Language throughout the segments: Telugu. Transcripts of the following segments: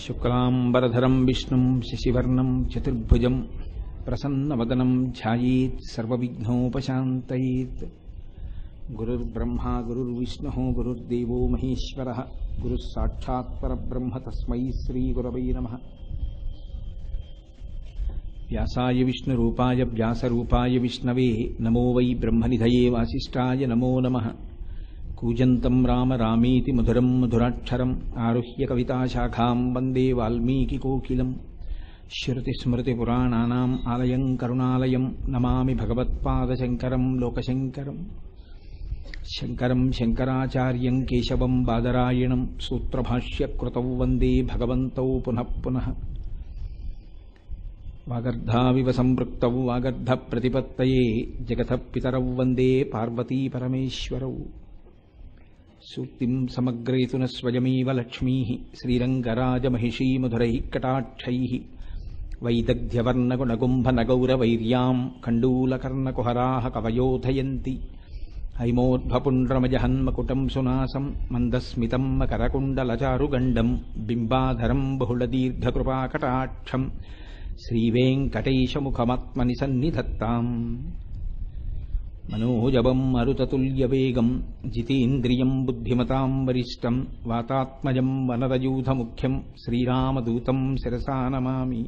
శుక్లాంబరధరం విష్ణుం శశివర్ణం చతుర్భుజం ప్రసన్నవదనం ధ్యాయేత్ సర్వవిఘ్నోపశాంతయేత్. గురుర్బ్రహ్మా గురుర్విష్ణుః గురుర్దేవో మహేశ్వరః గురుః సాక్షాత్ పరబ్రహ్మ తస్మై శ్రీగురవై నమః. వ్యాసాయ విష్ణురూపాయ వ్యాసరూపాయ విష్ణవే నమో వై బ్రహ్మనిధయే వాసిష్ఠాయ నమో నమః. కూజంతం రామ రామేతి మధురం మధురాక్షరం ఆరుహ్య కవితాశాఖాం వందే వాల్మీకికోకిలం. శ్రుతిస్మృతిపురాణానాం ఆలయం కరుణాలయం నమామి భగవత్పాదశంకరం లోకశంకరం. శంకరం శంకరాచార్యం కేశవం బాదరాయణం సూత్రభాష్యకృతౌ వందే భగవంతౌ పునః పునః. వాగర్ధావివ సంపృక్తౌ వాగర్ధప్రతిపత్తయే జగతః పితరౌ వందే పార్వతీపరమేశ్వరౌ. సూక్తిం సమగ్రేతున స్వయమేవ లక్ష్మీః శ్రీరంగరాజమహిషీమధురైః కటాక్షైః. వైదగ్ధ్యవర్ణగుణగుంభనగౌరవైర్యాం కండూలకర్ణకుహరాः కవయోధయంతి. హైమోద్భపుండ్రమజహన్మకుటం సునాసం మందస్మితం మకరకుండలచారుగండం బింబాధరం బహుళదీర్ఘకృపాకటాక్షం శ్రీవేంకటేశముఖమాత్మని సన్నిధత్తాం. మనోజవం మరుతతుల్యవేగం జితేంద్రియం బుద్ధిమతాం వరిష్టం వాతాత్మజం వనరయూధముఖ్యం శ్రీరామదూతం శిరసా నమామి.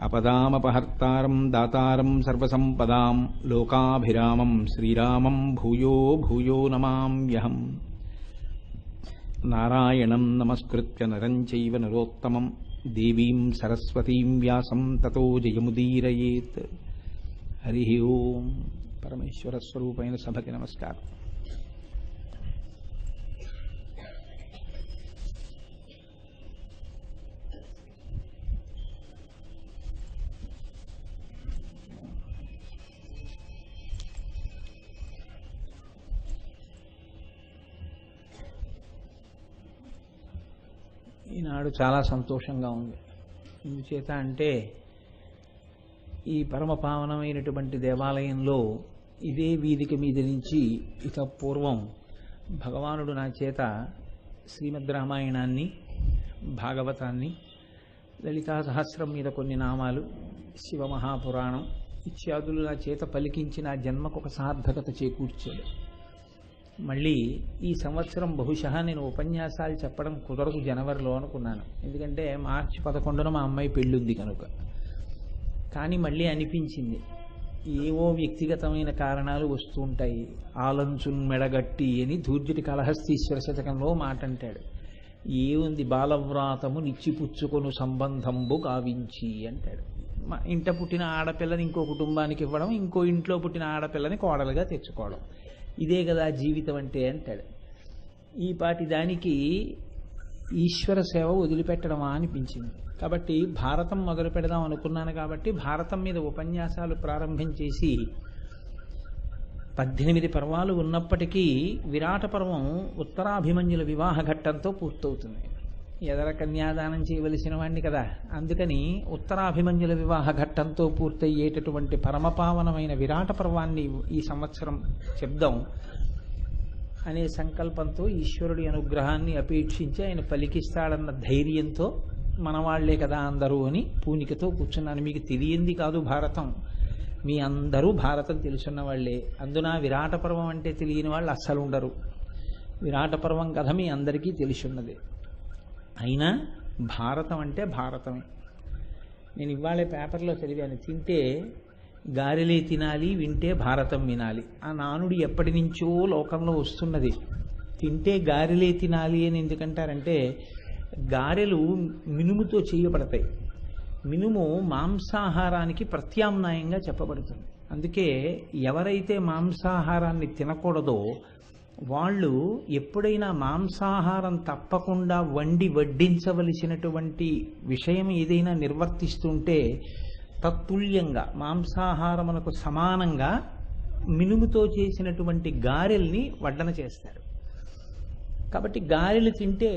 ఆపదామపహర్తారం దాతారం సర్వసంపదాం లోకాభిరామం శ్రీరామం భూయో భూయో నమామ్యహం. నారాయణం నమస్కృత్య నరం చైవ నరోత్తమం దేవీం సరస్వతీం వ్యాసం తతో జయముదీరయేత్. హరి ఓం. పరమేశ్వర స్వరూపైన సభకి నమస్కారం. ఈనాడు చాలా సంతోషంగా ఉంది. ఎందుచేత అంటే ఈ పరమ పావనమైనటువంటి దేవాలయంలో ఇదే వేదిక మీద నుంచి ఇక పూర్వం భగవానుడు నా చేత శ్రీమద్ రామాయణాన్ని, భాగవతాన్ని, లలితా సహస్రం మీద కొన్ని నామాలు, శివమహాపురాణం ఇత్యాదులు నా చేత పలికించి నా జన్మకు ఒక సార్థకత చేకూర్చాడు. మళ్ళీ ఈ సంవత్సరం బహుశా నేను ఉపన్యాసాలు చెప్పడం కుదరదు జనవరిలో అనుకున్నాను. ఎందుకంటే మార్చి 11న మా అమ్మాయి పెళ్ళుంది కనుక. కానీ మళ్ళీ అనిపించింది ఏవో వ్యక్తిగతమైన కారణాలు వస్తూ ఉంటాయి. ఆలంచున్ మెడగట్టి అని ధూర్జటి కళహస్తీశ్వర శతకంలో మాట అంటాడు. ఏముంది బాలవ్రాతము నిచ్చిపుచ్చుకొను సంబంధంబు కావించి అంటాడు. మా ఇంట పుట్టిన ఆడపిల్లని ఇంకో కుటుంబానికి ఇవ్వడం, ఇంకో ఇంట్లో పుట్టిన ఆడపిల్లని కోడలుగా తెచ్చుకోవడం, ఇదే కదా జీవితం అంటే అంటాడు. ఈ పాటి దానికి ఈశ్వర సేవ వదిలిపెట్టడమా అనిపించింది. కాబట్టి భారతం మొదలు పెడదాం అనుకున్నాను. కాబట్టి భారతం మీద ఉపన్యాసాలు ప్రారంభం చేసి 18 పర్వాలు ఉన్నప్పటికీ విరాట పర్వం ఉత్తరాభిమన్యుల వివాహ ఘట్టంతో పూర్తవుతుంది. ఎదర కన్యాదానం చేయవలసిన వాడిని కదా, అందుకని ఉత్తరాభిమన్యుల వివాహ ఘట్టంతో పూర్తయ్యేటటువంటి పరమపావనమైన విరాట పర్వాన్ని ఈ సంవత్సరం చెప్దాం అనే సంకల్పంతో ఈశ్వరుడి అనుగ్రహాన్ని అపేక్షించి ఆయన పలికిస్తాడన్న ధైర్యంతో మనవాళ్లే కదా అందరూ అని పూనికతో కూర్చున్నాను. మీకు తెలియంది కాదు భారతం, మీ అందరూ భారతం తెలుసున్న వాళ్లే. అందున విరాట పర్వం అంటే తెలియని వాళ్ళు అస్సలు ఉండరు. విరాట పర్వం కథ మీ అందరికీ తెలుసున్నదే. అయినా భారతం అంటే భారతమే. నేను ఇవాళే పేపర్లో చదివాను, తింటే గారెలే తినాలి, వింటే భారతం వినాలి. ఆ నానుడి ఎప్పటి నుంచో లోకంలో వస్తున్నది. తింటే గారెలే తినాలి అని ఎందుకంటారంటే గారెలు మినుముతో చేయబడతాయి. మినుము మాంసాహారానికి ప్రత్యామ్నాయంగా చెప్పబడుతుంది. అందుకే ఎవరైతే మాంసాహారాన్ని తినకూడదో వాళ్ళు ఎప్పుడైనా మాంసాహారం తప్పకుండా వండి వడ్డించవలసినటువంటి విషయం ఏదైనా నిర్వర్తిస్తుంటే తత్తుల్యంగా మాంసాహారమునకు సమానంగా మినుముతో చేసినటువంటి గారెల్ని వడ్డన చేస్తారు. కాబట్టి గారెలు తింటే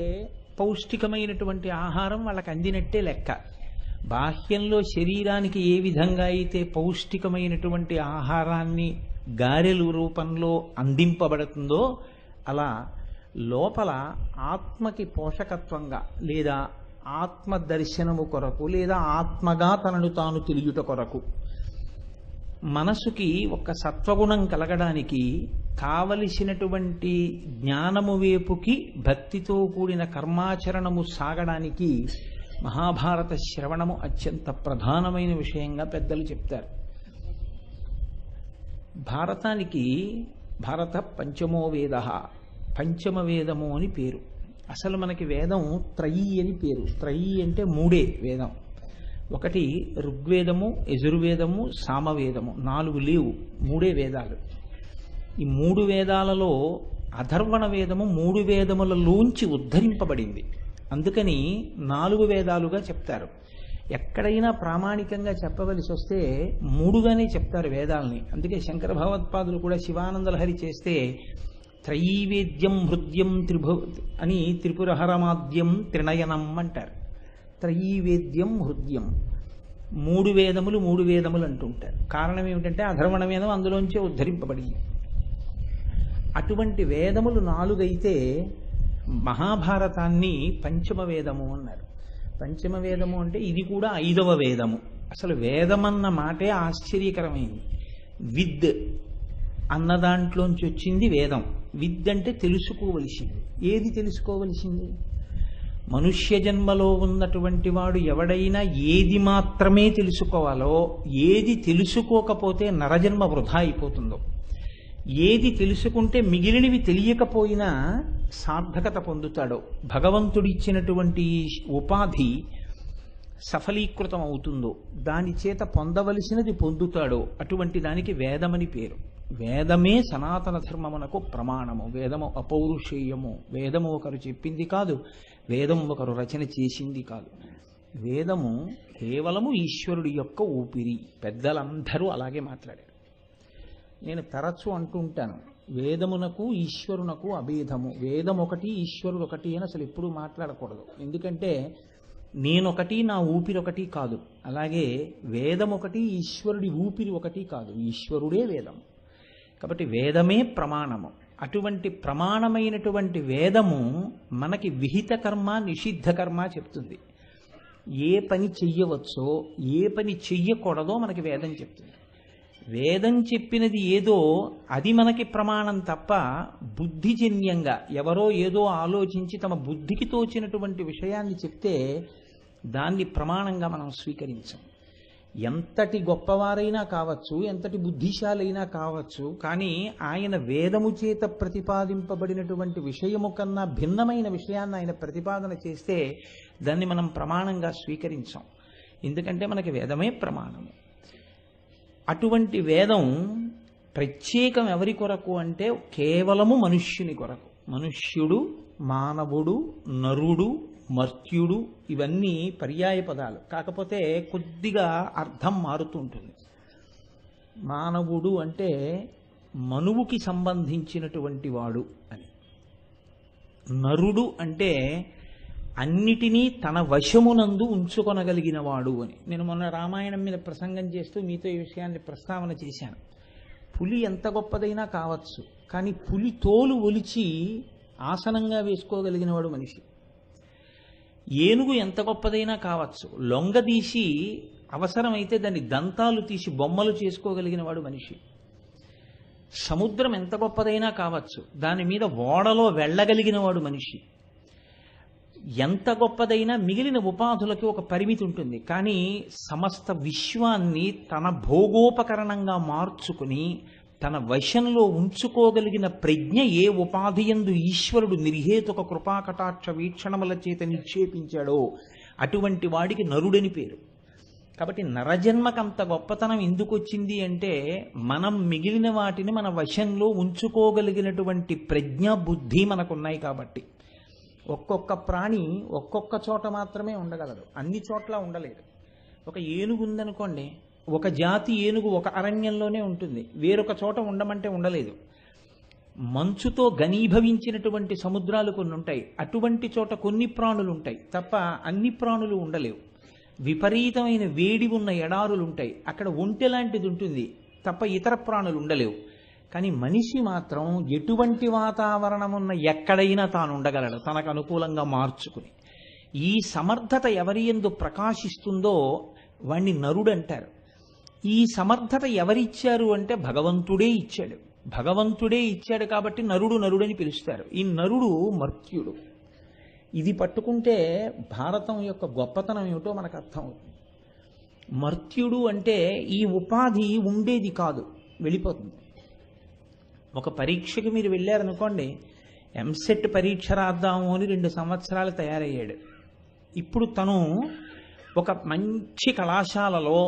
పౌష్టికమైనటువంటి ఆహారం వాళ్ళకి అందినట్టే లెక్క. బాహ్యంలో శరీరానికి ఏ విధంగా అయితే పౌష్టికమైనటువంటి ఆహారాన్ని గారెలు రూపంలో అందింపబడుతుందో అలా లోపల ఆత్మకి పోషకత్వంగా లేదా ఆత్మ దర్శనము కొరకు లేదా ఆత్మగా తనను తాను తెలియుట కొరకు. మనసుకి ఒక సత్వగుణం కలగడానికి కావలసినటువంటి జ్ఞానము వైపుకి భక్తితో కూడిన కర్మాచరణము సాగడానికి మహాభారత శ్రవణము అత్యంత ప్రధానమైన విషయంగా పెద్దలు చెప్తారు. భారతానికి భారత పంచమో వేద, పంచమ వేదము అని పేరు. అసలు మనకి వేదం త్రయీ అని పేరు. త్రయీ అంటే మూడే వేదం. ఒకటి ఋగ్వేదము, యజుర్వేదము, సామవేదము. 4 లేవు, మూడే వేదాలు. ఈ 3 వేదాలలో అథర్వణ వేదము 3 వేదములలోంచి ఉద్ధరింపబడింది. అందుకని 4 వేదాలుగా చెప్తారు. ఎక్కడైనా ప్రామాణికంగా చెప్పవలసి వస్తే 3గానే చెప్తారు వేదాలని. అందుకే శంకర భగవత్పాదులు కూడా శివానందలహరి చేస్తే త్రైవేద్యం హృద్యం అని త్రిపురహరమాద్యం త్రినయనం అంటారు. త్రైవేద్యం హృద్యం, 3 వేదములు 3 వేదములు అంటుంటారు. కారణం ఏమిటంటే అధర్వణ వేదం అందులోంచే ఉద్ధరింపబడింది. అటువంటి వేదములు 4 అయితే మహాభారతాన్ని పంచమ వేదము అన్నారు. పంచమ వేదము అంటే ఇది కూడా 5వ వేదము. అసలు వేదమన్న మాటే ఆశ్చర్యకరమైంది. విద్ అన్న దాంట్లోంచి వచ్చింది వేదం. విద్ అంటే తెలుసుకోవలసింది. ఏది తెలుసుకోవలసింది? మనుష్య జన్మలో ఉన్నటువంటి వాడు ఎవడైనా ఏది మాత్రమే తెలుసుకోవాలో, ఏది తెలుసుకోకపోతే నరజన్మ వృధా అయిపోతుందో, ఏది తెలుసుకుంటే మిగిలినవి తెలియకపోయినా సార్థకత పొందుతాడో, భగవంతుడిచ్చినటువంటి ఉపాధి సఫలీకృతం అవుతుందో, దాని చేత పొందవలసినది పొందుతాడో అటువంటి దానికి వేదమని పేరు. వేదమే సనాతన ధర్మమునకు ప్రమాణము. వేదము అపౌరుషేయము. వేదము ఒకరు చెప్పింది కాదు, వేదము ఒకరు రచన చేసింది కాదు. వేదము కేవలము ఈశ్వరుడి యొక్క ఊపిరి. పెద్దలందరూ అలాగే మాట్లాడారు. నేను తరచు అంటూ ఉంటాను, వేదమునకు ఈశ్వరునకు అభేదము. వేదం ఒకటి, ఈశ్వరుడు ఒకటి అని అసలు ఎప్పుడూ మాట్లాడకూడదు. ఎందుకంటే నేనొకటి, నా ఊపిరి ఒకటి కాదు. అలాగే వేదం ఒకటి, ఈశ్వరుడి ఊపిరి ఒకటి కాదు. ఈశ్వరుడే వేదం. కాబట్టి వేదమే ప్రమాణము. అటువంటి ప్రమాణమైనటువంటి వేదము మనకి విహిత కర్మ, నిషిద్ధ కర్మ చెప్తుంది. ఏ పని చెయ్యవచ్చో, ఏ పని చెయ్యకూడదో మనకి వేదం చెప్తుంది. వేదం చెప్పినది ఏదో అది మనకి ప్రమాణం తప్ప బుద్ధిజన్యంగా ఎవరో ఏదో ఆలోచించి తమ బుద్ధికి తోచినటువంటి విషయాన్ని చెప్తే దాన్ని ప్రమాణంగా మనం స్వీకరించాం. ఎంతటి గొప్పవారైనా కావచ్చు, ఎంతటి బుద్ధిశాలైనా కావచ్చు, కానీ ఆయన వేదము చేత ప్రతిపాదింపబడినటువంటి విషయము కన్నా భిన్నమైన విషయాన్ని ఆయన ప్రతిపాదన చేస్తే దాన్ని మనం ప్రమాణంగా స్వీకరించాం. ఎందుకంటే మనకి వేదమే ప్రమాణము. అటువంటి వేదం ప్రత్యేకం ఎవరి కొరకు అంటే కేవలము మనుష్యుని కొరకు. మనుష్యుడు, మానవుడు, నరుడు, మర్త్యుడు ఇవన్నీ పర్యాయ పదాలు. కాకపోతే కొద్దిగా అర్థం మారుతుంటుంది. మానవుడు అంటే మనువుకి సంబంధించినటువంటి వాడు అని. నరుడు అంటే అన్నిటినీ తన వశమునందు ఉంచుకొనగలిగిన వాడు అని. నేను మొన్న రామాయణం మీద ప్రసంగం చేస్తూ మీతో ఈ విషయాన్ని ప్రస్తావన చేశాను. పులి ఎంత గొప్పదైనా కావచ్చు, కానీ పులి తోలు ఒలిచి ఆసనంగా వేసుకోగలిగిన వాడు మనిషి. ఏనుగు ఎంత గొప్పదైనా కావచ్చు, లొంగదీసి అవసరమైతే దాన్ని దంతాలు తీసి బొమ్మలు చేసుకోగలిగిన వాడు మనిషి. సముద్రం ఎంత గొప్పదైనా కావచ్చు, దాని మీద ఓడలో వెళ్ళగలిగిన వాడు మనిషి. ఎంత గొప్పదైనా మిగిలిన ఉపాధులకి ఒక పరిమితి ఉంటుంది. కానీ సమస్త విశ్వాన్ని తన భోగోపకరణంగా మార్చుకుని తన వశంలో ఉంచుకోగలిగిన ప్రజ్ఞ ఏ ఉపాధి యందు ఈశ్వరుడు నిర్హేతుక కృపాకటాక్ష వీక్షణముల చేత నిక్షేపించాడో అటువంటి వాడికి నరుడని పేరు. కాబట్టి నరజన్మకంత గొప్పతనం ఎందుకు వచ్చింది అంటే మనం మిగిలిన వాటిని మన వశంలో ఉంచుకోగలిగినటువంటి ప్రజ్ఞ, బుద్ధి మనకున్నాయి కాబట్టి. ఒక్కొక్క ప్రాణి ఒక్కొక్క చోట మాత్రమే ఉండగలదు, అన్ని చోట్ల ఉండలేదు. ఒక ఏనుగు ఉందనుకోండి, ఒక జాతి ఏనుగు ఒక అరణ్యంలోనే ఉంటుంది, వేరొక చోట ఉండమంటే ఉండలేదు. మంచుతో ఘనీభవించినటువంటి సముద్రాలు కొన్ని ఉంటాయి, అటువంటి చోట కొన్ని ప్రాణులు ఉంటాయి తప్ప అన్ని ప్రాణులు ఉండలేవు. విపరీతమైన వేడి ఉన్న ఎడారులు ఉంటాయి, అక్కడ ఒంటె లాంటిది ఉంటుంది తప్ప ఇతర ప్రాణులు ఉండలేవు. కానీ మనిషి మాత్రం ఎటువంటి వాతావరణం ఉన్న ఎక్కడైనా తాను ఉండగలడు, తనకు అనుకూలంగా మార్చుకుని. ఈ సమర్థత ఎవరి యందు ప్రకాశిస్తుందో వాణ్ణి నరుడు అంటారు. ఈ సమర్థత ఎవరిచ్చారు అంటే భగవంతుడే ఇచ్చాడు. భగవంతుడే ఇచ్చాడు కాబట్టి నరుడు నరుడని పిలుస్తారు. ఈ నరుడు మర్త్యుడు. ఇది పట్టుకుంటే భారతం యొక్క గొప్పతనం ఏమిటో మనకు అర్థం అవుతుంది. మర్త్యుడు అంటే ఈ ఉపాధి ఉండేది కాదు, వెళ్ళిపోతుంది. ఒక పరీక్షకి మీరు వెళ్ళారనుకోండి, ఎంసెట్ పరీక్ష రాద్దాము అని 2 సంవత్సరాలు తయారయ్యాడు. ఇప్పుడు తను ఒక మంచి కళాశాలలో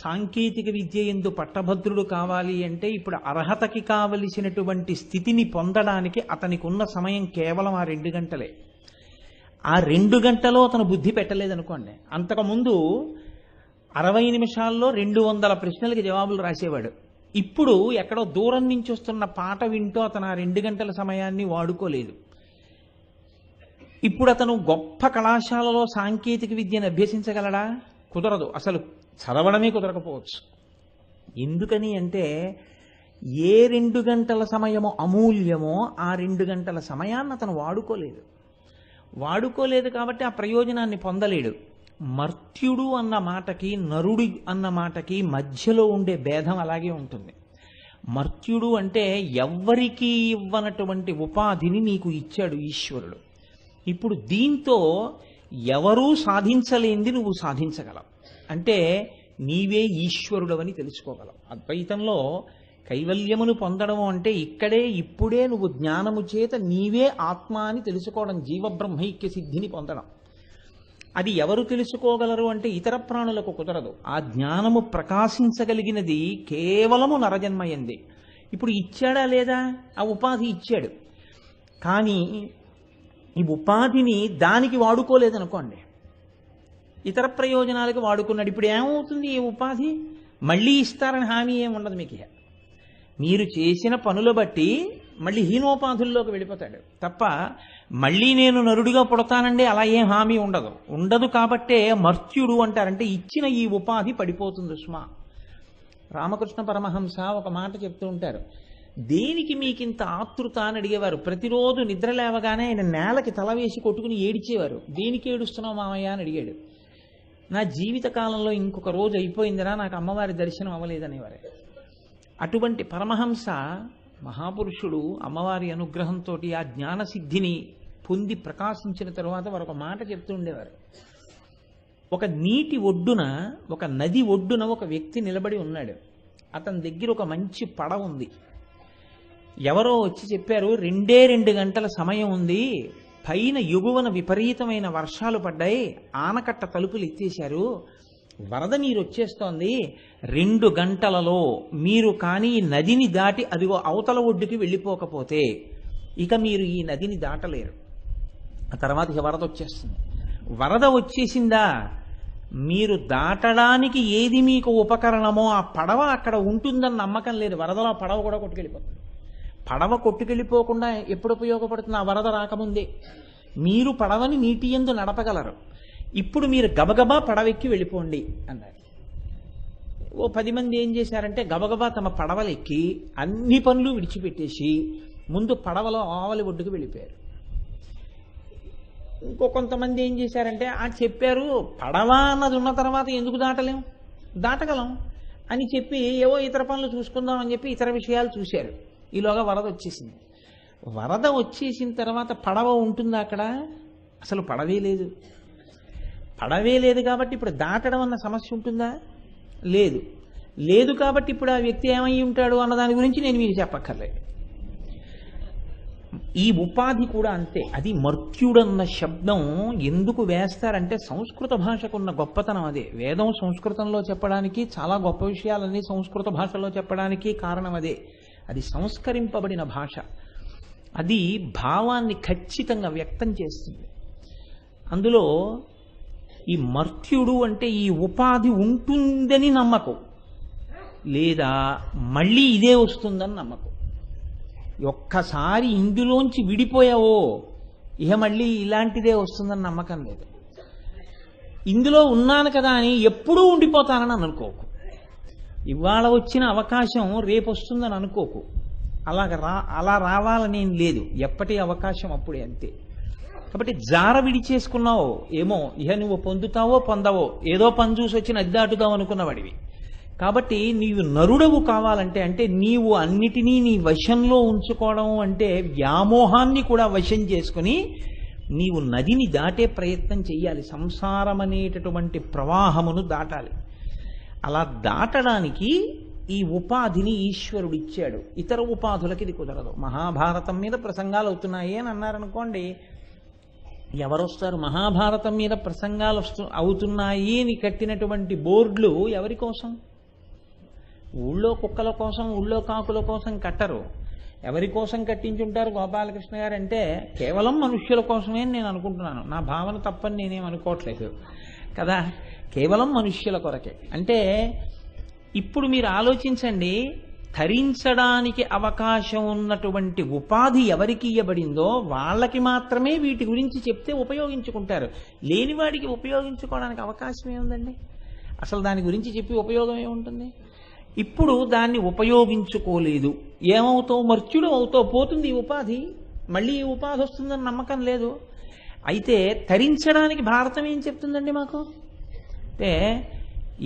సాంకేతిక విద్య యందు పట్టభద్రుడు కావాలి అంటే ఇప్పుడు అర్హతకి కావలసినటువంటి స్థితిని పొందడానికి అతనికి ఉన్న సమయం కేవలం ఆ 2 గంటలే. ఆ 2 గంటలో అతను బుద్ధి పెట్టలేదనుకోండి, అంతకుముందు 60 నిమిషాల్లో 200 ప్రశ్నలకి జవాబులు రాసేవాడు. ఇప్పుడు ఎక్కడో దూరం నుంచి వస్తున్న పాట వింటూ అతను ఆ 2 గంటల సమయాన్ని వాడుకోలేదు. ఇప్పుడు అతను గొప్ప కళాశాలలో సాంకేతిక విద్యను అభ్యసించగలడా? కుదరదు. అసలు చదవడమే కుదరకపోవచ్చు. ఎందుకని అంటే ఏ 2 గంటల సమయము అమూల్యమో ఆ 2 గంటల సమయాన్ని అతను వాడుకోలేదు కాబట్టి ఆ ప్రయోజనాన్ని పొందలేడు. మర్త్యుడు అన్న మాటకి నరుడి అన్న మాటకి మధ్యలో ఉండే భేదం అలాగే ఉంటుంది. మర్త్యుడు అంటే ఎవ్వరికీ ఇవ్వనటువంటి ఉపాధిని నీకు ఇచ్చాడు ఈశ్వరుడు. ఇప్పుడు దీంతో ఎవరూ సాధించలేంది నువ్వు సాధించగలవు. అంటే నీవే ఈశ్వరుడవని తెలుసుకోగలవు. అద్వైతంలో కైవల్యమును పొందడం అంటే ఇక్కడే ఇప్పుడే నువ్వు జ్ఞానము చేత నీవే ఆత్మ అని తెలుసుకోవడం, జీవబ్రహ్మైక్య సిద్ధిని పొందడం. అది ఎవరు తెలుసుకోగలరు అంటే ఇతర ప్రాణులకు కుదరదు. ఆ జ్ఞానము ప్రకాశించగలిగినది కేవలము నరజన్మయంది. ఇప్పుడు ఇచ్చాడా లేదా? ఆ ఉపాధి ఇచ్చాడు, కానీ ఈ ఉపాధిని దానికి వాడుకోలేదనుకోండి, ఇతర ప్రయోజనాలకు వాడుకున్నాడు. ఇప్పుడు ఏమవుతుంది? ఈ ఉపాధి మళ్ళీ ఇస్తారని హామీ ఏమి ఉండదు మీకు. మీరు చేసిన పనుల బట్టి మళ్ళీ హీనోపాధుల్లోకి వెళ్ళిపోతాడు తప్ప మళ్ళీ నేను నరుడిగా పుడతానండి అలా ఏం హామీ ఉండదు. కాబట్టే మర్త్యుడు అంటారంటే ఇచ్చిన ఈ ఉపాధి పడిపోతుంది సుమా. రామకృష్ణ పరమహంస ఒక మాట చెప్తూ ఉంటారు, దేనికి మీకింత ఆతృత అని అడిగేవారు. ప్రతిరోజు నిద్ర లేవగానే ఆయన నేలకి తల వేసి కొట్టుకుని ఏడిచేవారు. దేనికి ఏడుస్తున్నావు మామయ్య అని అడిగాడు. నా జీవిత కాలంలో ఇంకొక రోజు అయిపోయిందిరా, నాకు అమ్మవారి దర్శనం అవ్వలేదనేవారు. అటువంటి పరమహంస మహాపురుషుడు అమ్మవారి అనుగ్రహంతో ఆ జ్ఞానసిద్ధిని పొంది ప్రకాశించిన తరువాత వారు ఒక మాట చెప్తూ ఉండేవారు. ఒక నీటి ఒడ్డున, ఒక నది ఒడ్డున ఒక వ్యక్తి నిలబడి ఉన్నాడు. అతని దగ్గర ఒక మంచి పడవ ఉంది. ఎవరో వచ్చి చెప్పారు, 2 గంటల సమయం ఉంది, పైన ఎగువన విపరీతమైన వర్షాలు పడ్డాయి, ఆనకట్ట తలుపులు ఎత్తేశారు, వరద నీరు వచ్చేస్తోంది, 2 గంటలలో మీరు కానీ నదిని దాటి అదిగో అవతల ఒడ్డుకి వెళ్ళిపోకపోతే ఇక మీరు ఈ నదిని దాటలేరు. ఆ తర్వాత ఇక వరద వచ్చేస్తుంది. వరద వచ్చేసిందా, మీరు దాటడానికి ఏది మీకు ఉపకరణమో ఆ పడవ అక్కడ ఉంటుందని నమ్మకం లేదు. వరదలో పడవ కూడా కొట్టుకెళ్ళిపోతుంది. పడవ కొట్టుకెళ్ళిపోకుండా ఎప్పుడు ఉపయోగపడుతుంది? ఆ వరద రాకముందే. మీరు పడవని నీటి యందు నడపగలరు. ఇప్పుడు మీరు గబగబా పడవెక్కి వెళ్ళిపోండి అన్నారు. ఓ 10 మంది ఏం చేశారంటే గబగబా తమ పడవలెక్కి అన్ని పనులు విడిచిపెట్టేసి ముందు పడవలో ఆవలి ఒడ్డుకు వెళ్ళిపోయారు. ఇంకో కొంతమంది ఏం చేశారంటే చెప్పారు పడవ అన్నది ఉన్న తర్వాత ఎందుకు దాటగలం అని చెప్పి ఏవో ఇతర పనులు చూసుకుందాం అని చెప్పి ఇతర విషయాలు చూశారు. ఈలోగా వరద వచ్చేసింది. వరద వచ్చేసిన తర్వాత పడవ ఉంటుందా అక్కడ? అసలు పడవే లేదు కాబట్టి ఇప్పుడు దాటడం అన్న సమస్య ఉంటుందా? లేదు కాబట్టి ఇప్పుడు ఆ వ్యక్తి ఏమై ఉంటాడు అన్న దాని గురించి నేను మీకు చెప్పక్కర్లేదు. ఈ ఉపాధి కూడా అంతే. అది మర్త్యుడన్న శబ్దం ఎందుకు వేస్తారంటే సంస్కృత భాషకున్న గొప్పతనం అదే. వేదం సంస్కృతంలో చెప్పడానికి, చాలా గొప్ప విషయాలన్నీ సంస్కృత భాషలో చెప్పడానికి కారణం అదే. అది సంస్కరింపబడిన భాష. అది భావాన్ని ఖచ్చితంగా వ్యక్తం చేస్తుంది. అందులో ఈ మర్త్యుడు అంటే ఈ ఉపాధి ఉంటుందని నమ్మకం, లేదా మళ్ళీ ఇదే వస్తుందని నమ్మకం. ఒక్కసారి ఇందులోంచి విడిపోయావో ఇహ మళ్ళీ ఇలాంటిదే వస్తుందని నమ్మకం లేదు. ఇందులో ఉన్నాను కదా అని ఎప్పుడూ ఉండిపోతానని అనుకోకు. ఇవాళ వచ్చిన అవకాశం రేపు వస్తుందని అనుకోకు. అలా రావాలనేం లేదు. ఎప్పటి అవకాశం అప్పుడే, అంతే. కాబట్టి జార విడిచేసుకున్నావు ఏమో, ఇహ నువ్వు పొందుతావో పొందవో, ఏదో పని చూసి వచ్చి నది దాటుతావు అనుకున్నవాడివి. కాబట్టి నీవు నరుడవు కావాలంటే, అంటే నీవు అన్నిటినీ నీ వశంలో ఉంచుకోవడం అంటే వ్యామోహాన్ని కూడా వశం చేసుకుని నీవు నదిని దాటే ప్రయత్నం చెయ్యాలి. సంసారం అనేటటువంటి ప్రవాహమును దాటాలి. అలా దాటడానికి ఈ ఉపాధిని ఈశ్వరుడు ఇచ్చాడు. ఇతర ఉపాధులకి ఇది కుదరదు. మహాభారతం మీద ప్రసంగాలు అవుతున్నాయి అని అన్నారనుకోండి, ఎవరు వస్తారు? మహాభారతం మీద ప్రసంగాలు అవుతున్నాయి అని కట్టినటువంటి బోర్డులు ఎవరి కోసం? ఊళ్ళో కుక్కల కోసం, ఊళ్ళో కాకుల కోసం కట్టరు. ఎవరి కోసం కట్టించుంటారు గోపాలకృష్ణ గారు అంటే కేవలం మనుష్యుల కోసమే అని నేను అనుకుంటున్నాను. నా భావన తప్పని నేనేం అనుకోవట్లేదు కదా, కేవలం మనుష్యుల కొరకే. అంటే ఇప్పుడు మీరు ఆలోచించండి, ధరించడానికి అవకాశం ఉన్నటువంటి ఉపాధి ఎవరికి ఇవ్వబడిందో వాళ్ళకి మాత్రమే వీటి గురించి చెప్తే ఉపయోగించుకుంటారు. లేనివాడికి ఉపయోగించుకోవడానికి అవకాశం ఏముందండి? అసలు దాని గురించి చెప్పి ఉపయోగం ఏముంటుంది? ఇప్పుడు దాన్ని ఉపయోగించుకోలేదు, ఏమవుతావు? మర్త్యుడు అవుతావు, పోతుంది ఈ ఉపాధి. మళ్ళీ ఈ ఉపాధి వస్తుందని నమ్మకం లేదు. అయితే తరించడానికి భారతం ఏం చెప్తుందండి మాకు అంటే,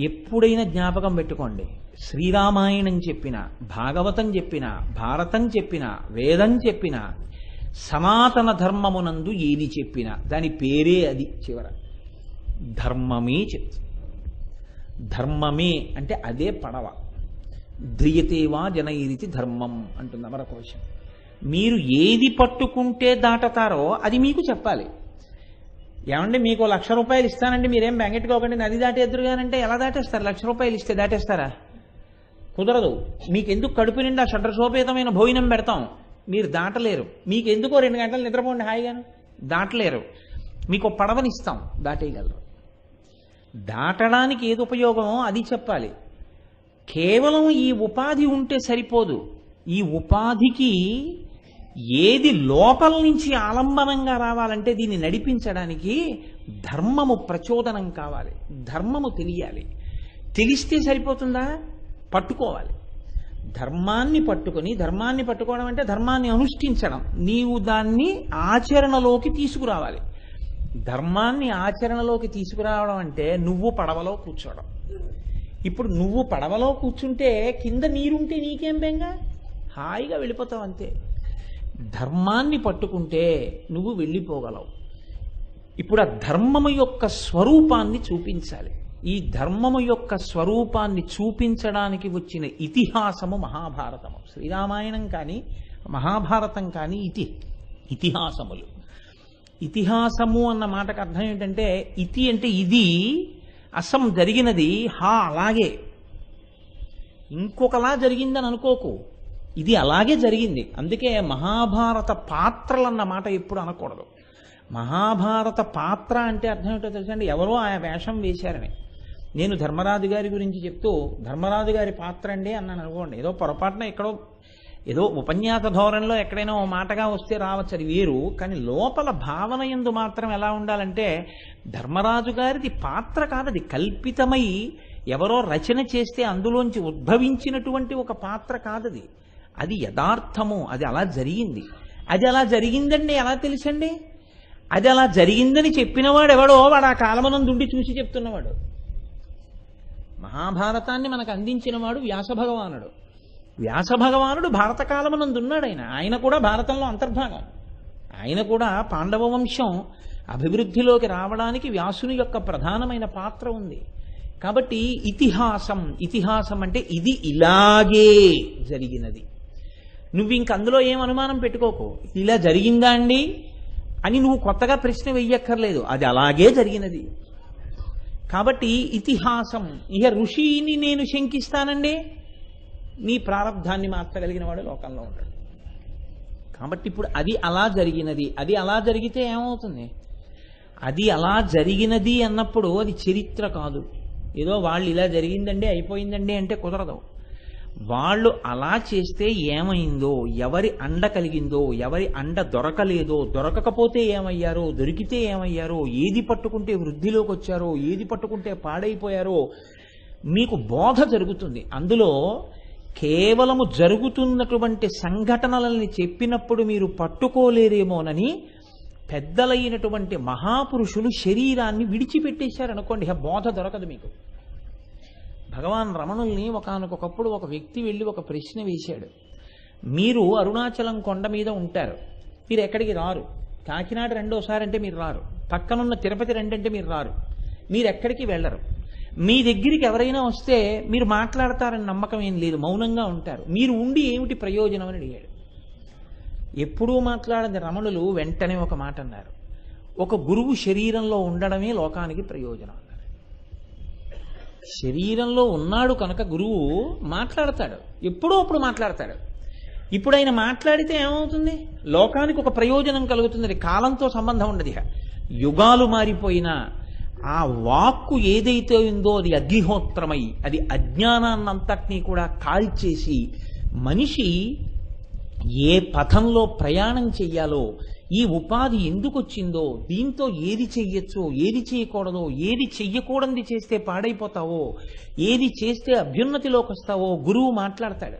ఎప్పుడైనా జ్ఞాపకం పెట్టుకోండి, శ్రీరామాయణం చెప్పిన, భాగవతం చెప్పిన, భారతం చెప్పిన, వేదం చెప్పిన, సనాతన ధర్మమునందు ఏది చెప్పినా దాని పేరే అది. చివర ధర్మమే చెప్తుంది. ధర్మమే అంటే అదే పడవ. ధ్రియతేవా జనైరితి ధర్మం అంటుంది అమరకోశం. మీరు ఏది పట్టుకుంటే దాటతారో అది మీకు చెప్పాలి. ఏమండి మీకు ₹1,00,000 ఇస్తానండి, మీరేం బెంగెట్టుకోకండి, నది దాటేద్దరుగానంటే ఎలా దాటేస్తారు? ₹1,00,000 ఇస్తే దాటేస్తారా? కుదరదు. మీకెందుకు కడుపు నిండా షడ్రసోపేతమైన భోజనం పెడతాం, మీరు దాటలేరు. మీకెందుకో 2 గంటలు నిద్రపోండి హాయిగాను, దాటలేరు. మీకు పడవనిస్తాం, దాటేయగలరు. దాటడానికి ఏది ఉపయోగమో అది చెప్పాలి. కేవలం ఈ ఉపాధి ఉంటే సరిపోదు. ఈ ఉపాధికి ఏది లోపల నుంచి ఆలంబనంగా రావాలంటే దీన్ని నడిపించడానికి ధర్మము ప్రచోదనం కావాలి, ధర్మము తెలియాలి. తెలిస్తే సరిపోతుందా? పట్టుకోవాలి. ధర్మాన్ని పట్టుకొని, ధర్మాన్ని పట్టుకోవడం అంటే ధర్మాన్ని అనుష్ఠించడం. నీవు దాన్ని ఆచరణలోకి తీసుకురావాలి. ధర్మాన్ని ఆచరణలోకి తీసుకురావడం అంటే నువ్వు పడవలో కూర్చోవడం. ఇప్పుడు నువ్వు పడవలో కూర్చుంటే కింద నీరుంటే నీకేం బెంగ, హాయిగా వెళ్ళిపోతావు అంతే. ధర్మాన్ని పట్టుకుంటే నువ్వు వెళ్ళిపోగలవు. ఇప్పుడు ఆ ధర్మము యొక్క స్వరూపాన్ని చూపించాలి. ఈ ధర్మము యొక్క స్వరూపాన్ని చూపించడానికి వచ్చిన ఇతిహాసము మహాభారతము. శ్రీరామాయణం కానీ మహాభారతం కానీ ఇతిహాసములు. ఇతిహాసము అన్న మాటకు అర్థం ఏంటంటే, ఇతి అంటే ఇది, అసం జరిగినది, హా అలాగే, ఇంకొకలా జరిగిందని అనుకోకు, ఇది అలాగే జరిగింది. అందుకే మహాభారత పాత్రలు అన్న మాట ఎప్పుడు అనకూడదు. మహాభారత పాత్ర అంటే అర్థం ఏంటో తెలుసండి, ఎవరో ఆ వేషం వేశారని. నేను ధర్మరాజు గారి గురించి చెప్తూ ధర్మరాజు గారి పాత్ర అండి అన్నాను అనుకోండి, ఏదో పొరపాటున ఎక్కడో ఏదో ఉపన్యాస ధోరణిలో ఎక్కడైనా ఓ మాటగా వస్తే రావచ్చు, అది వేరు. కానీ లోపల భావన యందు మాత్రం ఎలా ఉండాలంటే, ధర్మరాజు గారిది పాత్ర కాదు, అది కల్పితమై ఎవరో రచన చేస్తే అందులోంచి ఉద్భవించినటువంటి ఒక పాత్ర కాదది. అది యథార్థము, అది అలా జరిగింది. అది అలా జరిగిందండి ఎలా తెలుసండి? అది అలా జరిగిందని చెప్పినవాడు ఎవడో, వాడు ఆ కాలమనందుండి చూసి చెప్తున్నవాడు. మహాభారతాన్ని మనకు అందించిన వాడు వ్యాస భగవానుడు. వ్యాస భగవానుడు భారత కాలమనందున్నాడు. ఆయన కూడా భారతంలో అంతర్భాగం. ఆయన కూడా పాండవ వంశం అభివృద్ధిలోకి రావడానికి వ్యాసుని యొక్క ప్రధానమైన పాత్ర ఉంది. కాబట్టి ఇతిహాసం అంటే ఇది ఇలాగే జరిగినది. నువ్వు ఇంక అందులో ఏం అనుమానం పెట్టుకోకు, ఇలా జరిగిందా అండి అని నువ్వు కొత్తగా ప్రశ్న వెయ్యక్కర్లేదు, అది అలాగే జరిగినది. కాబట్టి ఇతిహాసం. ఇక ఋషిని నేను శంకిస్తానండి, నీ ప్రారంధాన్ని మార్చగలిగిన వాడు లోకంలో ఉంటాడు. కాబట్టి ఇప్పుడు అది అలా జరిగినది, అది అలా జరిగితే ఏమవుతుంది? అది అలా జరిగినది అన్నప్పుడు అది చరిత్ర కాదు. ఏదో వాళ్ళు ఇలా జరిగిందండి అయిపోయిందండి అంటే కుదరదు. వాళ్ళు అలా చేస్తే ఏమైందో, ఎవరి అండ కలిగిందో, ఎవరి అండ దొరకలేదో, దొరకకపోతే ఏమయ్యారో, దొరికితే ఏమయ్యారో, ఏది పట్టుకుంటే వృద్ధిలోకి వచ్చారో, ఏది పట్టుకుంటే పాడైపోయారో మీకు బోధ జరుగుతుంది. అందులో కేవలము జరుగుతున్నటువంటి సంఘటనలని చెప్పినప్పుడు మీరు పట్టుకోలేరేమోనని పెద్దలైనటువంటి మహాపురుషులు శరీరాన్ని విడిచిపెట్టేశారనుకోండి, ఇక బోధ దొరకదు మీకు. భగవాన్ రమణుల్ని ఒకానొకప్పుడు ఒక వ్యక్తి వెళ్ళి ఒక ప్రశ్న వేశాడు. మీరు అరుణాచలం కొండ మీద ఉంటారు, మీరు ఎక్కడికి రారు. కాకినాడ రెండోసారి అంటే మీరు రారు, పక్కనున్న తిరుపతి రెండంటే మీరు రారు, మీరు ఎక్కడికి వెళ్ళరు. మీ దగ్గరికి ఎవరైనా వస్తే మీరు మాట్లాడతారని నమ్మకం ఏం లేదు, మౌనంగా ఉంటారు. మీరు ఉండి ఏమిటి ప్రయోజనం అని అడిగాడు. ఎప్పుడూ మాట్లాడని రమణులు వెంటనే ఒక మాట అన్నారు, ఒక గురువు శరీరంలో ఉండడమే లోకానికి ప్రయోజనం అన్నారు. శరీరంలో ఉన్నాడు కనుక గురువు మాట్లాడతాడు, ఎప్పుడో అప్పుడు మాట్లాడతాడు. ఇప్పుడు ఆయన మాట్లాడితే ఏమవుతుంది? లోకానికి ఒక ప్రయోజనం కలుగుతుంది, కాలంతో సంబంధం ఉండదు. ఇక యుగాలు మారిపోయినా ఆ వాక్కు ఏదైతే ఉందో అది అగ్నిహోత్రమై అది అజ్ఞానాన్నంతటినీ కూడా కాల్చేసి మనిషి ఏ పథంలో ప్రయాణం చెయ్యాలో, ఈ ఉపాధి ఎందుకు వచ్చిందో, దీంతో ఏది చెయ్యొచ్చో ఏది చేయకూడదో, ఏది చెయ్యకూడనిది చేస్తే పాడైపోతావో, ఏది చేస్తే అభ్యున్నతిలోకి వస్తావో గురువు మాట్లాడతాడు.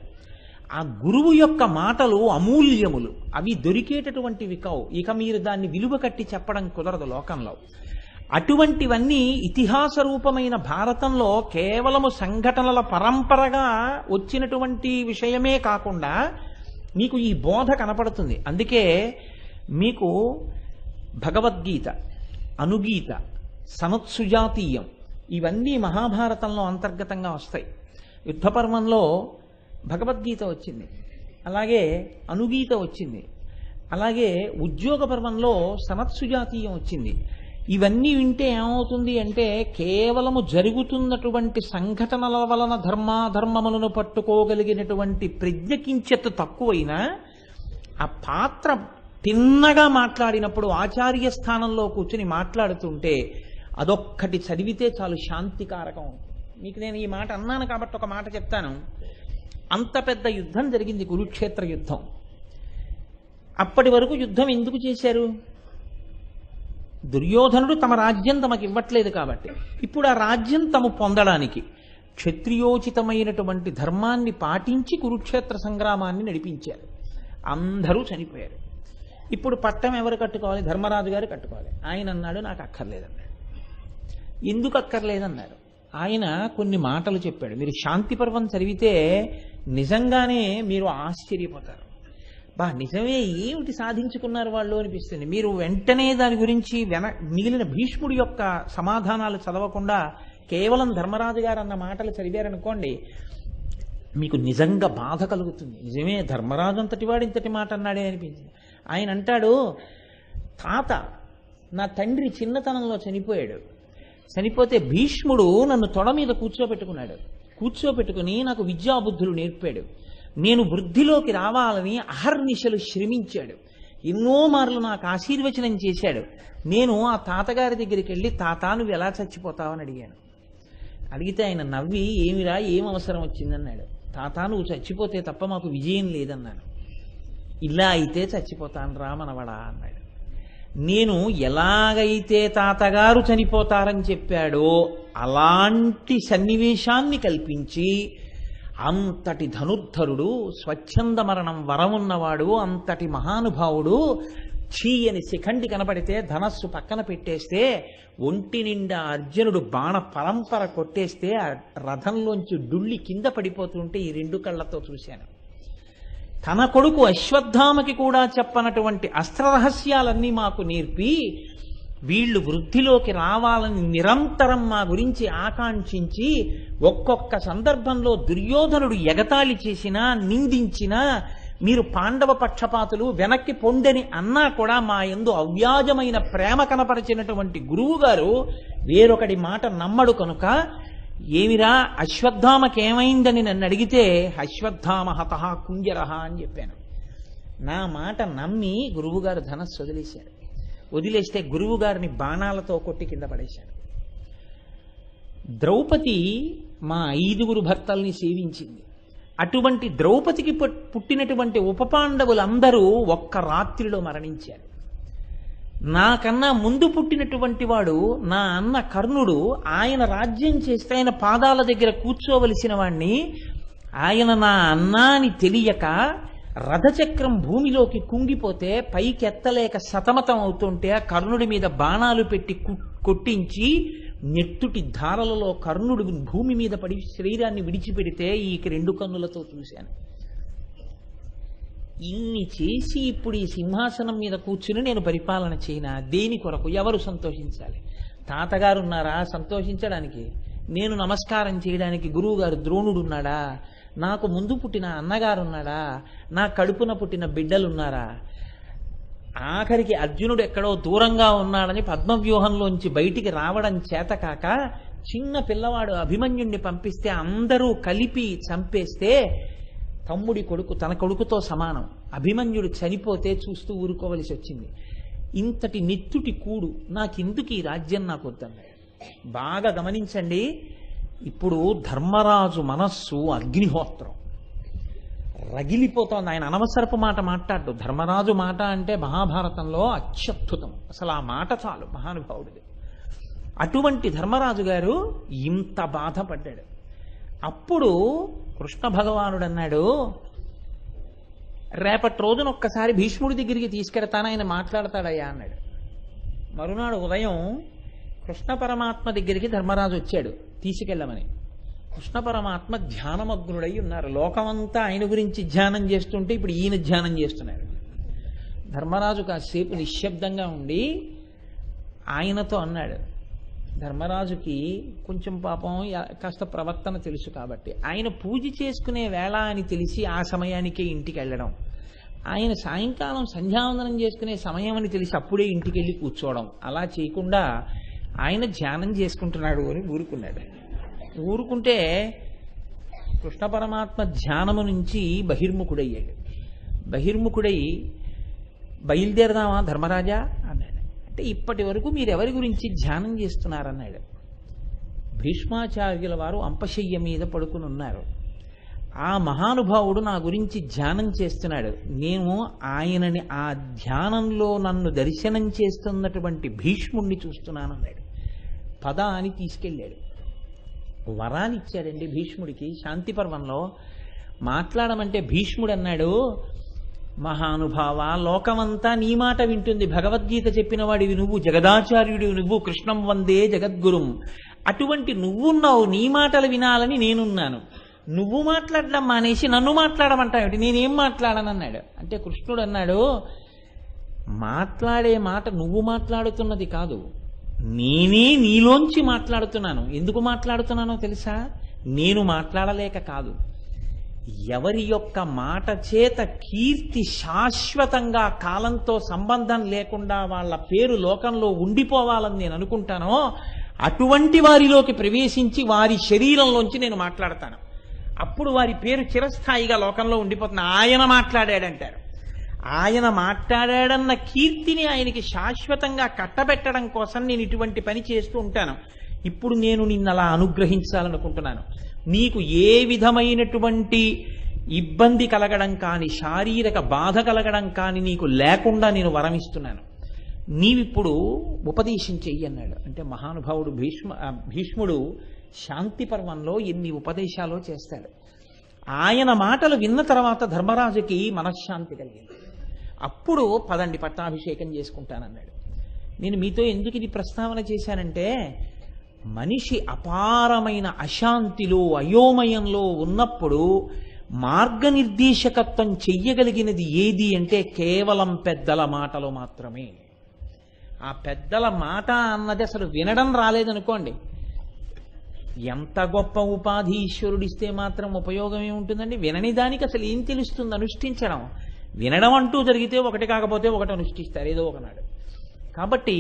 ఆ గురువు యొక్క మాటలు అమూల్యములు, అవి దొరికేటటువంటివి కావు. ఇక మీరు దాన్ని విలువ కట్టి చెప్పడం కుదరదు లోకంలో. అటువంటివన్నీ ఇతిహాస రూపమైన భారతంలో కేవలము సంఘటనల పరంపరగా వచ్చినటువంటి విషయమే కాకుండా మీకు ఈ బోధ కనపడుతుంది. అందుకే మీకు భగవద్గీత, అనుగీత, సనత్సుజాతీయం ఇవన్నీ మహాభారతంలో అంతర్గతంగా వస్తాయి. యుద్ధపర్వంలో భగవద్గీత వచ్చింది, అలాగే అనుగీత వచ్చింది, అలాగే ఉద్యోగ పర్వంలో సనత్సుజాతీయం వచ్చింది. ఇవన్నీ వింటే ఏమవుతుంది అంటే కేవలము జరుగుతున్నటువంటి సంఘటనల వలన ధర్మాధర్మములను పట్టుకోగలిగినటువంటి ప్రజ్ఞ కించెత్తు తక్కువైనా ఆ పాత్ర తిన్నగా మాట్లాడినప్పుడు ఆచార్య స్థానంలో కూర్చుని మాట్లాడుతుంటే అదొక్కటి చదివితే చాలు శాంతికారకం. మీకు నేను ఈ మాట అన్నాను కాబట్టి ఒక మాట చెప్తాను. అంత పెద్ద యుద్ధం జరిగింది, కురుక్షేత్ర యుద్ధం. అప్పటి వరకు యుద్ధం ఎందుకు చేశారు? దుర్యోధనుడు తమ రాజ్యం తమకు ఇవ్వట్లేదు కాబట్టి. ఇప్పుడు ఆ రాజ్యం తమ పొందడానికి క్షత్రియోచితమైనటువంటి ధర్మాన్ని పాటించి కురుక్షేత్ర సంగ్రామాన్ని నడిపించారు. అందరూ చనిపోయారు. ఇప్పుడు పట్టం ఎవరు కట్టుకోవాలి? ధర్మరాజు గారు కట్టుకోవాలి. ఆయన అన్నాడు నాకు అక్కర్లేదన్నాడు. ఎందుకు అక్కర్లేదన్నారు? ఆయన కొన్ని మాటలు చెప్పాడు. మీరు శాంతి పర్వం చదివితే నిజంగానే మీరు ఆశ్చర్యపోతారు. నిజమే, ఏమిటి సాధించుకున్నారు వాళ్ళు అనిపిస్తుంది. మీరు వెంటనే దాని గురించి మిగిలిన భీష్ముడి యొక్క సమాధానాలు చదవకుండా కేవలం ధర్మరాజు గారు అన్న మాటలు చదివారనుకోండి, మీకు నిజంగా బాధ కలుగుతుంది. నిజమే, ధర్మరాజు అంతటి వాడు ఇంతటి మాట అన్నాడే అనిపించింది. ఆయన అంటాడు, తాత నా తండ్రి చిన్నతనంలో చనిపోయాడు. చనిపోతే భీష్ముడు నన్ను తొడ మీద కూర్చోపెట్టుకుని నాకు విద్యాబుద్ధులు నేర్పాడు. నేను వృద్ధిలోకి రావాలని అహర్నిశలు శ్రమించాడు. ఎన్నో మార్లు నాకు ఆశీర్వచనం చేశాడు. నేను ఆ తాతగారి దగ్గరికి వెళ్ళి, తాత నువ్వు ఎలా చచ్చిపోతావని అడిగాను. అడిగితే ఆయన నవ్వి, ఏమిరా ఏం అవసరం వచ్చిందన్నాడు. తాత నువ్వు చచ్చిపోతే తప్ప మాకు విజయం లేదన్నాను. ఇలా అయితే చచ్చిపోతాను రా మనవడా అన్నాడు. నేను ఎలాగైతే తాతగారు చనిపోతారని చెప్పాడో అలాంటి సన్నివేశాన్ని కల్పించి, అంతటి ధనుర్ధరుడు, స్వచ్ఛంద మరణం వరమున్నవాడు, అంతటి మహానుభావుడు చీయని శిఖండి కనపడితే ధనస్సు పక్కన పెట్టేస్తే, ఒంటి నిండా అర్జునుడు బాణ పరంపర కొట్టేస్తే ఆ రథంలోంచి డుళ్ళి కింద పడిపోతుంటే ఈ రెండు కళ్ళతో చూశాను. తన కొడుకు అశ్వత్థామకి కూడా చెప్పనటువంటి అస్త్రరహస్యాలన్నీ మాకు నేర్పి వీళ్ళు వృద్ధిలోకి రావాలని నిరంతరం మా గురించి ఆకాంక్షించి, ఒక్కొక్క సందర్భంలో దుర్యోధనుడు ఎగతాళి చేసినా నిందించినా, మీరు పాండవ పక్షపాతులు వెనక్కి పొందని అన్నా కూడా మా యందు అవ్యాజమైన ప్రేమ కనపరిచినటువంటి గురువు గారు వేరొకటి మాట నమ్మడు కనుక, ఏమిరా అశ్వత్థామకేమైందని నన్ను అడిగితే అశ్వత్థామ హతః కుంజరః అని చెప్పాను. నా మాట నమ్మి గురువుగారు ధనస్సు వదిలేశారు. వదిలేస్తే గురువు గారిని బాణాలతో కొట్టి కింద పడేశారు. ద్రౌపది మా 5 భర్తల్ని సేవించింది. అటువంటి ద్రౌపదికి పుట్టినటువంటి ఉపపాండవులందరూ ఒక్క రాత్రిలో మరణించారు. నాకన్నా ముందు పుట్టినటువంటి వాడు నా అన్న కర్ణుడు, ఆయన రాజ్యం చేస్తే ఆయన పాదాల దగ్గర కూర్చోవలసిన వాణ్ణి ఆయన నా అన్న అని తెలియక రథచక్రం భూమిలోకి కుంగిపోతే పైకెత్తలేక సతమతం అవుతుంటే ఆ కర్ణుడి మీద బాణాలు పెట్టి కొట్టించి నెత్తుటి ధారలలో కర్ణుడు భూమి మీద పడి శరీరాన్ని విడిచిపెడితే ఈ 2 కన్నులతో చూశాను. ఇన్ని చేసి ఇప్పుడు ఈ సింహాసనం మీద కూర్చుని నేను పరిపాలన చేయనా? దేని కొరకు? ఎవరు సంతోషించాలి? తాతగారు ఉన్నారా సంతోషించడానికి? నేను నమస్కారం చేయడానికి గురువుగారు ద్రోణుడు ఉన్నాడా? నాకు ముందు పుట్టిన అన్నగారు ఉన్నాడా? నా కడుపున పుట్టిన బిడ్డలున్నారా? ఆఖరికి అర్జునుడు ఎక్కడో దూరంగా ఉన్నాడని పద్మవ్యూహంలోంచి బయటికి రావడం చేతకాక చిన్న పిల్లవాడు అభిమన్యుణ్ణి పంపిస్తే అందరూ కలిపి చంపేస్తే తమ్ముడి కొడుకు తన కొడుకుతో సమానం అభిమన్యుడు చనిపోతే చూస్తూ ఊరుకోవలసి వచ్చింది. ఇంతటి నెత్తుటి కూడు నాకెందుకు ఈ రాజ్యం నాకు వద్దన్నాడు. బాగా గమనించండి. ఇప్పుడు ధర్మరాజు మనస్సు అగ్నిహోత్రం రగిలిపోతోంది. ఆయన అనవసరపు మాట మాట్లాడు. ధర్మరాజు మాట అంటే మహాభారతంలో అత్యద్భుతం. అసలు ఆ మాట చాలు మహానుభావుడిది. అటువంటి ధర్మరాజు గారు ఇంత బాధపడ్డాడు. అప్పుడు కృష్ణ భగవానుడు అన్నాడు, రేపటి రోజున ఒక్కసారి భీష్ముడి దగ్గరికి తీసుకెడతాను, ఆయన మాట్లాడతాడయ్యా అన్నాడు. మరునాడు ఉదయం కృష్ణ పరమాత్మ దగ్గరికి ధర్మరాజు వచ్చాడు తీసుకెళ్ళమని. కృష్ణ పరమాత్మ ధ్యానమగ్నుడై ఉన్నారు. లోకమంతా ఆయన గురించి ధ్యానం చేస్తుంటే ఇప్పుడు ఈయన ధ్యానం చేస్తున్నారు. ధర్మరాజు కాసేపు నిశ్శబ్దంగా ఉండి ఆయనతో అన్నాడు. ధర్మరాజుకి కొంచెం పాపం కాస్త ప్రవర్తన తెలుసు కాబట్టి ఆయన పూజ చేసుకునే వేళ అని తెలిసి ఆ సమయానికే ఇంటికి వెళ్ళడం, ఆయన సాయంకాలం సంధ్యావందనం చేసుకునే సమయం అని తెలిసి అప్పుడే ఇంటికి వెళ్ళి కూర్చోవడం, అలా చేయకుండా ఆయన ధ్యానం చేసుకుంటున్నాడు అని ఊరుకున్నాడు. ఊరుకుంటే కృష్ణ పరమాత్మ ధ్యానము నుంచి బహిర్ముఖుడయ్యాడు. బహిర్ముఖుడై బయలుదేరదామా ధర్మరాజా అన్నాడు. అంటే ఇప్పటి వరకు మీరు ఎవరి గురించి ధ్యానం చేస్తున్నారన్నాడు. భీష్మాచార్యుల వారు అంపశయ్య మీద పడుకుని ఉన్నారు. ఆ మహానుభావుడు నా గురించి ధ్యానం చేస్తున్నాడు. నేను ఆయనని ఆ ధ్యానంలో నన్ను దర్శనం చేస్తున్నటువంటి భీష్ముణ్ణి చూస్తున్నానన్నాడు. పద అని తీసుకెళ్ళాడు. వరాన్ని ఇచ్చాడండి భీష్ముడికి. శాంతి పర్వంలో మాట్లాడమంటే భీష్ముడు అన్నాడు, మహానుభావ, లోకమంతా నీ మాట వింటుంది. భగవద్గీత చెప్పిన వాడివి నువ్వు, జగదాచార్యుడివి నువ్వు, కృష్ణం వందే జగద్గురుం. అటువంటి నువ్వున్నావు, నీ మాటలు వినాలని నేనున్నాను. నువ్వు మాట్లాడడం మానేసి నన్ను మాట్లాడమంటావు, నేనేం మాట్లాడనన్నాడు. అంటే కృష్ణుడు అన్నాడు, మాట్లాడే మాట నువ్వు మాట్లాడుతున్నది కాదు, నేనే నీలోంచి మాట్లాడుతున్నాను. ఎందుకు మాట్లాడుతున్నానో తెలుసా? నేను మాట్లాడలేక కాదు, ఎవరి యొక్క మాట చేత కీర్తి శాశ్వతంగా కాలంతో సంబంధం లేకుండా వాళ్ళ పేరు లోకంలో ఉండిపోవాలని నేను అనుకుంటానో అటువంటి వారిలోకి ప్రవేశించి వారి శరీరంలోంచి నేను మాట్లాడతాను. అప్పుడు వారి పేరు చిరస్థాయిగా లోకంలో ఉండిపోతుంది. ఆయన మాట్లాడాడంటారు. ఆయన మాట్లాడాడన్న కీర్తిని ఆయనకి శాశ్వతంగా కట్టబెట్టడం కోసం నేను ఇటువంటి పని చేస్తూ ఉంటాను. ఇప్పుడు నేను నిన్ను అలా అనుగ్రహించాలనుకుంటున్నాను. నీకు ఏ విధమైనటువంటి ఇబ్బంది కలగడం కానీ శారీరక బాధ కలగడం కానీ నీకు లేకుండా నేను వరమిస్తున్నాను. నీవిప్పుడు ఉపదేశం చెయ్యి అన్నాడు. అంటే మహానుభావుడు భీష్ముడు శాంతి పర్వంలో ఎన్ని ఉపదేశాలు చేస్తాడు. ఆయన మాటలు విన్న తర్వాత ధర్మరాజుకి మనశ్శాంతి కలిగింది. అప్పుడు పదండి పట్టాభిషేకం చేసుకుంటానన్నాడు. నేను మీతో ఎందుకు ఇది ప్రస్తావన చేశానంటే, మనిషి అపారమైన అశాంతిలో అయోమయంలో ఉన్నప్పుడు మార్గనిర్దేశకత్వం చెయ్యగలిగినది ఏది అంటే కేవలం పెద్దల మాటలు మాత్రమే. ఆ పెద్దల మాట అన్నది అసలు వినడం రాలేదనుకోండి, ఎంత గొప్ప ఉపాధి ఈశ్వరుడిస్తే మాత్రం ఉపయోగం ఏముంటుందండి? వినని దానికి అసలు ఏం తెలుస్తుంది? అనుష్ఠించడం. వినడం అంటూ జరిగితే ఒకటి కాకపోతే ఒకటి అనుష్ఠిస్తారు ఏదో ఒకనాడు. కాబట్టి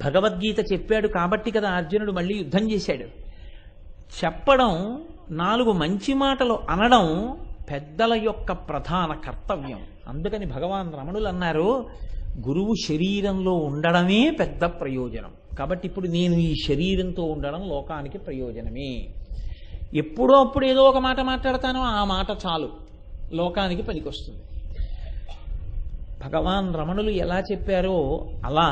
భగవద్గీత చెప్పాడు కాబట్టి కదా అర్జునుడు మళ్ళీ యుద్ధం చేశాడు. చెప్పడం, 4 మంచి మాటలు అనడం పెద్దల యొక్క ప్రధాన కర్తవ్యం. అందుకని భగవాన్ రమణులు అన్నారు, గురువు శరీరంలో ఉండడమే పెద్ద ప్రయోజనం. కాబట్టి ఇప్పుడు నేను ఈ శరీరంతో ఉండడం లోకానికి ప్రయోజనమే. ఎప్పుడో అప్పుడు ఏదో ఒక మాట మాట్లాడతానో ఆ మాట చాలు, లోకానికి పనికొస్తుంది. భగవాన్ రమణులు ఎలా చెప్పారో అలా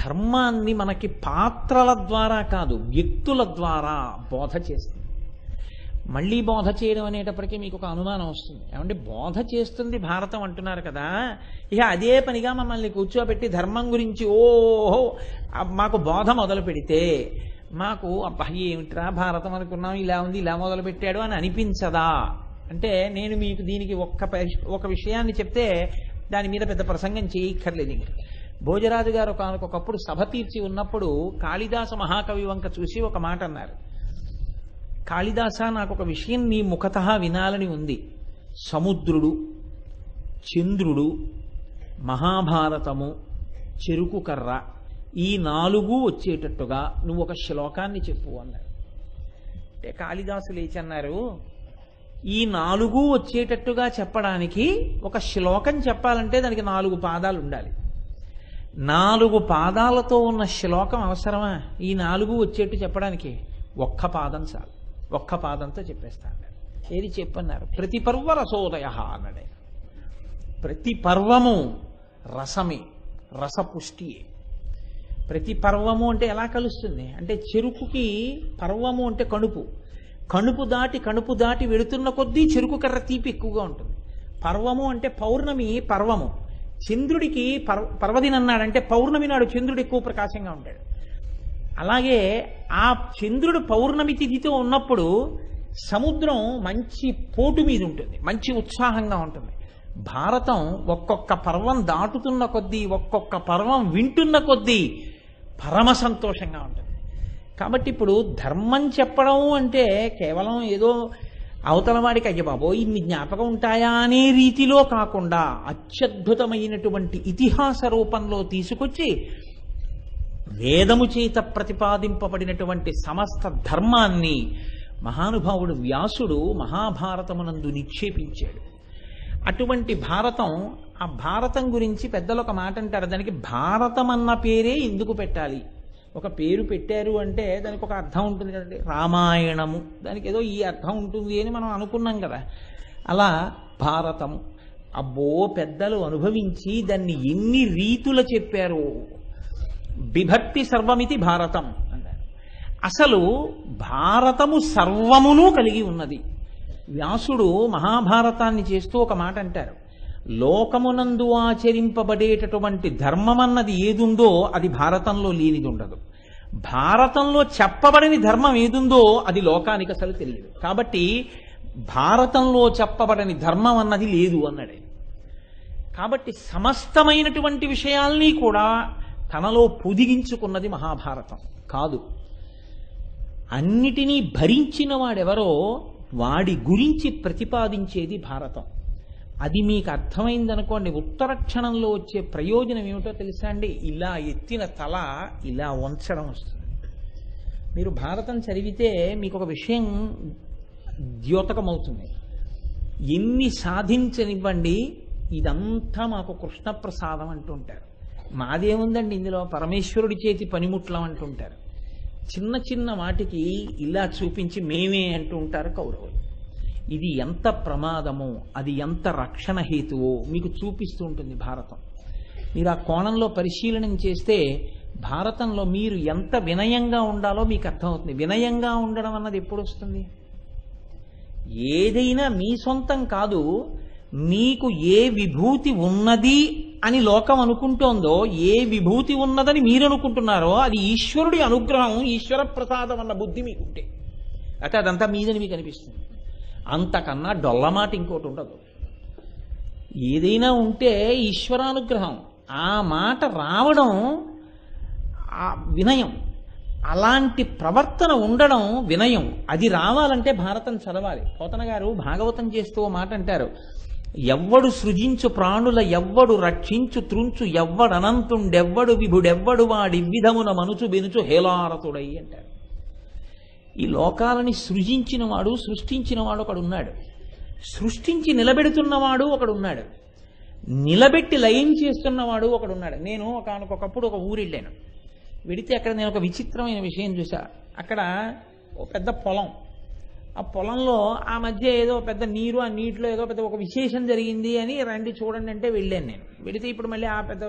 ధర్మాన్ని మనకి పాత్రల ద్వారా కాదు వ్యక్తుల ద్వారా బోధ చేస్తుంది. మళ్ళీ బోధ చేయడం అనేటప్పటికీ మీకు ఒక అనుమానం వస్తుంది. ఏమంటే బోధ చేస్తుంది భారతం అంటున్నారు కదా, ఇక అదే పనిగా మమ్మల్ని కూర్చోబెట్టి ధర్మం గురించి ఓహో మాకు బోధ మొదలు పెడితే మాకు అబ్బా ఏమిట్రా భారతం అనుకున్నాం, ఇలా ఉంది, ఇలా మొదలు పెట్టాడు అని అనిపించదా అంటే, నేను మీకు దీనికి ఒక విషయాన్ని చెప్తే దాని మీద పెద్ద ప్రసంగం చేయక్కర్లేదు. ఇంక భోజరాజు గారు ఒకప్పుడు సభ తీర్చి ఉన్నప్పుడు కాళిదాస మహాకవి వంక చూసి ఒక మాట అన్నారు. కాళిదాస, నాకు ఒక విషయం నీ ముఖతః వినాలని ఉంది. సముద్రుడు, చంద్రుడు, మహాభారతము, చెరుకు కర్ర, ఈ 4 వచ్చేటట్టుగా నువ్వు ఒక శ్లోకాన్ని చెప్పు అన్నారు. అంటే కాళిదాసు లేచి అన్నారు, ఈ 4 వచ్చేటట్టుగా చెప్పడానికి ఒక శ్లోకం చెప్పాలంటే దానికి 4 పాదాలు ఉండాలి. 4 పాదాలతో ఉన్న శ్లోకం అవసరమా? ఈ 4 వచ్చేట్టు చెప్పడానికి ఒక్క పాదం చాలు. ఒక్క పాదంతో చెప్పేస్తాను. ఏది చెప్పన్నారు? ప్రతి పర్వ రసోదయ అన్నాడే. ప్రతి పర్వము రసమే, రసపుష్టియే. ప్రతి పర్వము అంటే ఎలా కలుస్తుంది అంటే, చెరుకుకి పర్వము అంటే కణుపు, కణుపు దాటి వెళుతున్న కొద్దీ చెరుకు కర్ర తీపి ఎక్కువగా ఉంటుంది. పర్వము అంటే పౌర్ణమి పర్వము. చంద్రుడికి పర్వదినన్నాడంటే పౌర్ణమి నాడు చంద్రుడు ఎక్కువ ప్రకాశంగా ఉంటాడు. అలాగే ఆ చంద్రుడు పౌర్ణమి తిథితో ఉన్నప్పుడు సముద్రం మంచి పోటు మీద ఉంటుంది, మంచి ఉత్సాహంగా ఉంటుంది. భారతం ఒక్కొక్క పర్వం దాటుతున్న కొద్దీ, ఒక్కొక్క పర్వం వింటున్న కొద్దీ పరమ సంతోషంగా ఉంటుంది. కాబట్టి ఇప్పుడు ధర్మం చెప్పడం అంటే కేవలం ఏదో అవతల వాడికి అయ్య బాబో ఇన్ని జ్ఞాపకం ఉంటాయా అనే రీతిలో కాకుండా అత్యద్భుతమైనటువంటి ఇతిహాస రూపంలో తీసుకొచ్చి వేదము చేత ప్రతిపాదింపబడినటువంటి సమస్త ధర్మాన్ని మహానుభావుడు వ్యాసుడు మహాభారతమునందు నిక్షేపించాడు. అటువంటి భారతం, ఆ భారతం గురించి పెద్దలు ఒక మాట అంటారు, దానికి భారతం అన్న పేరే ఎందుకు పెట్టాలి? ఒక పేరు పెట్టారు అంటే దానికి ఒక అర్థం ఉంటుంది కదండి. రామాయణము, దానికి ఏదో ఈ అర్థం ఉంటుంది అని మనం అనుకున్నాం కదా. అలా భారతము, అబ్బో పెద్దలు అనుభవించి దాన్ని ఎన్ని రీతుల చెప్పారు. బిభక్తి సర్వమితి భారతం అన్నారు. అసలు భారతము సర్వమును కలిగి ఉన్నది. వ్యాసుడు మహాభారతాన్ని చేస్తూ ఒక మాట అంటారు, లోకమునందు ఆచరింపబడేటటువంటి ధర్మమన్నది ఏదుందో అది భారతంలో లేనిది ఉండదు. భారతంలో చెప్పబడని ధర్మం ఏదుందో అది లోకానికి అసలు తెలియదు. కాబట్టి భారతంలో చెప్పబడని ధర్మం అన్నది లేదు అన్నాడే. కాబట్టి సమస్తమైనటువంటి విషయాల్ని కూడా తనలో పొదిగించుకున్నది మహాభారతం కాదు. అన్నిటినీ భరించిన వాడెవరో వాడి గురించి ప్రతిపాదించేది భారతం. అది మీకు అర్థమైందనుకోండి, ఉత్తర క్షణంలో వచ్చే ప్రయోజనం ఏమిటో తెలుసా అండి? ఇలా ఎత్తిన తల ఇలా వంచడం వస్తుంది. మీరు భారతం చదివితే మీకు ఒక విషయం ద్యోతకమవుతుంది. ఎన్ని సాధించనివ్వండి, ఇదంతా మాకు కృష్ణప్రసాదం అంటుంటారు. మాదేముందండి ఇందులో, పరమేశ్వరుడి చేతి పనిముట్లం అంటుంటారు. చిన్న చిన్న వాటికి ఇలా చూపించి మేమే అంటూ ఉంటారు కౌరవులు. ఇది ఎంత ప్రమాదమో, అది ఎంత రక్షణ హేతువో మీకు చూపిస్తూ ఉంటుంది భారతం. మీరు ఆ కోణంలో పరిశీలనం చేస్తే భారతంలో మీరు ఎంత వినయంగా ఉండాలో మీకు అర్థమవుతుంది. వినయంగా ఉండడం అన్నది ఎప్పుడు వస్తుంది? ఏదైనా మీ సొంతం కాదు, మీకు ఏ విభూతి ఉన్నది అని లోకం అనుకుంటోందో, ఏ విభూతి ఉన్నదని మీరు అనుకుంటున్నారో అది ఈశ్వరుడి అనుగ్రహం, ఈశ్వర ప్రసాదం అన్న బుద్ధి మీకుంటే అంటే అదంతా మీదని మీకు అనిపిస్తుంది. అంతకన్నా డొల్లమాట ఇంకోటి ఉండదు. ఏదైనా ఉంటే ఈశ్వరానుగ్రహం, ఆ మాట రావడం ఆ వినయం, అలాంటి ప్రవర్తన ఉండడం వినయం. అది రావాలంటే భారతం చదవాలి. పోతన గారు భాగవతం చేస్తూ ఓ మాట అంటారు, ఎవ్వడు సృజించు ప్రాణుల ఎవ్వడు రక్షించు త్రుంచు ఎవ్వడనంతుండెవ్వడు విభుడెవ్వడు వాడి విధమున మనుచు బెనుచు హేలారతుడై అంటారు. ఈ లోకాలని సృజించినవాడు, సృష్టించినవాడు ఒకడున్నాడు, సృష్టించి నిలబెడుతున్నవాడు ఒకడున్నాడు, నిలబెట్టి లయం చేస్తున్నవాడు ఒకడున్నాడు. నేను ఒకనకొకప్పుడు ఒక ఊరు వెళ్ళాను. వెడితే అక్కడ నేను ఒక విచిత్రమైన విషయం చూసా. అక్కడ ఒక పెద్ద పొలం, ఆ పొలంలో ఆ మధ్య ఏదో పెద్ద నీరు, ఆ నీటిలో ఏదో పెద్ద ఒక విశేషం జరిగింది అని రండి చూడండి అంటే వెళ్ళాను నేను. వెడితే ఇప్పుడు మళ్ళీ ఆ పెద్ద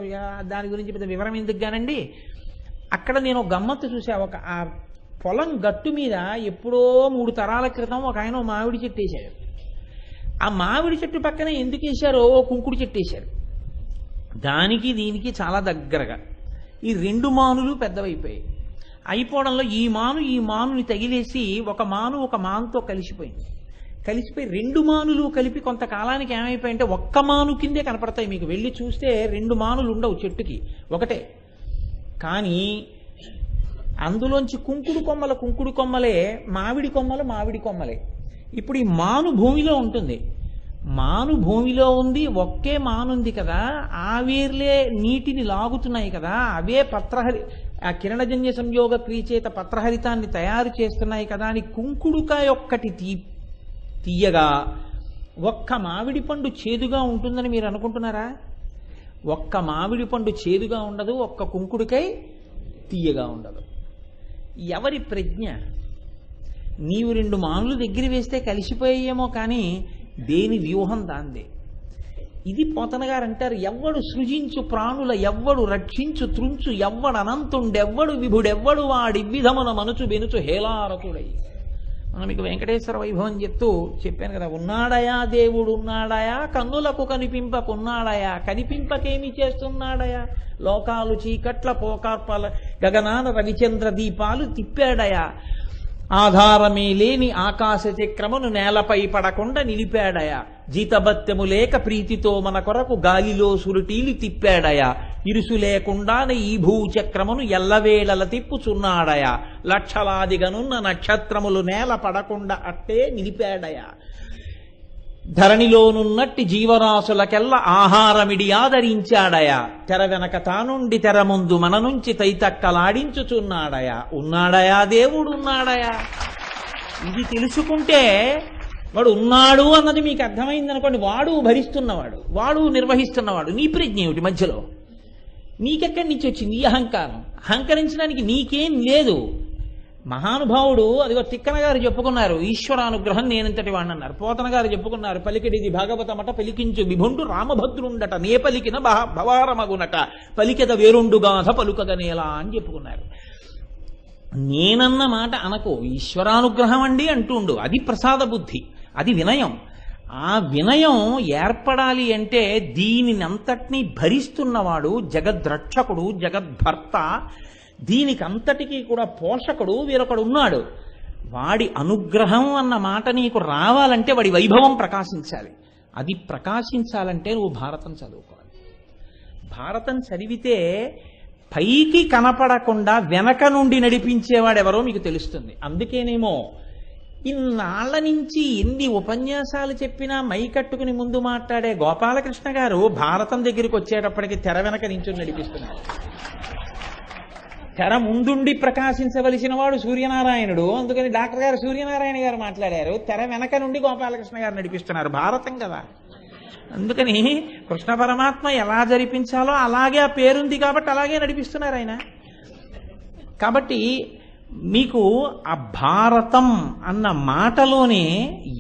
దాని గురించి పెద్ద వివరం ఎందుకు గానండి. అక్కడ నేను ఒక గమ్మత్తు చూసా. ఆ పొలం గట్టు మీద ఎప్పుడో 3 తరాల క్రితం ఒక ఆయన మామిడి చెట్టు వేశాడు. ఆ మామిడి చెట్టు పక్కన ఎందుకు వేశారో కుంకుడు చెట్టు వేశారు. దానికి దీనికి చాలా దగ్గరగా ఈ 2 మానులు పెద్దవైపోయాయి. అయిపోవడంలో ఈ మానుని తగిలేసి ఒక మానుతో కలిసిపోయింది. కలిసిపోయి 2 మానులు కలిపి కొంతకాలానికి ఏమైపోయాయంటే ఒక్క మాను కిందే కనపడతాయి. మీకు వెళ్ళి చూస్తే 2 మానులు ఉండవు చెట్టుకి, ఒకటే. కానీ అందులోంచి కుంకుడు కొమ్మలే, మామిడి కొమ్మలే. ఇప్పుడు ఈ మాను భూమిలో ఉంటుంది. మాను భూమిలో ఉంది, ఒకే మానుంది కదా, ఆ వేర్లే నీటిని లాగుతున్నాయి కదా, అవే ఆ కిరణజన్య సంయోగ క్రియచేత పత్రహరితాన్ని తయారు చేస్తున్నాయి కదా అని కుంకుడుకాయ ఒక్కటి తీయగా ఒక్క మామిడి పండు చేదుగా ఉంటుందని మీరు అనుకుంటున్నారా? ఒక్క మామిడి పండు చేదుగా ఉండదు, ఒక్క కుంకుడుకాయ తీయగా ఉండదు. ఎవరి ప్రజ్ఞ? నీవు 2 మానులు దగ్గర వేస్తే కలిసిపోయేమో, కానీ దేని వ్యూహం దాందే. ఇది పోతన గారు అంటారు, ఎవ్వడు సృజించు ప్రాణుల ఎవ్వడు రక్షించు త్రుంచు ఎవ్వడు అనంతుండెవ్వడు విభుడెవ్వడు వాడి విధమున మనసు బెనుచు హేలారతుడై. మనం మీకు వెంకటేశ్వర వైభవం చెప్తూ చెప్పాను కదా, ఉన్నాడయా దేవుడు ఉన్నాడయా, కన్నులకు కనిపింపకున్నాడయా, కనిపింపకేమి చేస్తున్నాడయా, లోకాలు చీకట్ల పోకార్పల గగనాన రవిచంద్ర దీపాలు తిప్పాడయా, ఆధారమే లేని ఆకాశ చక్రమును నేలపై పడకుండా నిలిపాడయా, జీతభత్యము లేక ప్రీతితో మన కొరకు గాలిలో సురుటీలు తిప్పాడయా, ఇరుసు లేకుండానే ఈ భూచక్రమును ఎల్లవేళల తిప్పుచున్నాడయా, లక్షలాదిగనున్న నక్షత్రములు నేల పడకుండా అట్టే నిలిపాడయా, ధరణిలోనున్నట్టి జీవరాశులకెల్ల ఆహారమిడి ఆదరించాడయా, తెర వెనక తానుండి తెర ముందు మన నుంచి తైతక్కలాడించుచున్నాడయా, ఉన్నాడయా దేవుడు ఉన్నాడయా. ఇది తెలుసుకుంటే వాడు ఉన్నాడు అన్నది మీకు అర్థమైందనుకోండి. వాడు భరిస్తున్నవాడు, వాడు నిర్వహిస్తున్నవాడు. నీ ప్రజ్ఞ ఏమిటి మధ్యలో? నీకెక్కడి నుంచి వచ్చింది ఈ అహంకారం? అహంకరించడానికి నీకేం లేదు. మహానుభావుడు అదిగో తిక్కన గారు చెప్పుకున్నారు, ఈశ్వరానుగ్రహం నేనంతటి వాడిని అన్నారు. పోతన గారు చెప్పుకున్నారు, పలికిడిది భాగవతమట పలికించు విభుండు రామభద్రుండట, నే పలికిన భవారమగునట, పలికెద వేరుండుగాథ పలుకగనేలా అని చెప్పుకున్నారు. నేనన్న మాట అనకు, ఈశ్వరానుగ్రహం అండి అంటుండు. అది ప్రసాద బుద్ధి, అది వినయం. ఆ వినయం ఏర్పడాలి అంటే దీనినంతటినీ భరిస్తున్నవాడు జగద్రక్షకుడు, జగద్భర్త, దీనికంతటికీ కూడా పోషకుడు వేరొకడు ఉన్నాడు. వాడి అనుగ్రహం అన్న మాట నీకు రావాలంటే వాడి వైభవం ప్రకాశించాలి. అది ప్రకాశించాలంటే నువ్వు భారతం చదువుకోవాలి. భారతం చదివితే పైకి కనపడకుండా వెనక నుండి నడిపించేవాడెవరో మీకు తెలుస్తుంది. అందుకేనేమో ఇన్నాళ్ల నుంచి ఎన్ని ఉపన్యాసాలు చెప్పినా మైకట్టుకుని ముందు మాట్లాడే గోపాలకృష్ణ గారు భారతం దగ్గరికి వచ్చేటప్పటికి తెర వెనక నుంచి నడిపిస్తున్నారు. తెర ముందుండి ప్రకాశించవలసిన వాడు సూర్యనారాయణుడు, అందుకని డాక్టర్ గారు సూర్యనారాయణ గారు మాట్లాడారు. తెర వెనక నుండి గోపాలకృష్ణ గారు నడిపిస్తున్నారు. భారతం కదా. అందుకని కృష్ణ పరమాత్మ ఎలా జరిపించాలో అలాగే ఆ పేరుంది కాబట్టి అలాగే నడిపిస్తున్నారు ఆయన. కాబట్టి మీకు ఆ భారతం అన్న మాటలోనే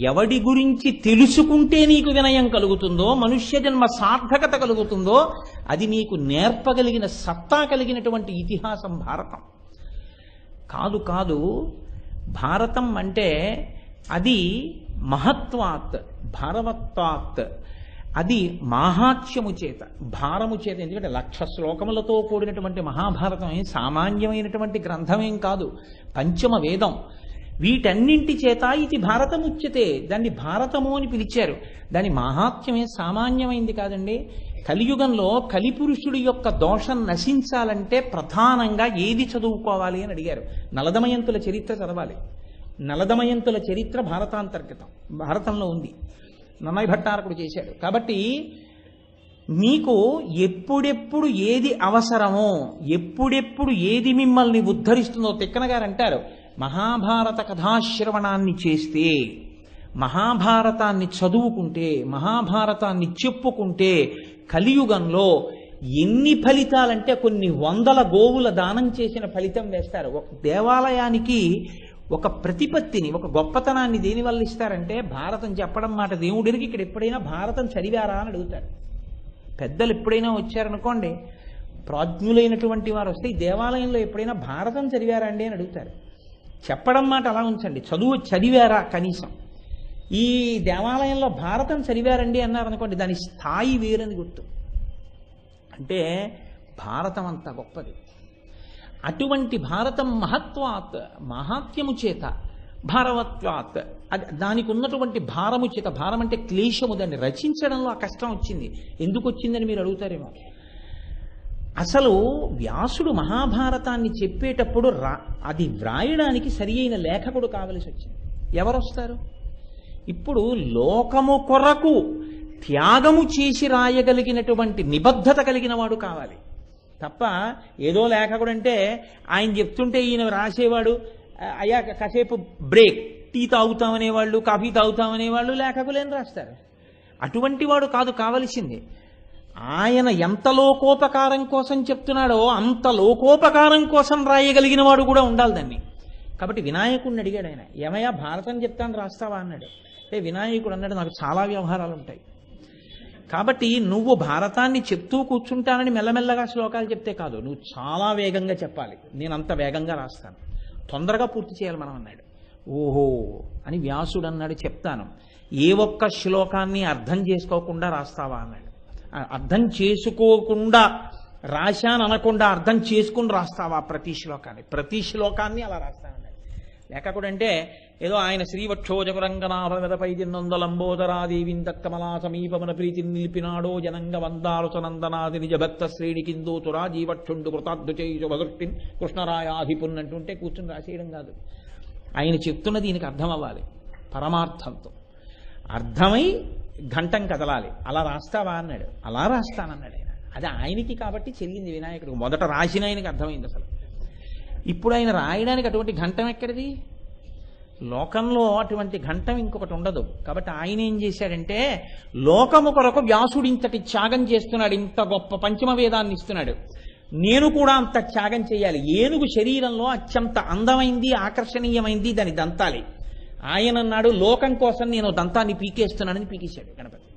ఎవడి గురించి తెలుసుకుంటే నీకు వినయం కలుగుతుందో, మనుష్య జన్మ సార్థకత కలుగుతుందో, అది నీకు నేర్పగలిగిన సత్తా కలిగినటువంటి ఇతిహాసం భారతం. కాదు భారతం అంటే అది మహత్వాత్, భారవత్వాత్, అది మాహాత్మ్యము చేత, భారము చేత. ఎందుకంటే 1,00,000 శ్లోకములతో కూడినటువంటి మహాభారతం సామాన్యమైనటువంటి గ్రంథమేం కాదు, పంచమ వేదం. వీటన్నింటి చేత ఇది భారతముచ్యతే, దాన్ని భారతము అని పిలిచారు. దాని మహాత్మ్యమే సామాన్యమైంది కాదండి. కలియుగంలో కలిపురుషుడి యొక్క దోషం నశించాలంటే ప్రధానంగా ఏది చదువుకోవాలి అని అడిగారు. నలదమయంతుల చరిత్ర చదవాలి. నలదమయంతుల చరిత్ర భారతాంతర్గతం, భారతంలో ఉంది. నన్నయ్య భట్టారకుడు చేశాడు. కాబట్టి మీకు ఎప్పుడెప్పుడు ఏది అవసరమో, ఎప్పుడెప్పుడు ఏది మిమ్మల్ని ఉద్ధరిస్తుందో, తిక్కన గారు అంటారు, మహాభారత కథాశ్రవణాన్ని చేస్తే, మహాభారతాన్ని చదువుకుంటే, మహాభారతాన్ని చెప్పుకుంటే కలియుగంలో ఎన్ని ఫలితాలంటే కొన్ని 100 గోవుల దానం చేసిన ఫలితం వేస్తారు. ఒక దేవాలయానికి ఒక ప్రతిపత్తిని, ఒక గొప్పతనాన్ని దేనివల్ల ఇస్తారంటే భారతం చెప్పడం మాట. దేవుడికి ఇక్కడ ఎప్పుడైనా భారతం చదివారా అని అడుగుతారు. పెద్దలు ఎప్పుడైనా వచ్చారనుకోండి, ప్రాజ్ఞులైనటువంటి వారు వస్తే ఈ దేవాలయంలో ఎప్పుడైనా భారతం చదివారా అండి అని అడుగుతారు. చెప్పడం మాట అలా ఉంచండి, చదువు చదివారా కనీసం. ఈ దేవాలయంలో భారతం చదివారండి అన్నారనుకోండి, దాని స్థాయి వేరని గుర్తు. అంటే భారతం అంత గొప్పది. అటువంటి భారతం మహత్వాత్, మహాత్మ్యము చేత, భారవత్వాత్, అది దానికి ఉన్నటువంటి భారము చేత, భారం అంటే క్లేశము, దాన్ని రచించడంలో ఆ కష్టం వచ్చింది. ఎందుకు వచ్చిందని మీరు అడుగుతారేమో. అసలు వ్యాసుడు మహాభారతాన్ని చెప్పేటప్పుడు అది వ్రాయడానికి సరి అయిన లేఖకుడు కావలసి వచ్చింది. ఎవరు వస్తారు? ఇప్పుడు లోకము కొరకు త్యాగము చేసి రాయగలిగినటువంటి నిబద్ధత కలిగిన వాడు కావాలి తప్ప, ఏదో లేఖకుడు అంటే ఆయన చెప్తుంటే ఈయన రాసేవాడు, అయ్యా కాసేపు బ్రేక్, టీ తాగుతామనేవాళ్ళు, కాఫీ తాగుతామనేవాళ్ళు లేఖకులేని రాస్తారు. అటువంటి వాడు కాదు కావలసింది. ఆయన ఎంత లోకోపకారం కోసం చెప్తున్నాడో అంత లోకోపకారం కోసం రాయగలిగిన వాడు కూడా ఉండాలి దాన్ని. కాబట్టి వినాయకుడిని అడిగాడు ఆయన, ఏమయ్యా భారతం చెప్తాను రాస్తావా అన్నాడు. అంటే వినాయకుడు అన్నాడు, నాకు చాలా వ్యవహారాలు ఉంటాయి, కాబట్టి నువ్వు భారతాన్ని చెప్తూ కూర్చుంటానని మెల్లమెల్లగా శ్లోకాలు చెప్తే కాదు, నువ్వు చాలా వేగంగా చెప్పాలి, నేను అంత వేగంగా రాస్తాను, తొందరగా పూర్తి చేయాలి మనం అన్నాడు. ఓహో అని వ్యాసుడు అన్నాడు, చెప్తాను, ఏ ఒక్క శ్లోకాన్ని అర్థం చేసుకోకుండా రాస్తావా అన్నాడు. అర్థం చేసుకోకుండా రాశాను అనకుండా అర్థం చేసుకుని రాస్తావా ప్రతి శ్లోకాన్ని అలా రాస్తానన్నాడు. లేకపోతే ఏదో ఆయన శ్రీవక్షోజకురంగనాభపై జిన్నందలంబోదరాదేవిందక్కమలా సమీపమున ప్రీతిని నిలిపినాడో జనంగ వందారుచనందనాది నిజ భక్త శ్రేణి కిందోతురా జీవక్షుండు కృతార్థు చేయుచు భదృష్టిన్ కృష్ణరాయాధిపున్నట్టుంటే కూర్చుని రాసేయడం కాదు. ఆయన చెప్తున్నది దీనికి అర్థం అవ్వాలి పరమార్థంతో, అర్థమై ఘంటం కదలాలి. అలా రాస్తావా అన్నాడు. అలా రాస్తానన్నాడు ఆయన. అది ఆయనకి కాబట్టి చెల్లింది వినాయకుడికి. మొదట రాసిన ఆయనకి అర్థమైంది అసలు. ఇప్పుడు ఆయన రాయడానికి అటువంటి ఘంటం ఎక్కడిది? లోకంలో అటువంటి ఘంటం ఇంకొకటి ఉండదు. కాబట్టి ఆయన ఏం చేశాడంటే, లోకము కొరకు వ్యాసుడు ఇంతటి త్యాగం చేస్తున్నాడు, ఇంత గొప్ప పంచమ వేదాన్ని ఇస్తున్నాడు, నేను కూడా అంత త్యాగం చేయాలి. ఏనుగు శరీరంలో అత్యంత అందమైంది, ఆకర్షణీయమైంది దాని దంతాలి. ఆయన అన్నాడు, లోకం కోసం నేను దంతాన్ని పీకేస్తున్నానని పీకేశాడు గణపతి.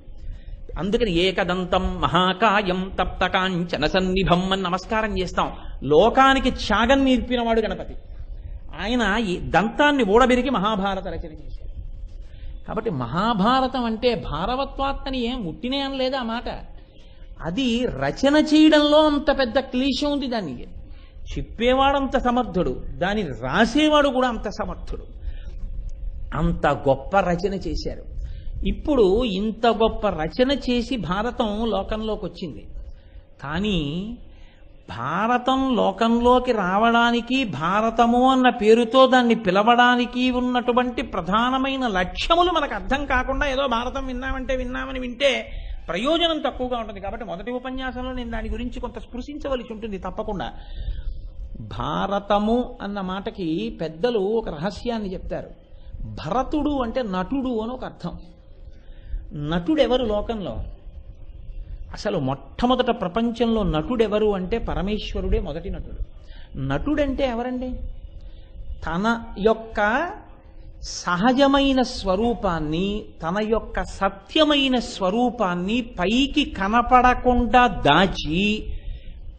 అందుకని ఏకదంతం మహాకాయం తప్తకాంచన సన్నిభం అని నమస్కారం చేస్తాం. లోకానికి త్యాగం నేర్పినవాడు గణపతి. ఆయన ఈ దంతాన్ని ఊడబెరికి మహాభారత రచన చేశాడు. కాబట్టి మహాభారతం అంటే భారవత్వాత్తని ఏం ముట్టినే అనలేదు ఆ మాట. అది రచన చేయడంలో అంత పెద్ద క్లీశం ఉంది. దాన్ని చెప్పేవాడంత సమర్థుడు, దాన్ని రాసేవాడు కూడా అంత సమర్థుడు. అంత గొప్ప రచన చేశారు. ఇప్పుడు ఇంత గొప్ప రచన చేసి భారతం లోకంలోకి వచ్చింది. కానీ భారతం లోకంలోకి రావడానికి, భారతము అన్న పేరుతో దాన్ని పిలవడానికి ఉన్నటువంటి ప్రధానమైన లక్ష్యములు మనకు అర్థం కాకుండా ఏదో భారతం విన్నామని వింటే ప్రయోజనం తక్కువగా ఉంటుంది. కాబట్టి మొదటి ఉపన్యాసంలో నేను దాని గురించి కొంత స్పృశించవలసి ఉంటుంది తప్పకుండా. భారతము అన్న మాటకి పెద్దలు ఒక రహస్యాన్ని చెప్తారు. భరతుడు అంటే నటుడు అని ఒక అర్థం. నటుడెవరు లోకంలో? అసలు మొట్టమొదట ప్రపంచంలో నటుడెవరు అంటే పరమేశ్వరుడే మొదటి నటుడు. నటుడంటే ఎవరండి? తన యొక్క సహజమైన స్వరూపాన్ని, తన యొక్క సత్యమైన స్వరూపాన్ని పైకి కనపడకుండా దాచి,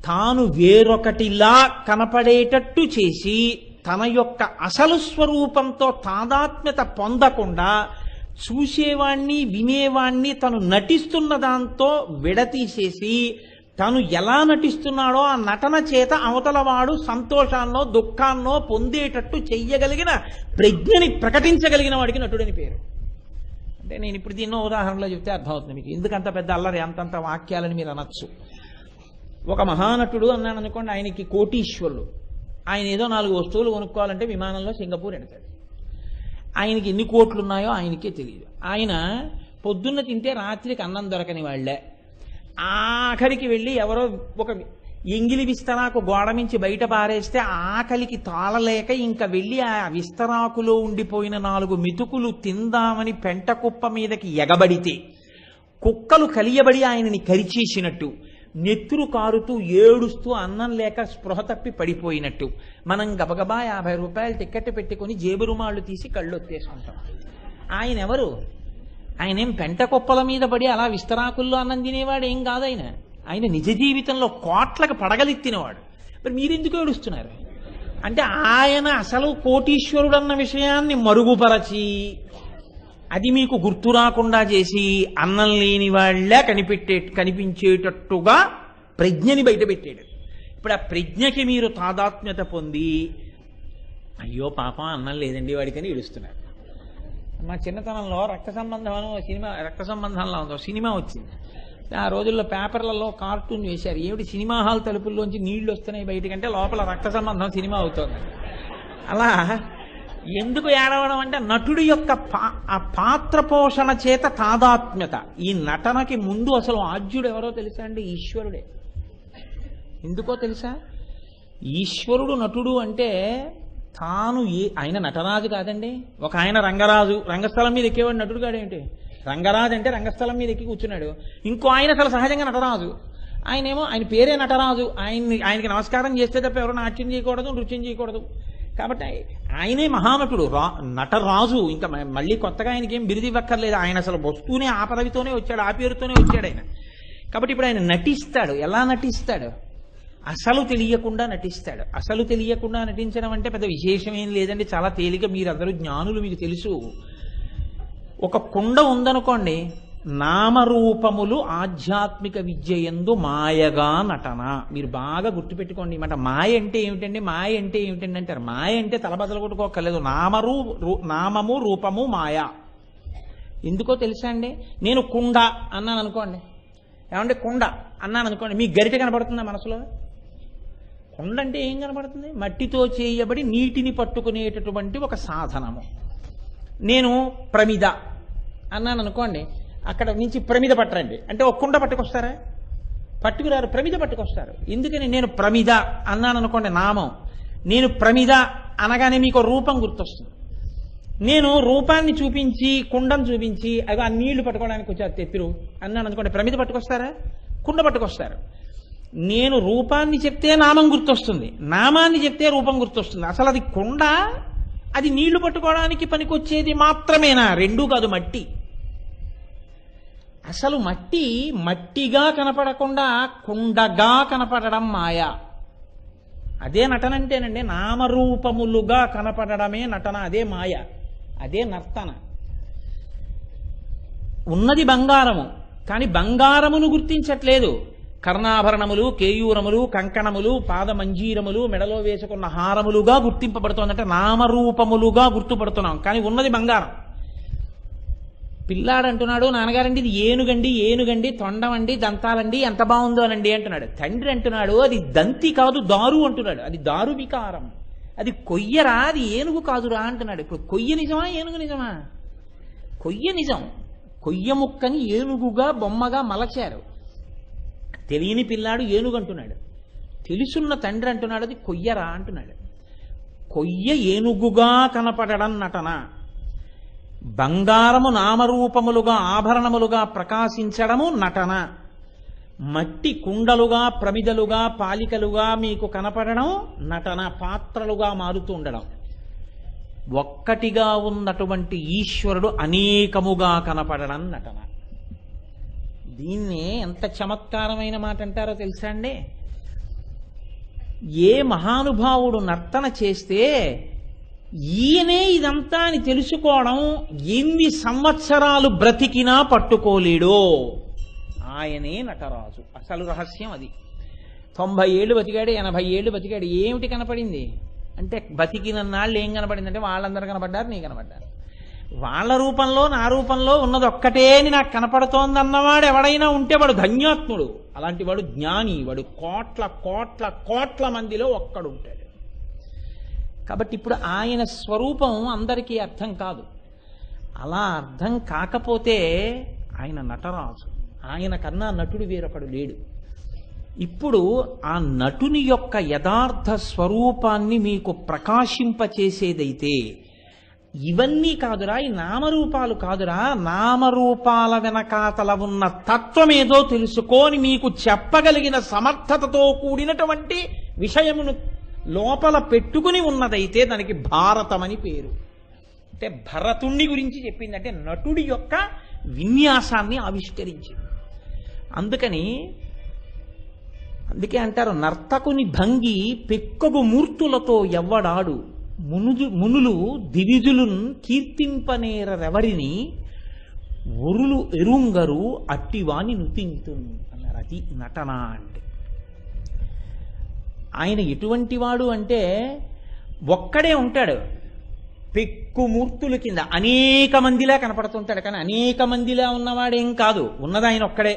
తాను వేరొకటిలా కనపడేటట్టు చేసి, తన యొక్క అసలు స్వరూపంతో తాదాత్మ్యత పొందకుండా చూసేవాణ్ణి, వినేవాణ్ణి తను నటిస్తున్న దాంతో విడతీసేసి, తను ఎలా నటిస్తున్నాడో ఆ నటన చేత అవతలవాడు సంతోషాన్నో దుఃఖాన్నో పొందేటట్టు చెయ్యగలిగిన ప్రజ్ఞని ప్రకటించగలిగిన వాడికి నటుడని పేరు. అంటే నేను ఇప్పుడు దీన్నో ఉదాహరణలో చెప్తే అర్థమవుతుంది మీకు. ఎందుకంత పెద్ద అల్లరి, అంతంత వాక్యాలని మీరు అనొచ్చు. ఒక మహానటుడు అన్నాను అనుకోండి, ఆయనకి కోటీశ్వరుడు. ఆయన ఏదో 4 వస్తువులు కొనుక్కోవాలంటే విమానంలో సింగపూర్ ఎడతాడు. ఆయనకి ఎన్ని కోట్లు ఉన్నాయో ఆయనకే తెలియదు. ఆయన పొద్దున్న తింటే రాత్రికి అన్నం దొరకని వాళ్లే. ఆఖరికి వెళ్ళి ఎవరో ఒక ఎంగిలి విస్తరాకు గోడ మించి బయట పారేస్తే ఆకలికి తాళలేక ఇంకా వెళ్ళి ఆ విస్తరాకులో ఉండిపోయిన 4 మెతుకులు తిందామని పెంట కుప్ప మీదకి ఎగబడితే కుక్కలు కలియబడి ఆయనని కరిచేసినట్టు, నెత్తురు కారుతూ ఏడుస్తూ అన్నం లేక స్పృహ తప్పి పడిపోయినట్టు మనం గబగబా 50 రూపాయలు టికెట్ పెట్టుకుని జేబు రుమాళ్ళు తీసి కళ్ళు ఒత్తేసుకుంటాం. ఆయన ఎవరు? ఆయనేం పెంట కుప్పల మీద పడి అలా విస్తరాకుల్లో అన్నం తినేవాడు ఏం కాదు. ఆయన నిజ జీవితంలో కోట్లకు పడగలెత్తినవాడు. మరి మీరెందుకు ఏడుస్తున్నారు? అంటే ఆయన అసలు కోటీశ్వరుడు అన్న విషయాన్ని మరుగుపరచి అది మీకు గుర్తు రాకుండా చేసి అన్నం లేని వాళ్ళే కనిపించేటట్టుగా ప్రజ్ఞని బయటపెట్టాడు. ఇప్పుడు ఆ ప్రజ్ఞకి మీరు తాదాత్మ్యత పొంది అయ్యో పాపం అన్నం లేదండి వాడికని ఏడుస్తున్నారు. మా చిన్నతనంలో రక్త సంబంధంలో ఉందో సినిమా వచ్చింది. ఆ రోజుల్లో పేపర్లలో కార్టూన్ వేశారు. ఏమిటి సినిమా హాల్ తలుపుల్లోంచి నీళ్లు వస్తున్నాయి బయటకంటే లోపల రక్త సంబంధం సినిమా అవుతుంది. అలా ఎందుకు ఏడవడం అంటే నటుడి యొక్క ఆ పాత్ర పోషణ చేత తాదాత్మ్యత. ఈ నటనకి ముందు అసలు ఆద్యుడు ఎవరో తెలుసా అండి? ఈశ్వరుడే. ఎందుకో తెలుసా? ఈశ్వరుడు నటుడు అంటే తాను ఆయన నటరాజు కాదండి. ఒక ఆయన రంగరాజు, రంగస్థలం మీద ఎక్కేవాడు నటుడు కాడేంటి? రంగరాజు అంటే రంగస్థలం మీద ఎక్కి కూర్చున్నాడు. ఇంకో ఆయన అసలు సహజంగా నటరాజు. ఆయన పేరే నటరాజు. ఆయనకి నమస్కారం చేస్తే తప్ప ఎవరు నాట్యం చేయకూడదు, నృత్యం చేయకూడదు. కాబట్టి ఆయనే మహానటుడు, నటరాజు. ఇంకా మళ్ళీ కొత్తగా ఆయనకేం బిరుది ఇవ్వక్కర్లేదు. ఆయన అసలు వస్తూనే ఆ పదవితోనే వచ్చాడు, ఆ పేరుతోనే వచ్చాడు ఆయన. కాబట్టి ఇప్పుడు ఆయన నటిస్తాడు. ఎలా నటిస్తాడు? అసలు తెలియకుండా నటిస్తాడు. అసలు తెలియకుండా నటించడం అంటే పెద్ద విశేషం ఏం లేదండి, చాలా తేలిక. మీరందరూ జ్ఞానులు, మీకు తెలుసు. ఒక కుండ ఉందనుకోండి, నామరూపములు ఆధ్యాత్మిక విద్య యందు మాయగా నటన. మీరు బాగా గుర్తుపెట్టుకోండి. మాట మాయ అంటే ఏమిటండి? మాయ అంటే ఏమిటండి అంటారు. మాయ అంటే తలబదలు కొట్టుకోకర్లేదు. నామము రూపము మాయ. ఎందుకో తెలుసా అండి? నేను కుండ అన్నాను అనుకోండి, ఏమంటే కుండ అన్నాను అనుకోండి, మీకు గరిట కనబడుతుందా మనసులో? కుండ అంటే ఏం కనబడుతుంది? మట్టితో చేయబడి నీటిని పట్టుకునేటటువంటి ఒక సాధనము. నేను ప్రమిద అన్నాను అనుకోండి, అక్కడ నుంచి ప్రమిద పట్టరండి అంటే ఒక కుండ పట్టుకొస్తారా? పట్టుకురారు, ప్రమిద పట్టుకొస్తారు. ఎందుకని? నేను ప్రమిద అన్నాను అనుకోండి, నామం. నేను ప్రమిద అనగానే మీకు రూపం గుర్తొస్తుంది. నేను రూపాన్ని చూపించి కుండం చూపించి అవి ఆ నీళ్లు పట్టుకోవడానికి వచ్చారు తెత్తురు అన్నాను అనుకోండి, ప్రమిద పట్టుకొస్తారా? కుండ పట్టుకొస్తారు. నేను రూపాన్ని చెప్తే నామం గుర్తొస్తుంది, నామాన్ని చెప్తే రూపం గుర్తొస్తుంది. అసలు అది కుండ, అది నీళ్లు పట్టుకోవడానికి పనికొచ్చేది మాత్రమేనా? రెండూ కాదు, మట్టి. అసలు మట్టి మట్టిగా కనపడకుండా కుండగా కనపడడం మాయ. అదే నటన అంటేనండి. నామరూపములుగా కనపడడమే నటన, అదే మాయ, అదే నర్తన. ఉన్నది బంగారము, కానీ బంగారమును గుర్తించట్లేదు. కర్ణాభరణములు, కేయూరములు, కంకణములు, పాదమంజీరములు, మెడలో వేసుకున్న హారములుగా గుర్తింపబడుతోందంటే నామరూపములుగా గుర్తుపడుతున్నాం, కానీ ఉన్నది బంగారం. పిల్లాడు అంటున్నాడు, నాన్నగారండి ఇది ఏనుగండి, తొండమండి, దంతాలండి, ఎంత బాగుందో అనండి అంటున్నాడు. తండ్రి అంటున్నాడు, అది దంతి కాదు దారు అంటున్నాడు. అది దారు వికారం, అది కొయ్యరా, అది ఏనుగు కాదురా అంటున్నాడు. ఇప్పుడు కొయ్య నిజమా, ఏనుగు నిజమా? కొయ్య నిజం. కొయ్య ముక్కని ఏనుగుగా బొమ్మగా మలచారు. తెలియని పిల్లాడు ఏనుగు అంటున్నాడు. తెలుసున్న తండ్రి అంటున్నాడు, అది కొయ్యరా అంటున్నాడు. కొయ్య ఏనుగుగా కనపడడం నటన. బంగారము నామరూపములుగా ఆభరణములుగా ప్రకాశించడము నటన. మట్టి కుండలుగా, ప్రమిదలుగా, పాలికలుగా మీకు కనపడడం నటన. పాత్రలుగా మారుతూ ఉండడం. ఒక్కటిగా ఉన్నటువంటి ఈశ్వరుడు అనేకముగా కనపడడం నటన. దీన్నే ఎంత చమత్కారమైన మాట అంటారో తెలుసా అండి? ఏ మహానుభావుడు నర్తన చేస్తే ఈయనే ఇదంతా అని తెలుసుకోవడం ఎన్ని సంవత్సరాలు బ్రతికినా పట్టుకోలేడో ఆయనే నటరాజు. అసలు రహస్యం అది. 90 ఏళ్ళు బతికాడు, 80 ఏళ్ళు బతికాడు. ఏమిటి కనపడింది అంటే, బతికిన నాళ్ళు ఏం కనపడిందంటే వాళ్ళందరూ కనపడ్డారు, నీ కనపడ్డారు. వాళ్ళ రూపంలో నా రూపంలో ఉన్నది ఒక్కటే అని నాకు కనపడుతోందన్నవాడు ఎవడైనా ఉంటే వాడు ధన్యాత్ముడు. అలాంటి వాడు జ్ఞాని. వాడు కోట్ల కోట్ల కోట్ల మందిలో ఒక్కడు ఉంటాడు. కాబట్టి ఇప్పుడు ఆయన స్వరూపం అందరికీ అర్థం కాదు. అలా అర్థం కాకపోతే ఆయన నటరాజు. ఆయన కన్నా నటుడు వేరొకడు లేడు. ఇప్పుడు ఆ నటుని యొక్క యథార్థ స్వరూపాన్ని మీకు ప్రకాశింపచేసేదైతే ఇవన్నీ కాదురా, ఈ నామరూపాలు కాదురా, నామరూపాల వెనకాతల ఉన్న తత్వమేదో తెలుసుకోని మీకు చెప్పగలిగిన సమర్థతతో కూడినటువంటి విషయమును లోపల పెట్టుకుని ఉన్నదైతే దానికి భారతమని పేరు. అంటే భరతుణ్ణి గురించి చెప్పింది, అంటే నటుడి యొక్క విన్యాసాన్ని ఆవిష్కరించింది. అందుకని అందుకే అంటారు, నర్తకుని భంగి పెక్కగు మూర్తులతో ఎవ్వడాడు, మునులు దివిజులున్ కీర్తింపనేరెవరిని ఒరులు ఎరుంగరు అట్టివాని నుతింతున్ అన్నారు. అది నటన అంటే. ఆయన ఎటువంటి వాడు అంటే ఒక్కడే ఉంటాడు, పెక్కు మూర్తుల కింద అనేక మందిలా కనపడుతుంటాడు. కానీ అనేక మందిలా ఉన్నవాడేం కాదు, ఉన్నది ఆయన ఒక్కడే.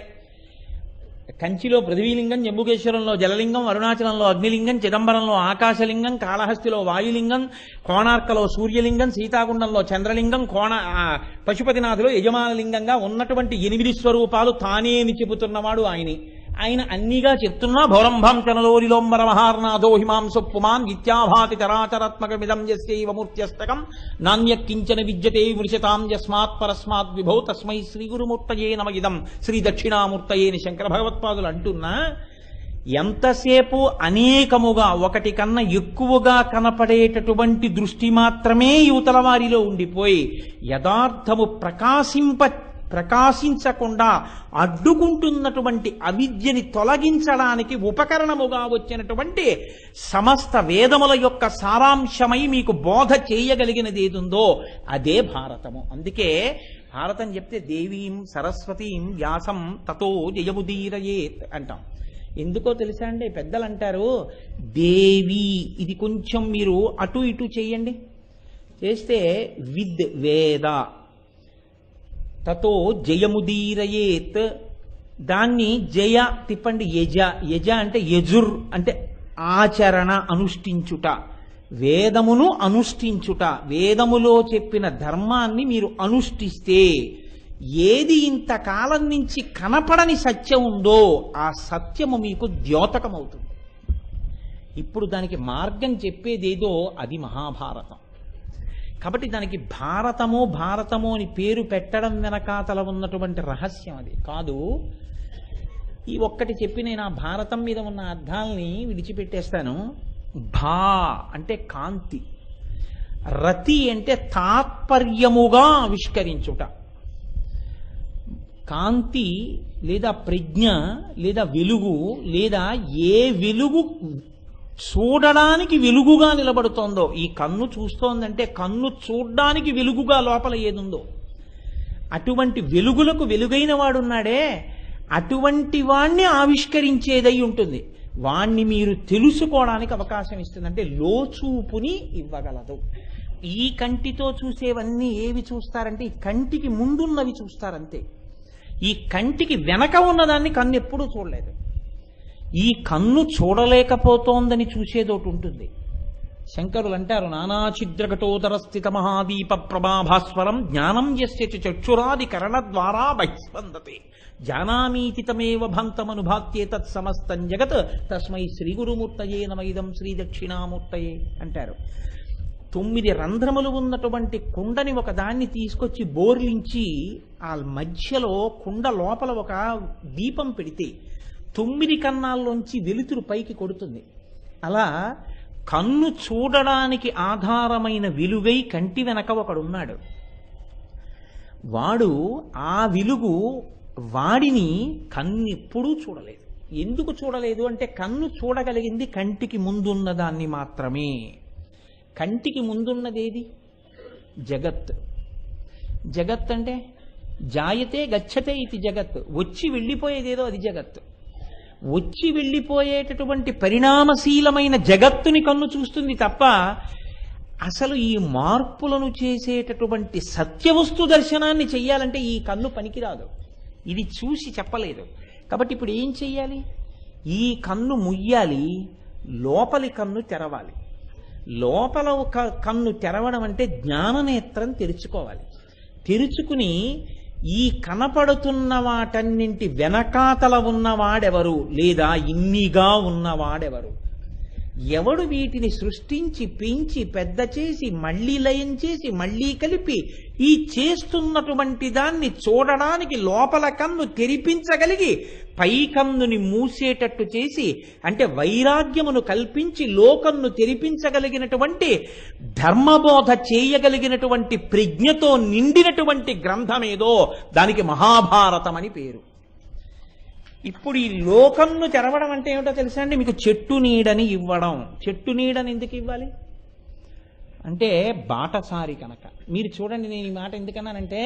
కంచిలో పృథ్వీలింగం, జంబుకేశ్వరంలో జలలింగం, అరుణాచలంలో అగ్నిలింగం, చిదంబరంలో ఆకాశలింగం, కాళహస్తిలో వాయులింగం, కోణార్కలో సూర్యలింగం, సీతాగుండంలో చంద్రలింగం, పశుపతినాథులో యజమానలింగంగా ఉన్నటువంటి 8 స్వరూపాలు తానే అని చెబుతున్నవాడు ఆయనే. ఆయన అన్నిగా చెప్తున్నా భౌరంభం చనలోరిలోంబర మహార్నాథో హిమాంసు పుమాన్ విద్యాభాతి చరాచరాత్మకమిదం యస్యైవ మూర్త్యస్తకం నాణ్యకించన విద్యతే వృషతాం యస్మాత్ పరస్మాత్ విభో తస్మై శ్రీ గురుమూర్తయే నమ ఇదం శ్రీ దక్షిణామూర్తయే అని శంకర భగవత్పాదులు అంటున్నా, ఎంతసేపు అనేకముగా ఒకటి కన్నా ఎక్కువగా కనపడేటటువంటి దృష్టి మాత్రమే యువతల వారిలో ఉండిపోయి యథార్థము ప్రకాశించకుండా అడ్డుకుంటున్నటువంటి అవిద్యని తొలగించడానికి ఉపకరణముగా వచ్చినటువంటి సమస్త వేదముల యొక్క సారాంశమై మీకు బోధ చేయగలిగినది ఏదుందో అదే భారతము. అందుకే భారతం చెప్తే దేవీం సరస్వతీం వ్యాసం తతో జయముదీరయేత్ అంటాం. ఎందుకో తెలుసా అండి, పెద్దలు అంటారు దేవి, ఇది కొంచెం మీరు అటు ఇటు చేయండి, చేస్తే విద్ వేద తతో జయముదీరయేత్, దాన్ని జయ తిప్పండి యజ, యజ అంటే యజుర్ అంటే ఆచరణ, అనుష్ఠించుట, వేదమును అనుష్ఠించుట, వేదములో చెప్పిన ధర్మాన్ని మీరు అనుష్ఠిస్తే ఏది ఇంతకాలం నుంచి కనపడని సత్యం ఉందో ఆ సత్యము మీకు ద్యోతకమవుతుంది. ఇప్పుడు దానికి మార్గం చెప్పేదేదో అది మహాభారతం. కాబట్టి దానికి భారతము అని పేరు పెట్టడం వెనకాతల ఉన్నటువంటి రహస్యం అది కాదు. ఈ ఒక్కటి చెప్పి నేను ఆ భారతం మీద ఉన్న అర్థాలని విడిచిపెట్టేస్తాను. భా అంటే కాంతి, రతి అంటే తాత్పర్యముగా ఆవిష్కరించుట. కాంతి లేదా ప్రజ్ఞ లేదా వెలుగు, లేదా ఏ వెలుగు చూడడానికి వెలుగుగా నిలబడుతోందో, ఈ కన్ను చూస్తోందంటే కన్ను చూడ్డానికి వెలుగుగా లోపల ఏదుందో అటువంటి వెలుగులకు వెలుగైన వాడున్నాడే, అటువంటి వాణ్ణి ఆవిష్కరించేదై ఉంటుంది. వాణ్ణి మీరు తెలుసుకోవడానికి అవకాశం ఇస్తుంది, అంటే లోచూపుని ఇవ్వగలదు. ఈ కంటితో చూసేవన్నీ ఏవి చూస్తారంటే ఈ కంటికి ముందున్నవి చూస్తారంతే. ఈ కంటికి వెనక ఉన్నదాన్ని కన్ను ఎప్పుడూ చూడలేదు. ఈ కన్ను చూడలేకపోతోందని చూసేదోటి ఉంటుంది. శంకరులు అంటారు, నానాఛిద్రఘటోదర స్థిత మహాదీప ప్రభాభాస్వరం జ్ఞానం యస్య చక్షురాది కరణ ద్వారా బహిస్పందతే జానామీతి తమేవ భాంతమనుభాత్యే తత్సమస్తం జగత్ తస్మై శ్రీ గురుమూర్తయే నమ ఇదం శ్రీ దక్షిణామూర్తయే అంటారు. 9 రంధ్రములు ఉన్నటువంటి కుండని ఒకదాన్ని తీసుకొచ్చి బోర్లించి ఆ మధ్యలో కుండ లోపల ఒక దీపం పెడితే 9 కన్నాల్లోంచి వెలుతురు పైకి కొడుతుంది. అలా కన్ను చూడడానికి ఆధారమైన వెలుగై కంటి వెనక ఒకడున్నాడు. వాడు ఆ వెలుగు వాడిని కన్నెప్పుడూ చూడలేదు. ఎందుకు చూడలేదు అంటే కన్ను చూడగలిగింది కంటికి ముందున్న దాన్ని మాత్రమే. కంటికి ముందున్నదేది? జగత్. జగత్ అంటే జాయతే గచ్చతే ఇది జగత్, వచ్చి వెళ్ళిపోయేదేదో అది జగత్. వచ్చి వెళ్ళిపోయేటటువంటి పరిణామశీలమైన జగత్తుని కన్ను చూస్తుంది తప్ప అసలు ఈ మార్పులను చేసేటటువంటి సత్యవస్తు దర్శనాన్ని చెయ్యాలంటే ఈ కన్ను పనికిరాదు. ఇది చూసి చెప్పలేదు. కాబట్టి ఇప్పుడు ఏం చెయ్యాలి? ఈ కన్ను ముయ్యాలి, లోపలి కన్ను తెరవాలి. లోపల ఒక కన్ను తెరవడం అంటే జ్ఞాననేత్రం తెరుచుకోవాలి. తెరుచుకుని ఈ కనపడుతున్న వాటన్నింటి వెనకాతల ఉన్నవాడెవరు, లేదా ఇన్నిగా ఉన్నవాడెవరు, ఎవడు వీటిని సృష్టించి పెంచి పెద్ద చేసి మళ్లీ లయం చేసి మళ్లీ కలిపి ఈ చేస్తున్నటువంటి దాన్ని చూడడానికి లోపల కన్ను తెరిపించగలిగి పై కన్నుని మూసేటట్టు చేసి, అంటే వైరాగ్యమును కల్పించి లోకన్ను తెరిపించగలిగినటువంటి ధర్మబోధ చేయగలిగినటువంటి ప్రజ్ఞతో నిండినటువంటి గ్రంథమేదో దానికి మహాభారతం అని పేరు. ఇప్పుడు ఈ లోకంను తెరవడం అంటే ఏమిటో తెలుసా అండి? మీకు చెట్టు నీడని ఇవ్వడం. చెట్టు నీడని ఎందుకు ఇవ్వాలి అంటే బాటసారి కనుక. మీరు చూడండి, నేను ఈ మాట ఎందుకన్నానంటే,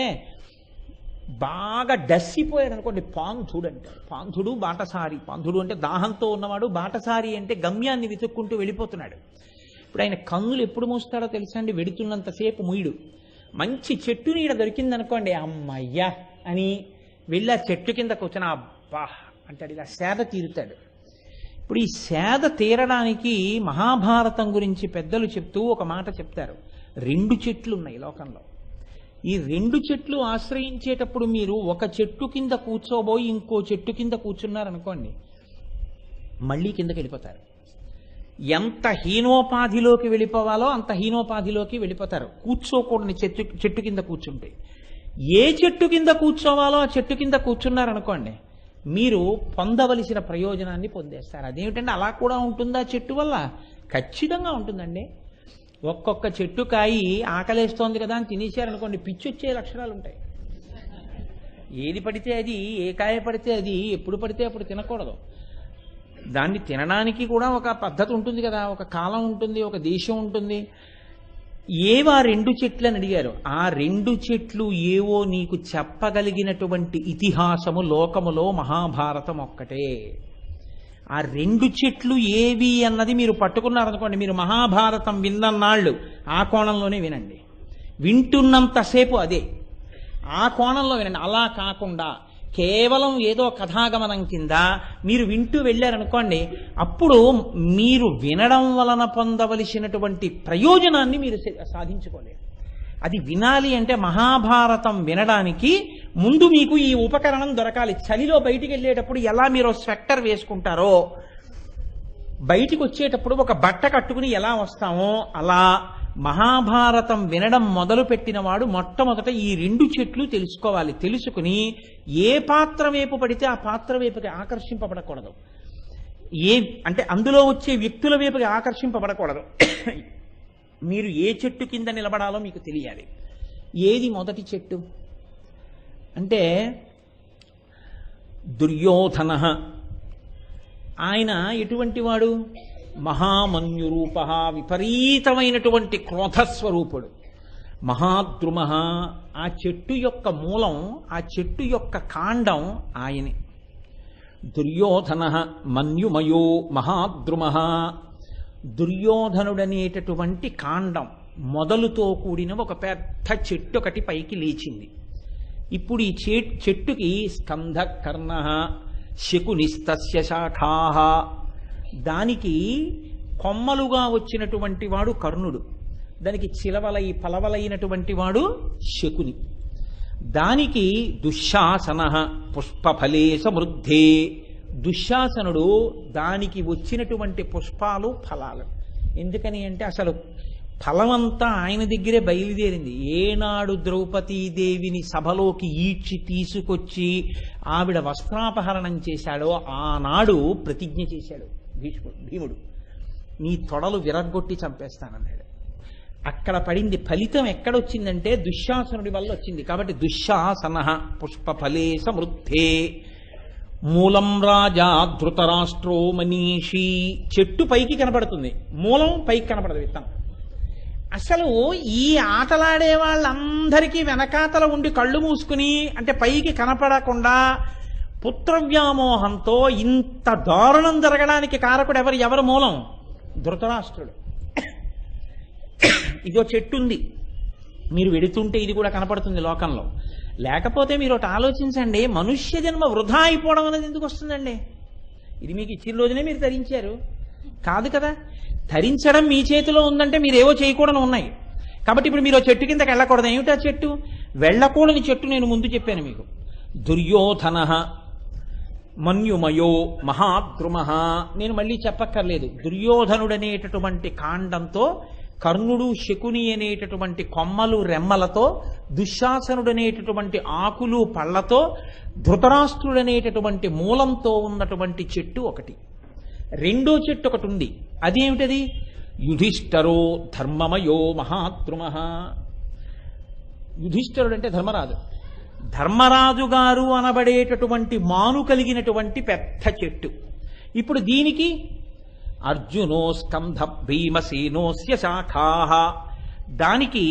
బాగా డస్సిపోయాడు అనుకోండి, పాంధుడు అంటారు. పాంధుడు బాటసారి. పాంధుడు అంటే దాహంతో ఉన్నవాడు, బాటసారి అంటే గమ్యాన్ని వెతుక్కుంటూ వెళ్ళిపోతున్నాడు. ఇప్పుడు ఆయన కన్నులు ఎప్పుడు మూస్తాడో తెలుసా అండి? వెడుతున్నంతసేపు ముయ్యడు. మంచి చెట్టు నీడ దొరికిందనుకోండి, అమ్మయ్యా అని వెళ్ళి ఆ చెట్టు కింద కూర్చొని అబ్బా అంటాడు, ఇలా సేద తీరుతాడు. ఇప్పుడు ఈ సేద తీరడానికి మహాభారతం గురించి పెద్దలు చెప్తూ ఒక మాట చెప్తారు. 2 చెట్లు ఉన్నాయి లోకంలో. ఈ 2 చెట్లు ఆశ్రయించేటప్పుడు మీరు ఒక చెట్టు కింద కూర్చోబోయి ఇంకో చెట్టు కింద కూర్చున్నారనుకోండి, మళ్ళీ కిందకి వెళ్ళిపోతారు. ఎంత హీనోపాధిలోకి వెళ్ళిపోవాలో అంత హీనోపాధిలోకి వెళ్ళిపోతారు కూర్చోకూడని చెట్టు కింద కూర్చుంటే. ఏ చెట్టు కింద కూర్చోవాలో ఆ చెట్టు కింద కూర్చున్నారనుకోండి, మీరు పొందవలసిన ప్రయోజనాన్ని పొందేస్తారు. అదేమిటంటే అలా కూడా ఉంటుందా చెట్టు వల్ల? ఖచ్చితంగా ఉంటుందండి. ఒక్కొక్క చెట్టు కాయి ఆకలేస్తోంది కదా అని తినేశారనుకోండి, పిచ్చి వచ్చే లక్షణాలు ఉంటాయి. ఏది పడితే అది, ఏ కాయ పడితే అది, ఎప్పుడు పడితే అప్పుడు తినకూడదు. దాన్ని తినడానికి కూడా ఒక పద్ధతి ఉంటుంది కదా, ఒక కాలం ఉంటుంది, ఒక దేశం ఉంటుంది. ఏవా 2 చెట్లు అని అడిగారు. ఆ 2 చెట్లు ఏవో నీకు చెప్పగలిగినటువంటి ఇతిహాసము లోకములో మహాభారతం ఒక్కటే. ఆ 2 చెట్లు ఏవి అన్నది మీరు పట్టుకున్నారనుకోండి, మీరు మహాభారతం విన్నన్నాళ్ళు ఆ కోణంలోనే వినండి. వింటున్నంతసేపు అదే, ఆ కోణంలో వినండి. అలా కాకుండా కేవలం ఏదో కథాగమనం కింద మీరు వింటూ వెళ్ళారనుకోండి, అప్పుడు మీరు వినడం వలన పొందవలసినటువంటి ప్రయోజనాన్ని మీరు సాధించుకోలేరు. అది వినాలి అంటే మహాభారతం వినడానికి ముందు మీకు ఈ ఉపకరణం దొరకాలి. చలిలో బయటికి వెళ్ళేటప్పుడు ఎలా మీరు స్వెక్టర్ వేసుకుంటారో, బయటికి వచ్చేటప్పుడు ఒక బట్ట కట్టుకుని ఎలా వస్తామో, అలా మహాభారతం వినడం మొదలుపెట్టిన వాడు మొట్టమొదట ఈ 2 చెట్లు తెలుసుకోవాలి. తెలుసుకుని ఏ పాత్ర వైపు పడితే ఆ పాత్ర వైపుకి ఆకర్షింపబడకూడదు. అంటే అందులో వచ్చే వ్యక్తుల వైపుకి ఆకర్షింపబడకూడదు. మీరు ఏ చెట్టు కింద నిలబడాలో మీకు తెలియాలి. ఏది మొదటి చెట్టు అంటే దుర్యోధన. ఆయన ఎటువంటి వాడు? మహామన్యురూప, విపరీతమైనటువంటి క్రోధస్వరూపుడు. మహాద్రుమ, ఆ చెట్టు యొక్క మూలం, ఆ చెట్టు యొక్క కాండం ఆయనే. దుర్యోధన మన్యుమయో మహాద్రుమ. దుర్యోధనుడనేటటువంటి కాండం, మొదలుతో కూడిన ఒక పెద్ద చెట్టు ఒకటి పైకి లేచింది. ఇప్పుడు ఈ చెట్టుకి స్కంధ కర్ణ శకునిస్తస్య శాఖాః, దానికి కొమ్మలుగా వచ్చినటువంటి వాడు కర్ణుడు, దానికి చిలవలై పలవలైనటువంటి వాడు శకుని. దానికి దుశ్శాసన పుష్పఫలే సమృద్ధే. దుశ్శాసనుడు దానికి వచ్చినటువంటి పుష్పాలు ఫలాలు. ఎందుకని అంటే అసలు ఫలమంతా ఆయన దగ్గరే బయలుదేరింది. ఏనాడు ద్రౌపదీదేవిని సభలోకి ఈడ్చి తీసుకొచ్చి ఆవిడ వస్త్రాపహరణం చేశాడో ఆనాడు ప్రతిజ్ఞ చేశాడు భీముడు, నీ తొడలు విరగ్గొట్టి చంపేస్తానన్నాడు. అక్కడ పడింది. ఫలితం ఎక్కడొచ్చిందంటే దుశ్శాసనుడి వల్ల వచ్చింది. కాబట్టి దుశ్శాసన పుష్పఫలే సమృద్ధే. మూలం రాజా ధృతరాష్ట్రో మనీషి. చెట్టు పైకి కనపడుతుంది, మూలం పైకి కనపడదు, విత్తనం. అసలు ఈ ఆటలాడే వాళ్ళందరికీ వెనకాతల ఉండి కళ్ళు మూసుకుని, అంటే పైకి కనపడకుండా పుత్రవ్యామోహంతో ఇంత దారుణం జరగడానికి కారకుడు ఎవరు మూలం? ధృతరాష్ట్రుడు. ఇదో చెట్టు ఉంది, మీరు వెడుతుంటే ఇది కూడా కనపడుతుంది లోకంలో. లేకపోతే మీరు ఒకటి ఆలోచించండి, మనుష్య జన్మ వృధా అయిపోవడం అనేది ఎందుకు వస్తుందండి? ఇది మీకు ఇచ్చిన రోజునే మీరు ధరించారు కాదు కదా. ధరించడం మీ చేతిలో ఉందంటే మీరేవో చేయకూడని ఉన్నాయి. కాబట్టి ఇప్పుడు మీరు చెట్టు కిందకి వెళ్ళకూడదు. ఏమిటా చెట్టు? వెళ్ళకూడని చెట్టు నేను ముందు చెప్పాను మీకు. దుర్యోధన మన్యుమయో మహాద్రుమ. నేను మళ్ళీ చెప్పక్కర్లేదు. దుర్యోధనుడనేటటువంటి కాండంతో, కర్ణుడు శకుని అనేటటువంటి కొమ్మలు రెమ్మలతో, దుశ్శాసనుడనేటటువంటి ఆకులు పళ్లతో, ధృతరాష్ట్రుడనేటటువంటి మూలంతో ఉన్నటువంటి చెట్టు ఒకటి. రెండో చెట్టు ఒకటి ఉంది. అదేమిటది? యుధిష్ఠరో ధర్మమయో మహాద్రుమ. యుధిష్ఠరుడు అంటే ధర్మరాజు. ధర్మరాజు గారు అనబడేటటువంటి మాను కలిగినటువంటి పెద్ద చెట్టు. ఇప్పుడు దీనికి అర్జునో స్కంధ భీమసేనోస్య శాఖాః, దానికి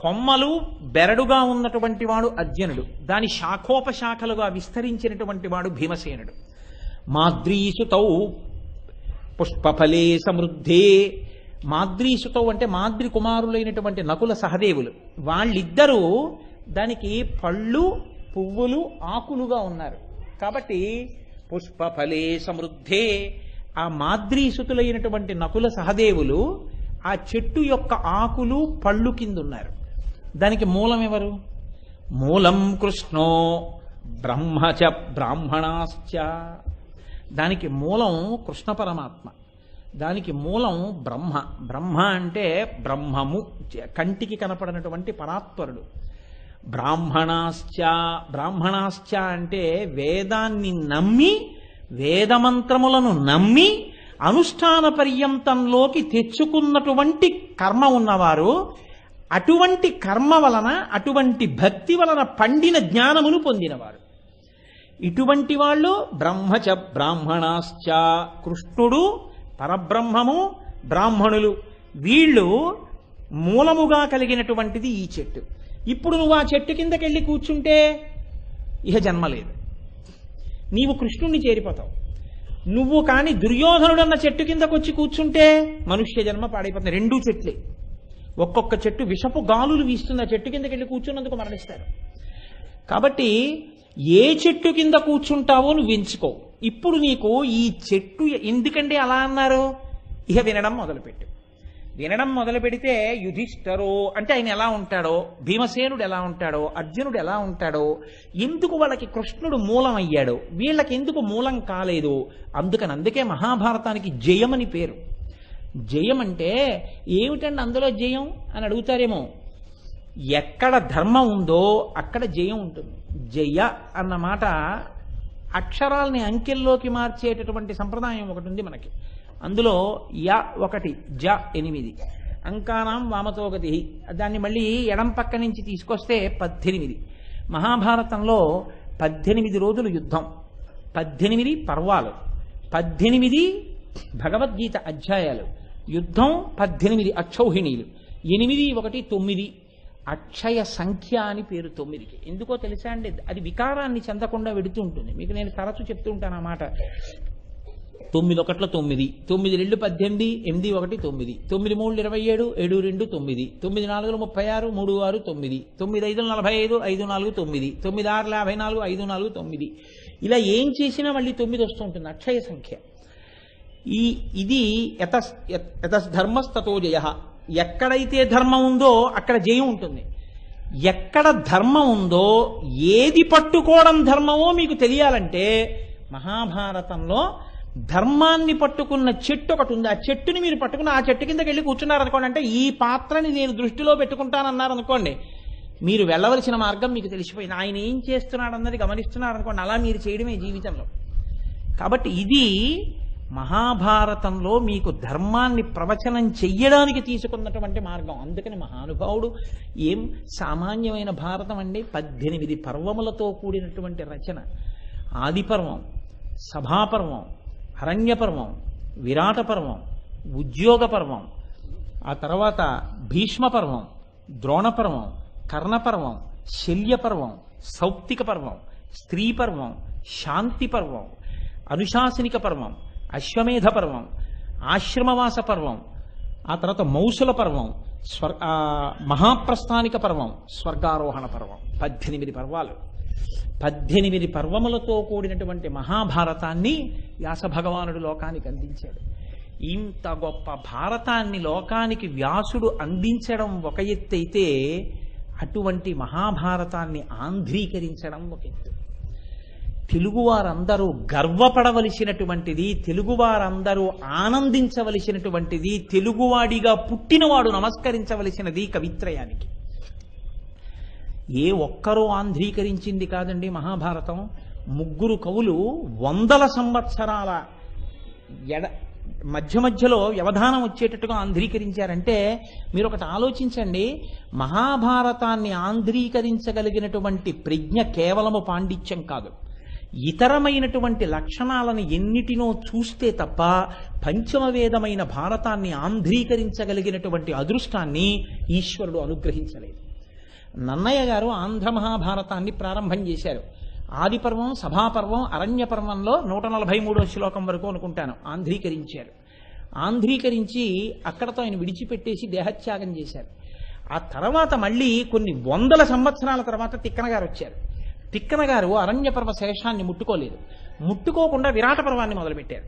కొమ్మలు బెరడుగా ఉన్నటువంటి వాడు అర్జునుడు, దాని శాఖోపశాఖలుగా విస్తరించినటువంటి వాడు భీమసేనుడు. మాద్రీసుతౌ పుష్పఫలే సమృద్ధే, మాద్రీసుతౌ అంటే మాద్రి కుమారులైనటువంటి నకుల సహదేవులు, వాళ్ళిద్దరూ దానికి పళ్ళు పువ్వులు ఆకులుగా ఉన్నారు. కాబట్టి పుష్పఫలే సమృద్ధే, ఆ మాద్రీసుతులైనటువంటి నకుల సహదేవులు ఆ చెట్టు యొక్క ఆకులు పళ్ళు కింద ఉన్నారు. దానికి మూలం ఎవరు? మూలం కృష్ణో బ్రహ్మచ బ్రాహ్మణాశ్చ, దానికి మూలం కృష్ణ పరమాత్మ, దానికి మూలం బ్రహ్మ. బ్రహ్మ అంటే బ్రహ్మము, కంటికి కనపడినటువంటి పరాత్పరుడు. బ్రాహ్మణాశ్చ, బ్రాహ్మణాశ్చ అంటే వేదాన్ని నమ్మి, వేదమంత్రములను నమ్మి అనుష్ఠాన పర్యంతంలోకి తెచ్చుకున్నటువంటి కర్మ ఉన్నవారు, అటువంటి కర్మ వలన, అటువంటి భక్తి వలన పండిన జ్ఞానమును పొందినవారు. ఇటువంటి వాళ్ళు బ్రహ్మచ బ్రాహ్మణాశ్చ, కృష్ణుడు పరబ్రహ్మము బ్రాహ్మణులు, వీళ్ళు మూలముగా కలిగినటువంటిది ఈ చెట్టు. ఇప్పుడు నువ్వు ఆ చెట్టు కిందకెళ్ళి కూర్చుంటే ఇహ జన్మ లేదు, నీవు కృష్ణుణ్ణి చేరిపోతావు. నువ్వు కానీ దుర్యోధనుడన్న చెట్టు కిందకు వచ్చి కూర్చుంటే మనుష్య జన్మ పాడైపోతుంది. రెండూ చెట్లే. ఒక్కొక్క చెట్టు విషపు గాలులు వీస్తుంది, ఆ చెట్టు కిందకి వెళ్ళి కూర్చున్నందుకు మరణిస్తారు. కాబట్టి ఏ చెట్టు కింద కూర్చుంటావో నువ్వు ఎంచుకో. ఇప్పుడు నీకు ఈ చెట్టు ఎందుకంటే అలా అన్నారు, ఇహ వినడం మొదలుపెట్టు. వినడం మొదలు పెడితే యుధిష్ఠరో అంటే ఆయన ఎలా ఉంటాడో, భీమసేనుడు ఎలా ఉంటాడో, అర్జునుడు ఎలా ఉంటాడో, ఎందుకు వాళ్ళకి కృష్ణుడు మూలం అయ్యాడో, వీళ్ళకి ఎందుకు మూలం కాలేదు, అందుకే మహాభారతానికి జయమని పేరు. జయం అంటే ఏమిటండి అందులో జయం అని అడుగుతారేమో. ఎక్కడ ధర్మం ఉందో అక్కడ జయం ఉంటుంది. జయ అన్న మాట అక్షరాల్ని అంకెల్లోకి మార్చేటటువంటి సంప్రదాయం ఒకటి ఉంది మనకి. అందులో య 1, జ 8, అంకానాం వామతోగతి, దాన్ని మళ్ళీ ఎడం పక్క నుంచి తీసుకొస్తే 18. మహాభారతంలో 18 రోజులు యుద్ధం, 18 పర్వాలు, 18 భగవద్గీత అధ్యాయాలు, యుద్ధం 18 అక్షౌహిణీలు, 8, 1, 9. అక్షయ సంఖ్య అని పేరు 9కి. ఎందుకో తెలుసా అండి, అది వికారాన్ని చెందకుండా వెడుతూ ఉంటుంది. మీకు నేను తరచు చెప్తూ ఉంటాను ఆ మాట. 9 1 9, 9 2 18, 8 1 9, 9 3 27, 7 2 9, 9 4 36, 3 6 9, 9 5 45, 5 4 9, 9 6 54, 5 4 9. ఇలా ఏం చేసినా మళ్ళీ 9 వస్తూ ఉంటుంది అక్షయ సంఖ్య. ఇది యతధర్మస్తతో జయ. ఎక్కడైతే ధర్మం ఉందో అక్కడ జయం ఉంటుంది. ఎక్కడ ధర్మం ఉందో, ఏది పట్టుకోవడం ధర్మమో మీకు తెలియాలంటే మహాభారతంలో ధర్మాన్ని పట్టుకున్న చెట్టు ఒకటి ఉంది. ఆ చెట్టుని మీరు పట్టుకుని ఆ చెట్టు కిందకి వెళ్ళి కూర్చున్నారనుకోండి, అంటే ఈ పాత్రని నేను దృష్టిలో పెట్టుకుంటానన్నారనుకోండి, మీరు వెళ్ళవలసిన మార్గం మీకు తెలిసిపోయింది. ఆయన ఏం చేస్తున్నాడు అన్నది గమనిస్తున్నారనుకోండి, అలా మీరు చేయడమే జీవితంలో. కాబట్టి ఇది మహాభారతంలో మీకు ధర్మాన్ని ప్రవచనం చెయ్యడానికి తీసుకున్నటువంటి మార్గం. అందుకని మహానుభావుడు ఏం సామాన్యమైన భారతం అండి, 18 పర్వములతో కూడినటువంటి రచన. ఆదిపర్వం, సభాపర్వం, అరణ్యపర్వం, విరాట పర్వం, ఉద్యోగ పర్వం, ఆ తర్వాత భీష్మ పర్వం, ద్రోణపర్వం, కర్ణపర్వం, శల్యపర్వం, సౌప్తిక పర్వం, స్త్రీ పర్వం, శాంతి పర్వం, అనుశాసనిక పర్వం, అశ్వమేధ పర్వం, ఆశ్రమవాస పర్వం, ఆ తర్వాత మౌసుల పర్వం, మహాప్రస్థానిక పర్వం, స్వర్గారోహణ పర్వం. 18 పర్వాలు. 18 పర్వములతో కూడినటువంటి మహాభారతాన్ని వ్యాస భగవానుడు లోకానికి అందించాడు. ఇంత గొప్ప భారతాన్ని లోకానికి వ్యాసుడు అందించడం ఒక ఎత్తైతే, అటువంటి మహాభారతాన్ని ఆంధ్రీకరించడం ఒక ఎత్తు. తెలుగువారందరూ గర్వపడవలసినటువంటిది, తెలుగువారందరూ ఆనందించవలసినటువంటిది, తెలుగువాడిగా పుట్టినవాడు నమస్కరించవలసినది కవిత్రయానికి. ఏ ఒక్కరూ ఆంధ్రీకరించింది కాదండి మహాభారతం. 3 కవులు 100 సంవత్సరాల మధ్య మధ్యలో వ్యవధానం వచ్చేటట్టుగా ఆంధ్రీకరించారంటే మీరు ఒకటి ఆలోచించండి. మహాభారతాన్ని ఆంధ్రీకరించగలిగినటువంటి ప్రజ్ఞ కేవలము పాండిత్యం కాదు, ఇతరమైనటువంటి లక్షణాలను ఎన్నిటినో చూస్తే తప్ప పంచమ వేదమైన భారతాన్ని ఆంధ్రీకరించగలిగినటువంటి అదృష్టాన్ని ఈశ్వరుడు అనుగ్రహించలేదు. నన్నయ్య గారు ఆంధ్ర మహాభారతాన్ని ప్రారంభం చేశారు. ఆదిపర్వం, సభాపర్వం, అరణ్య పర్వంలో 143వ శ్లోకం వరకు అనుకుంటాను ఆంధ్రీకరించారు. ఆంధ్రీకరించి అక్కడతో ఆయన విడిచిపెట్టేసి దేహత్యాగం చేశారు. ఆ తర్వాత మళ్ళీ కొన్ని వందల సంవత్సరాల తర్వాత తిక్కన గారు వచ్చారు. తిక్కన గారు అరణ్య పర్వ శేషాన్ని ముట్టుకోలేదు. ముట్టుకోకుండా విరాట పర్వాన్ని మొదలుపెట్టారు.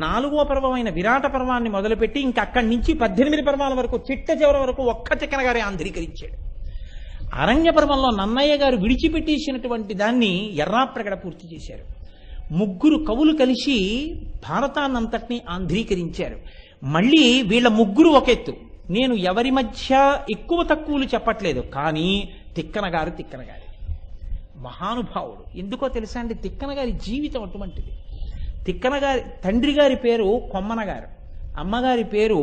4వ పర్వమైన విరాట పర్వాన్ని మొదలుపెట్టి ఇంకా అక్కడి నుంచి 18 పర్వాల వరకు చిట్ట చివరి వరకు ఒక్క తిక్కన గారే ఆంధ్రీకరించాడు. అరణ్య పర్వంలో నన్నయ్య గారు విడిచిపెట్టేసినటువంటి దాన్ని ఎర్రాప్రగడ పూర్తి చేశారు. 3 కవులు కలిసి భారతాన్నంతటినీ ఆంధ్రీకరించారు. మళ్ళీ వీళ్ళ 3 ఒక ఎత్తు. నేను ఎవరి మధ్య ఎక్కువ తక్కువలు చెప్పట్లేదు, కానీ తిక్కన గారి మహానుభావుడు. ఎందుకో తెలుసా అండి, తిక్కన గారి జీవితం అటువంటిది. తిక్కన గారి తండ్రి గారి పేరు కొమ్మన గారు, అమ్మగారి పేరు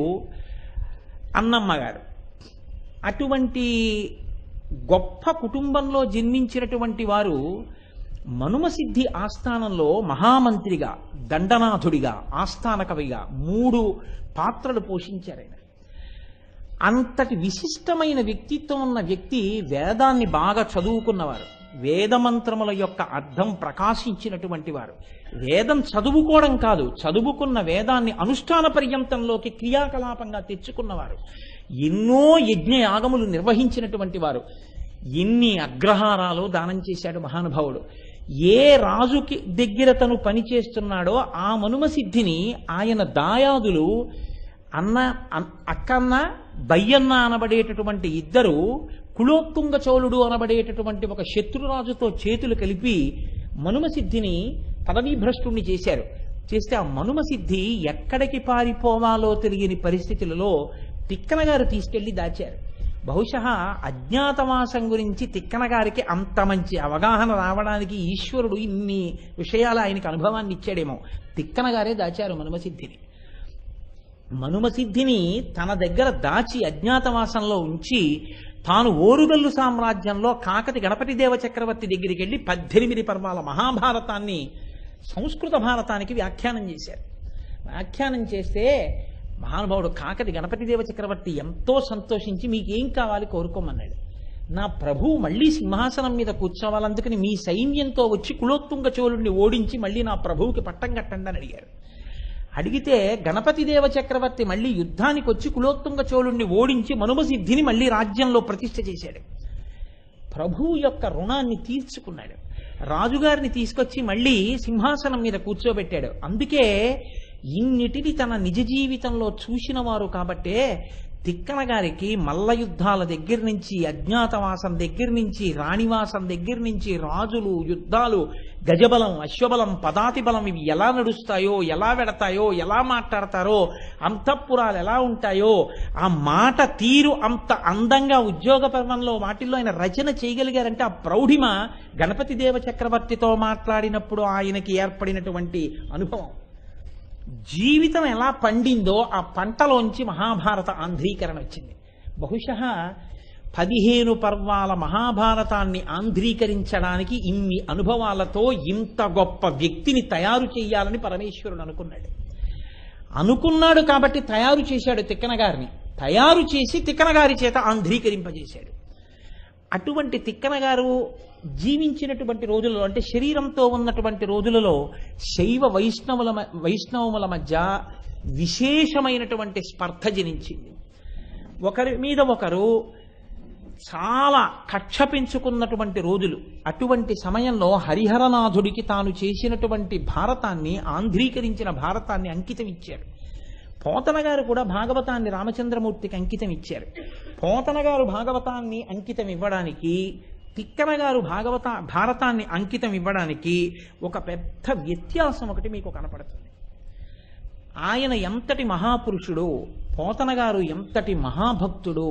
అన్నమ్మ గారు. అటువంటి గొప్ప కుటుంబంలో జన్మించినటువంటి వారు మనుమసిద్ధి ఆస్థానంలో మహామంత్రిగా, దండనాథుడిగా, ఆస్థాన కవిగా 3 పాత్రలు పోషించారు ఆయన. అంతటి విశిష్టమైన వ్యక్తిత్వం ఉన్న వ్యక్తి వేదాన్ని బాగా చదువుకున్నవారు, వేదమంత్రముల యొక్క అర్థం ప్రకాశించినటువంటి వారు. వేదం చదువుకోవడం కాదు, చదువుకున్న వేదాన్ని అనుష్ఠాన పర్యంతంలోకి క్రియాకలాపంగా తెచ్చుకున్నవారు. ఎన్నో యజ్ఞయాగములు నిర్వహించినటువంటి వారు. ఎన్ని అగ్రహారాలు దానం చేశాడు మహానుభావుడు. ఏ రాజుకి దగ్గర తను పనిచేస్తున్నాడో ఆ మనుమసిద్ధిని ఆయన దాయాదులు అక్కన్న బయ్యన్న అనబడేటటువంటి ఇద్దరు కులోత్తుంగ చోళుడు అనబడేటటువంటి ఒక శత్రురాజుతో చేతులు కలిపి మనుమసిద్ధిని పదవీభ్రష్టుణ్ణి చేశారు. చేస్తే ఆ మనుమసిద్ధి ఎక్కడికి పారిపోవాలో తెలియని పరిస్థితులలో తిక్కన గారు తీసుకెళ్లి దాచారు. బహుశా అజ్ఞాతవాసం గురించి తిక్కన గారికి అంత మంచి అవగాహన రావడానికి ఈశ్వరుడు ఇన్ని విషయాలు ఆయనకి అనుభవాన్ని ఇచ్చాడేమో. తిక్కన గారే దాచారు మనుమసిద్ధిని. మనుమసిద్ధిని తన దగ్గర దాచి అజ్ఞాతవాసంలో ఉంచి తాను ఓరుగల్లు సామ్రాజ్యంలో కాకతి గణపతి దేవ చక్రవర్తి దగ్గరికి వెళ్ళి 18 పర్వాల మహాభారతాన్ని సంస్కృత భారతానికి వ్యాఖ్యానం చేశారు. వ్యాఖ్యానం చేస్తే మహానుభావుడు కాకతి గణపతి దేవ చక్రవర్తి ఎంతో సంతోషించి మీకేం కావాలి కోరుకోమన్నాడు. నా ప్రభువు మళ్ళీ సింహాసనం మీద కూర్చోవాలందుకని మీ సైన్యంతో వచ్చి కులోత్తుంగ చోళుడిని ఓడించి మళ్ళీ నా ప్రభువుకి పట్టం కట్టండి అని అడిగారు. అడిగితే గణపతి దేవ చక్రవర్తి మళ్ళీ యుద్ధానికి వచ్చి కులోత్తుంగ చోళుడిని ఓడించి మనుమసిద్ధిని మళ్ళీ రాజ్యంలో ప్రతిష్ఠ చేశాడు. ప్రభువు యొక్క రుణాన్ని తీర్చుకున్నాడు. రాజుగారిని తీసుకొచ్చి మళ్ళీ సింహాసనం మీద కూర్చోబెట్టాడు. అందుకే ఇన్నిటిని తన నిజ జీవితంలో చూసిన వారు కాబట్టే తిక్కన గారికి మల్ల యుద్ధాల దగ్గర నుంచి, అజ్ఞాతవాసం దగ్గర నుంచి, రాణివాసం దగ్గర నుంచి, రాజులు, యుద్ధాలు, గజబలం, అశ్వబలం, పదాతి బలం ఇవి ఎలా నడుస్తాయో, ఎలా వెడతాయో, ఎలా మాట్లాడతారో, అంతఃపురాలు ఎలా ఉంటాయో, ఆ మాట తీరు అంత అందంగా ఉద్యోగ పర్వంలో వాటిల్లో ఆయన రచన చేయగలిగారంటే ఆ ప్రౌఢిమ గణపతి దేవ చక్రవర్తితో మాట్లాడినప్పుడు ఆయనకి ఏర్పడినటువంటి అనుభవం. జీవితం ఎలా పండిందో ఆ పంటలోంచి మహాభారత ఆంధ్రీకరణ వచ్చింది. బహుశా 15 పర్వాల మహాభారతాన్ని ఆంధ్రీకరించడానికి ఇన్ని అనుభవాలతో ఇంత గొప్ప వ్యక్తిని తయారు చేయాలని పరమేశ్వరుడు అనుకున్నాడు కాబట్టి తయారు చేశాడు తిక్కన గారిని. తయారు చేసి తిక్కన గారి చేత ఆంధ్రీకరింపజేశాడు. అటువంటి తిక్కన గారు జీవించినటువంటి రోజులలో, అంటే శరీరంతో ఉన్నటువంటి రోజులలో శైవ వైష్ణవముల మధ్య విశేషమైనటువంటి స్పర్ధ జనించింది. ఒకరి మీద ఒకరు చాలా కక్ష పెంచుకున్నటువంటి రోజులు. అటువంటి సమయంలో హరిహరనాథుడికి తాను చేసినటువంటి భారతాన్ని, ఆంధ్రీకరించిన భారతాన్ని అంకితం ఇచ్చారు. పోతన గారు కూడా భాగవతాన్ని రామచంద్రమూర్తికి అంకితం ఇచ్చారు. పోతన గారు భాగవతాన్ని అంకితం ఇవ్వడానికి, తిక్కన గారు భారతాన్ని అంకితం ఇవ్వడానికి ఒక పెద్ద వ్యత్యాసం ఒకటి మీకు కనపడుతుంది. ఆయన ఎంతటి మహాపురుషుడు, పోతన గారు ఎంతటి మహాభక్తుడు,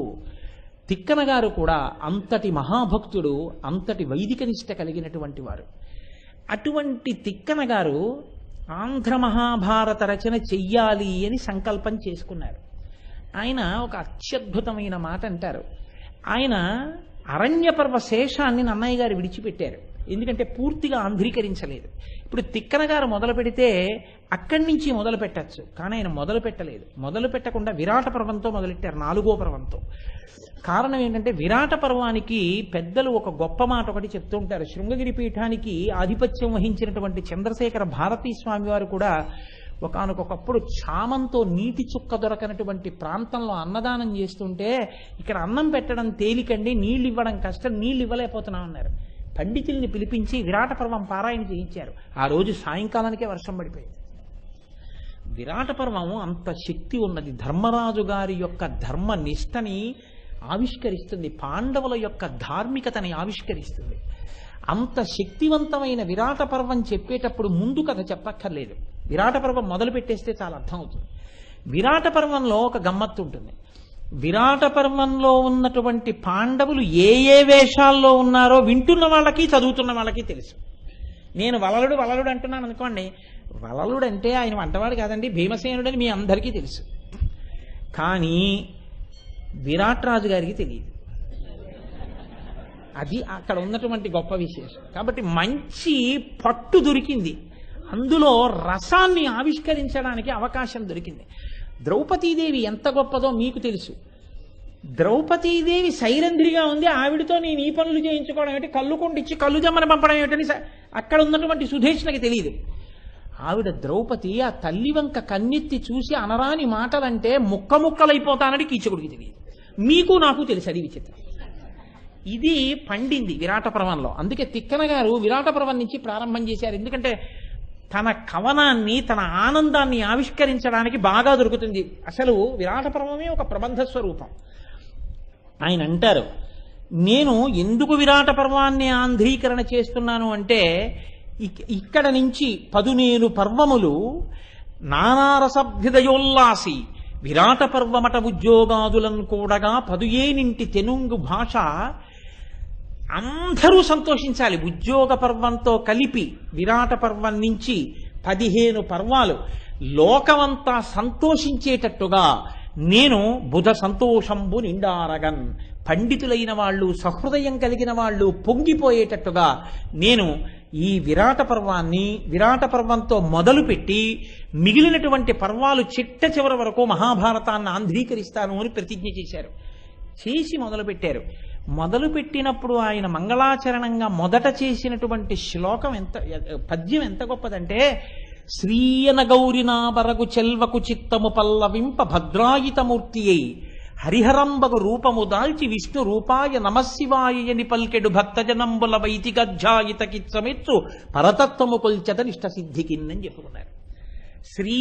తిక్కన గారు కూడా అంతటి మహాభక్తుడు, అంతటి వైదిక నిష్ట కలిగినటువంటి వారు. అటువంటి తిక్కన గారు ఆంధ్ర మహాభారత రచన చెయ్యాలి అని సంకల్పం చేసుకున్నారు. ఆయన ఒక అత్యద్భుతమైన మాట అంటారు. ఆయన అరణ్యపర్వ శేషాన్ని నన్నయ్య గారు విడిచిపెట్టారు. ఎందుకంటే పూర్తిగా ఆంధ్రీకరించలేదు. ఇప్పుడు తిక్కన గారు మొదలు పెడితే అక్కడి నుంచి మొదలు పెట్టచ్చు, కానీ ఆయన మొదలు పెట్టలేదు. మొదలు పెట్టకుండా విరాట పర్వంతో మొదలెట్టారు, 4వ పర్వంతో. కారణం ఏంటంటే విరాట పర్వానికి పెద్దలు ఒక గొప్ప మాట ఒకటి చెప్తూ ఉంటారు. శృంగగిరి పీఠానికి ఆధిపత్యం వహించినటువంటి చంద్రశేఖర భారతీ స్వామి వారు కూడా ఒకానొకప్పుడు క్షామంతో నీటి చుక్క దొరకనటువంటి ప్రాంతంలో అన్నదానం చేస్తుంటే, ఇక్కడ అన్నం పెట్టడం తేలికండి, నీళ్ళు ఇవ్వడం కష్టం, నీళ్ళు ఇవ్వలేకపోతున్నాం అన్నారు. పండితుల్ని పిలిపించి విరాట పర్వం పారాయణ చేయించారు. ఆ రోజు సాయంకాలానికే వర్షం పడిపోయింది. విరాట పర్వం అంత శక్తి ఉన్నది. ధర్మరాజు గారి యొక్క ధర్మ నిష్టని ఆవిష్కరిస్తుంది, పాండవుల యొక్క ధార్మికతని ఆవిష్కరిస్తుంది. అంత శక్తివంతమైన విరాట పర్వం చెప్పేటప్పుడు ముందు కథ చెప్పక్కర్లేదు. విరాట పర్వం మొదలు పెట్టేస్తే చాలా అర్థమవుతుంది. విరాట పర్వంలో ఒక గమ్మత్తు ఉంటుంది. విరాట పర్వంలో ఉన్నటువంటి పాండవులు ఏ ఏ వేషాల్లో ఉన్నారో వింటున్న వాళ్ళకి చదువుతున్న వాళ్ళకి తెలుసు. నేను వలలుడు వలలుడు అంటున్నాను అనుకోండి, వలలుడు అంటే ఆయన వంటవాడు కాదండి, భీమసేనుడని మీ అందరికీ తెలుసు. కానీ విరాట్ రాజు గారికి తెలియదు. అది అక్కడ ఉన్నటువంటి గొప్ప విశేషం. కాబట్టి మంచి పట్టు దొరికింది, అందులో రసాన్ని ఆవిష్కరించడానికి అవకాశం దొరికింది. ద్రౌపదీదేవి ఎంత గొప్పదో మీకు తెలుసు. ద్రౌపదీదేవి సైరంధ్రిగా ఉంది, ఆవిడతో నేను ఈ పనులు చేయించుకోవడం ఏమిటి, కళ్ళు కొండిచ్చి కళ్ళు జమ్మని పంపడం ఏమిటని అక్కడ ఉన్నటువంటి సుధేష్ణకి తెలియదు. ఆవిడ ద్రౌపది ఆ తల్లి వంక కన్నెత్తి చూసి అనరాని మాటలంటే ముక్క ముక్కలైపోతానని కీచకుడికి తెలియదు. మీకు నాకు తెలుసు, అది విచిత్రం. ఇది పండింది విరాట పర్వంలో. అందుకే తిక్కన గారు విరాట పర్వం నుంచి ప్రారంభం చేశారు. ఎందుకంటే తన కవనాన్ని, తన ఆనందాన్ని ఆవిష్కరించడానికి బాగా దొరుకుతుంది. అసలు విరాట పర్వమే ఒక ప్రబంధ స్వరూపం. ఆయన అంటారు, నేను ఎందుకు విరాట పర్వాన్ని ఆంధ్రీకరణ చేస్తున్నాను అంటే, ఇక్కడ నుంచి 17 పర్వములు నానారసభ్యుదయోల్లాసి విరాట పర్వమట ఉద్యోగాదులను కూడగా 17 తెనుంగు భాష అందరూ సంతోషించాలి. ఉద్యోగ పర్వంతో కలిపి విరాట పర్వం నుంచి 15 పర్వాలు లోకమంతా సంతోషించేటట్టుగా నేను బుధ సంతోషంబు నిండారగన్, పండితులైన వాళ్ళు, సహృదయం కలిగిన వాళ్ళు పొంగిపోయేటట్టుగా నేను ఈ విరాట పర్వాన్ని విరాట పర్వంతో మొదలుపెట్టి మిగిలినటువంటి పర్వాలు చిట్ట చివరి వరకు మహాభారతాన్ని ఆంధ్రీకరిస్తాను అని ప్రతిజ్ఞ చేశారు. చేసి మొదలుపెట్టారు. మొదలుపెట్టినప్పుడు ఆయన మంగళాచరణంగా మొదట చేసినటువంటి శ్లోకం పద్యం ఎంత గొప్పదంటే, శ్రీయన గౌరినా బరగు చెల్వకు చిత్తము పల్లవింప భద్రాయితమూర్తి అయి హరిహరంబగు రూపము దాల్చి విష్ణు రూపాయ నమశివాయని పల్కెడు భక్తజనంబుల వైతికధ్యాయిత కిచ్చమెచ్చు పరతత్వము కొల్చత నిష్ట సిద్ధికిందని చెప్పుకున్నారు. శ్రీ